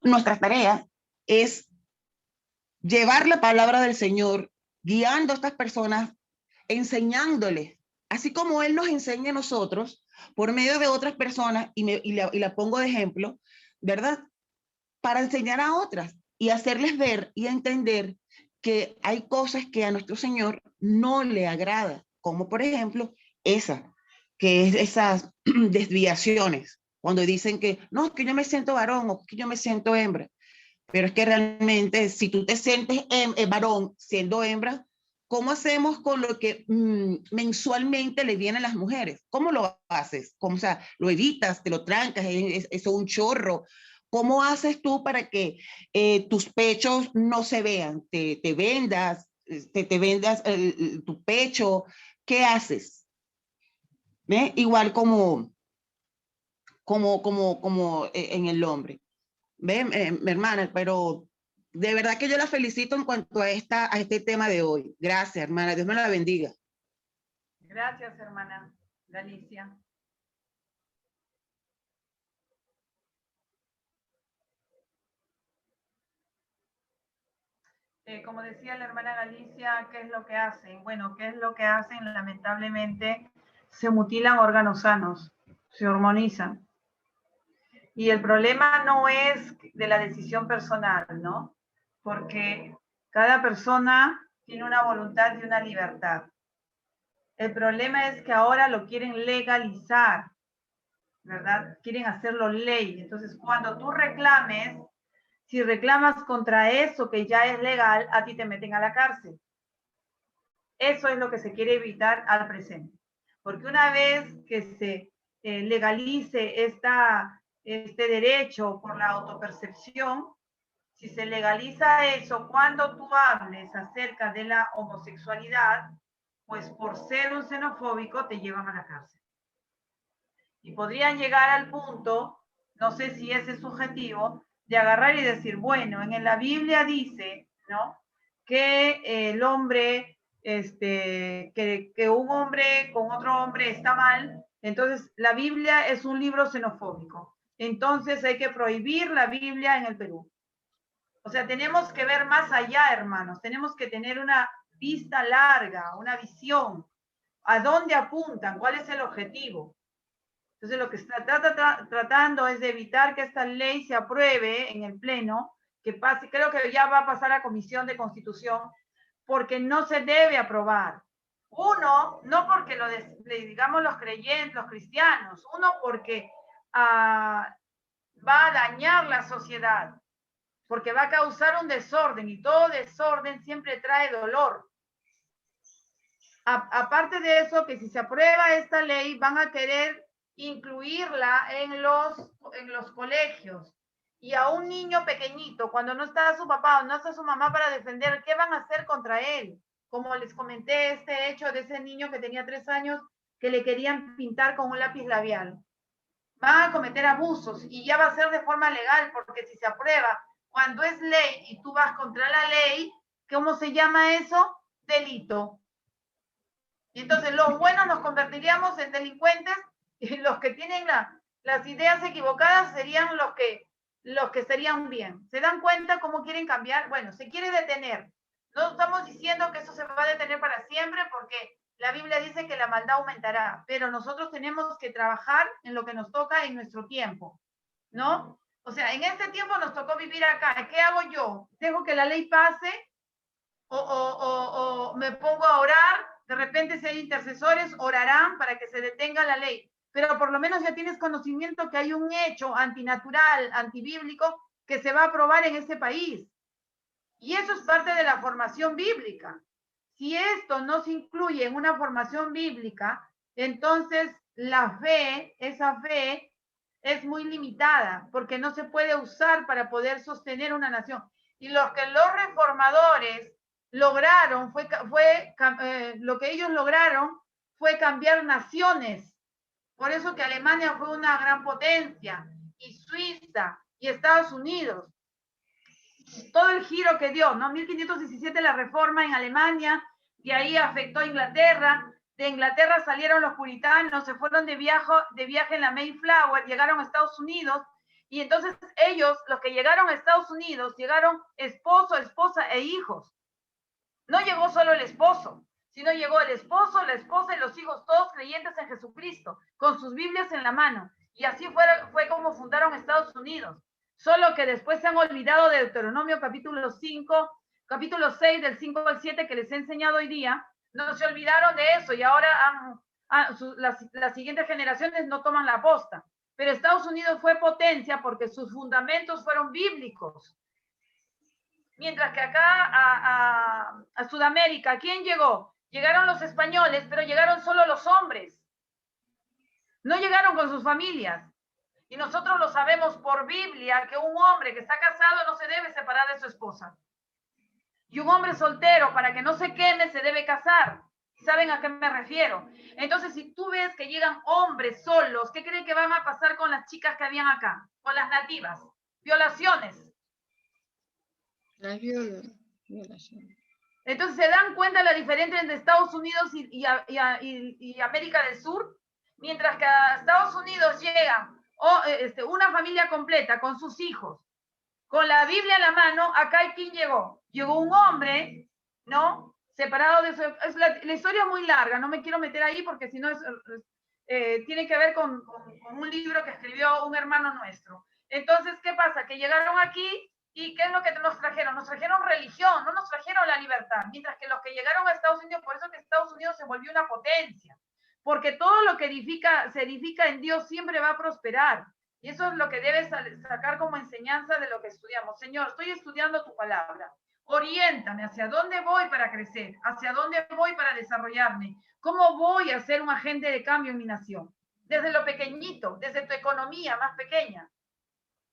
nuestra tarea es llevar la palabra del Señor, guiando a estas personas, enseñándoles, así como Él nos enseña a nosotros, por medio de otras personas y la pongo de ejemplo, ¿verdad? Para enseñar a otras y hacerles ver y entender que hay cosas que a nuestro Señor no le agrada, como por ejemplo esa, que es esas desviaciones, cuando dicen que no, es que yo me siento varón o que yo me siento hembra, pero es que realmente si tú te sientes varón siendo hembra, ¿cómo hacemos con lo que mensualmente le viene a las mujeres? ¿Cómo lo haces? ¿Cómo, o sea, lo evitas, te lo trancas, es un chorro? ¿Cómo haces tú para que tus pechos no se vean? ¿Te vendas? ¿Te vendas tu pecho? ¿Qué haces? ¿Ve? Igual como en el hombre. ¿Ve? Mi hermana, pero de verdad que yo la felicito en cuanto a este tema de hoy. Gracias, hermana. Dios me la bendiga. Gracias, hermana Galicia. Como decía la hermana Galicia, ¿qué es lo que hacen? Bueno, ¿qué es lo que hacen? Lamentablemente se mutilan órganos sanos, se hormonizan. Y el problema no es de la decisión personal, ¿no? Porque cada persona tiene una voluntad y una libertad. El problema es que ahora lo quieren legalizar, ¿verdad? Quieren hacerlo ley. Entonces, cuando tú reclames, si reclamas contra eso que ya es legal, a ti te meten a la cárcel. Eso es lo que se quiere evitar al presente. Porque una vez que se legalice este derecho por la autopercepción, si se legaliza eso, cuando tú hables acerca de la homosexualidad, pues por ser un xenofóbico te llevan a la cárcel. Y podrían llegar al punto, no sé si ese es su objetivo, de agarrar y decir, bueno, en la Biblia dice, ¿no? Que el hombre, que un hombre con otro hombre está mal, entonces la Biblia es un libro xenofóbico. Entonces hay que prohibir la Biblia en el Perú. O sea, tenemos que ver más allá, hermanos, tenemos que tener una vista larga, una visión. ¿A dónde apuntan? ¿Cuál es el objetivo? Entonces, lo que está tratando es de evitar que esta ley se apruebe en el Pleno, que pase, creo que ya va a pasar a Comisión de Constitución, porque no se debe aprobar. Uno, no porque lo digamos los creyentes, los cristianos, uno porque va a dañar la sociedad, porque va a causar un desorden, y todo desorden siempre trae dolor. Aparte de eso, que si se aprueba esta ley, van a querer incluirla en los colegios. Y a un niño pequeñito, cuando no está su papá o no está su mamá para defender, ¿qué van a hacer contra él? Como les comenté, este hecho de ese niño que tenía 3 años, que le querían pintar con un lápiz labial. Van a cometer abusos y ya va a ser de forma legal, porque si se aprueba, cuando es ley y tú vas contra la ley, ¿cómo se llama eso? Delito. Y entonces los buenos nos convertiríamos en delincuentes y los que tienen las ideas equivocadas serían los que serían bien. ¿Se dan cuenta cómo quieren cambiar? Bueno, se quiere detener. No estamos diciendo que eso se va a detener para siempre, porque la Biblia dice que la maldad aumentará, pero nosotros tenemos que trabajar en lo que nos toca en nuestro tiempo, ¿no? O sea, en este tiempo nos tocó vivir acá. ¿Qué hago yo? ¿Dejo que la ley pase o me pongo a orar? De repente, si hay intercesores, orarán para que se detenga la ley. Pero por lo menos ya tienes conocimiento que hay un hecho antinatural, antibíblico, que se va a aprobar en este país. Y eso es parte de la formación bíblica. Si esto no se incluye en una formación bíblica, entonces la fe, esa fe, es muy limitada, porque no se puede usar para poder sostener una nación. Y los reformadores lograron, lo que ellos lograron fue cambiar naciones. Por eso que Alemania fue una gran potencia, y Suiza, y Estados Unidos. Todo el giro que dio, ¿no? 1517 la reforma en Alemania, de ahí afectó a Inglaterra. De Inglaterra salieron los puritanos, se fueron de viaje en la Mayflower, llegaron a Estados Unidos. Y entonces ellos, los que llegaron a Estados Unidos, llegaron esposo, esposa e hijos. No llegó solo el esposo, sino llegó el esposo, la esposa y los hijos, todos creyentes en Jesucristo, con sus Biblias en la mano. Y así fue como fundaron Estados Unidos. Solo que después se han olvidado de Deuteronomio capítulo 6, del 5 al 7, que les he enseñado hoy día. No se olvidaron de eso y ahora las siguientes generaciones no toman la posta. Pero Estados Unidos fue potencia porque sus fundamentos fueron bíblicos. Mientras que acá a Sudamérica, ¿quién llegó? Llegaron los españoles, pero llegaron solo los hombres. No llegaron con sus familias. Y nosotros lo sabemos por Biblia, que un hombre que está casado no se debe separar de su esposa. Y un hombre soltero, para que no se queme, se debe casar. ¿Saben a qué me refiero? Entonces, si tú ves que llegan hombres solos, ¿qué creen que van a pasar con las chicas que habían acá? Con las nativas. Violaciones. Las violaciones. Entonces, ¿se dan cuenta la diferencia entre Estados Unidos y América del Sur? Mientras que a Estados Unidos llega una familia completa con sus hijos, con la Biblia en la mano, acá ¿quién llegó? Llegó un hombre, ¿no? Separado de su... La historia es muy larga, no me quiero meter ahí porque si no tiene que ver con un libro que escribió un hermano nuestro. Entonces, ¿qué pasa? Que llegaron aquí y ¿qué es lo que nos trajeron? Nos trajeron religión, no nos trajeron la libertad. Mientras que los que llegaron a Estados Unidos, por eso que Estados Unidos se volvió una potencia. Porque todo lo que se edifica en Dios siempre va a prosperar. Y eso es lo que debes sacar como enseñanza de lo que estudiamos. Señor, estoy estudiando tu palabra. Oriéntame hacia dónde voy para crecer, hacia dónde voy para desarrollarme, cómo voy a ser un agente de cambio en mi nación. Desde lo pequeñito, desde tu economía más pequeña.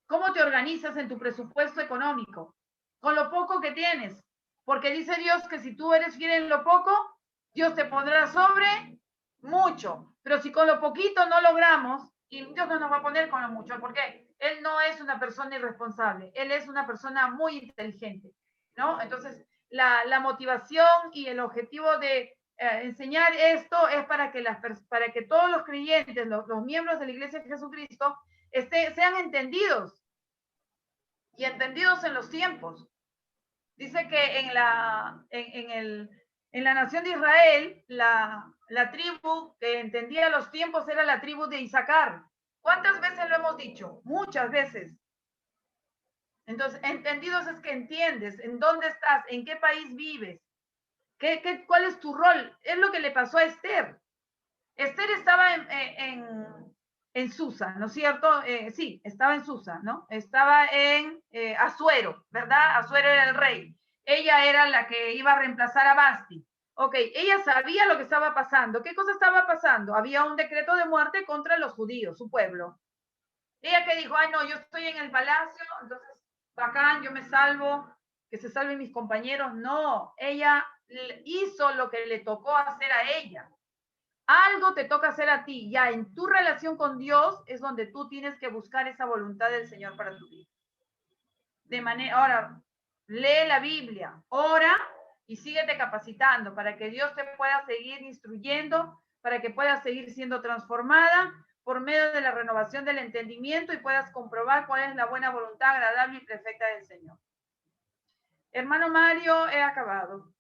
¿Cómo te organizas en tu presupuesto económico? Con lo poco que tienes. Porque dice Dios que si tú eres fiel en lo poco, Dios te pondrá sobre mucho. Pero si con lo poquito no logramos, y Dios no nos va a poner con lo mucho, porque Él no es una persona irresponsable, Él es una persona muy inteligente, ¿no? Entonces, la motivación y el objetivo de enseñar esto es para que todos los creyentes, los miembros de la Iglesia de Jesucristo, sean entendidos y entendidos en los tiempos. Dice que en la nación de Israel, la tribu que entendía los tiempos era la tribu de Isaacar. ¿Cuántas veces lo hemos dicho? Muchas veces. Entonces, entendidos es que entiendes en dónde estás, en qué país vives, cuál es tu rol. Es lo que le pasó a Esther. Esther estaba en Susa, ¿no es cierto? Sí, estaba en Susa, ¿no? Estaba en Asuero, ¿verdad? Asuero era el rey. Ella era la que iba a reemplazar a Basti. Ok, ella sabía lo que estaba pasando. ¿Qué cosa estaba pasando? Había un decreto de muerte contra los judíos, su pueblo. Ella que dijo, ay no, yo estoy en el palacio, entonces bacán, yo me salvo, que se salven mis compañeros. No, ella hizo lo que le tocó hacer a ella. Algo te toca hacer a ti. Ya en tu relación con Dios es donde tú tienes que buscar esa voluntad del Señor para tu vida. Ahora, lee la Biblia, ora y síguete capacitando para que Dios te pueda seguir instruyendo, para que puedas seguir siendo transformada por medio de la renovación del entendimiento y puedas comprobar cuál es la buena voluntad agradable y perfecta del Señor. Hermano Mario, he acabado.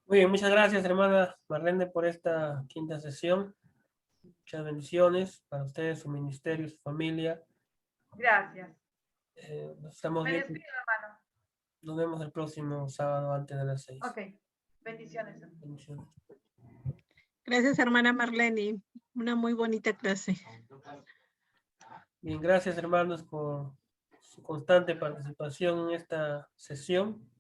Muy bien, muchas gracias, hermana Marlene, por esta quinta sesión. Muchas bendiciones para ustedes, su ministerio, su familia. Gracias. Nos estamos viendo. Despido, hermano. Nos vemos el próximo sábado antes de las 6. Ok, bendiciones. Bendiciones. Gracias, hermana Marlene. Una muy bonita clase. Bien, gracias, hermanos, por su constante participación en esta sesión.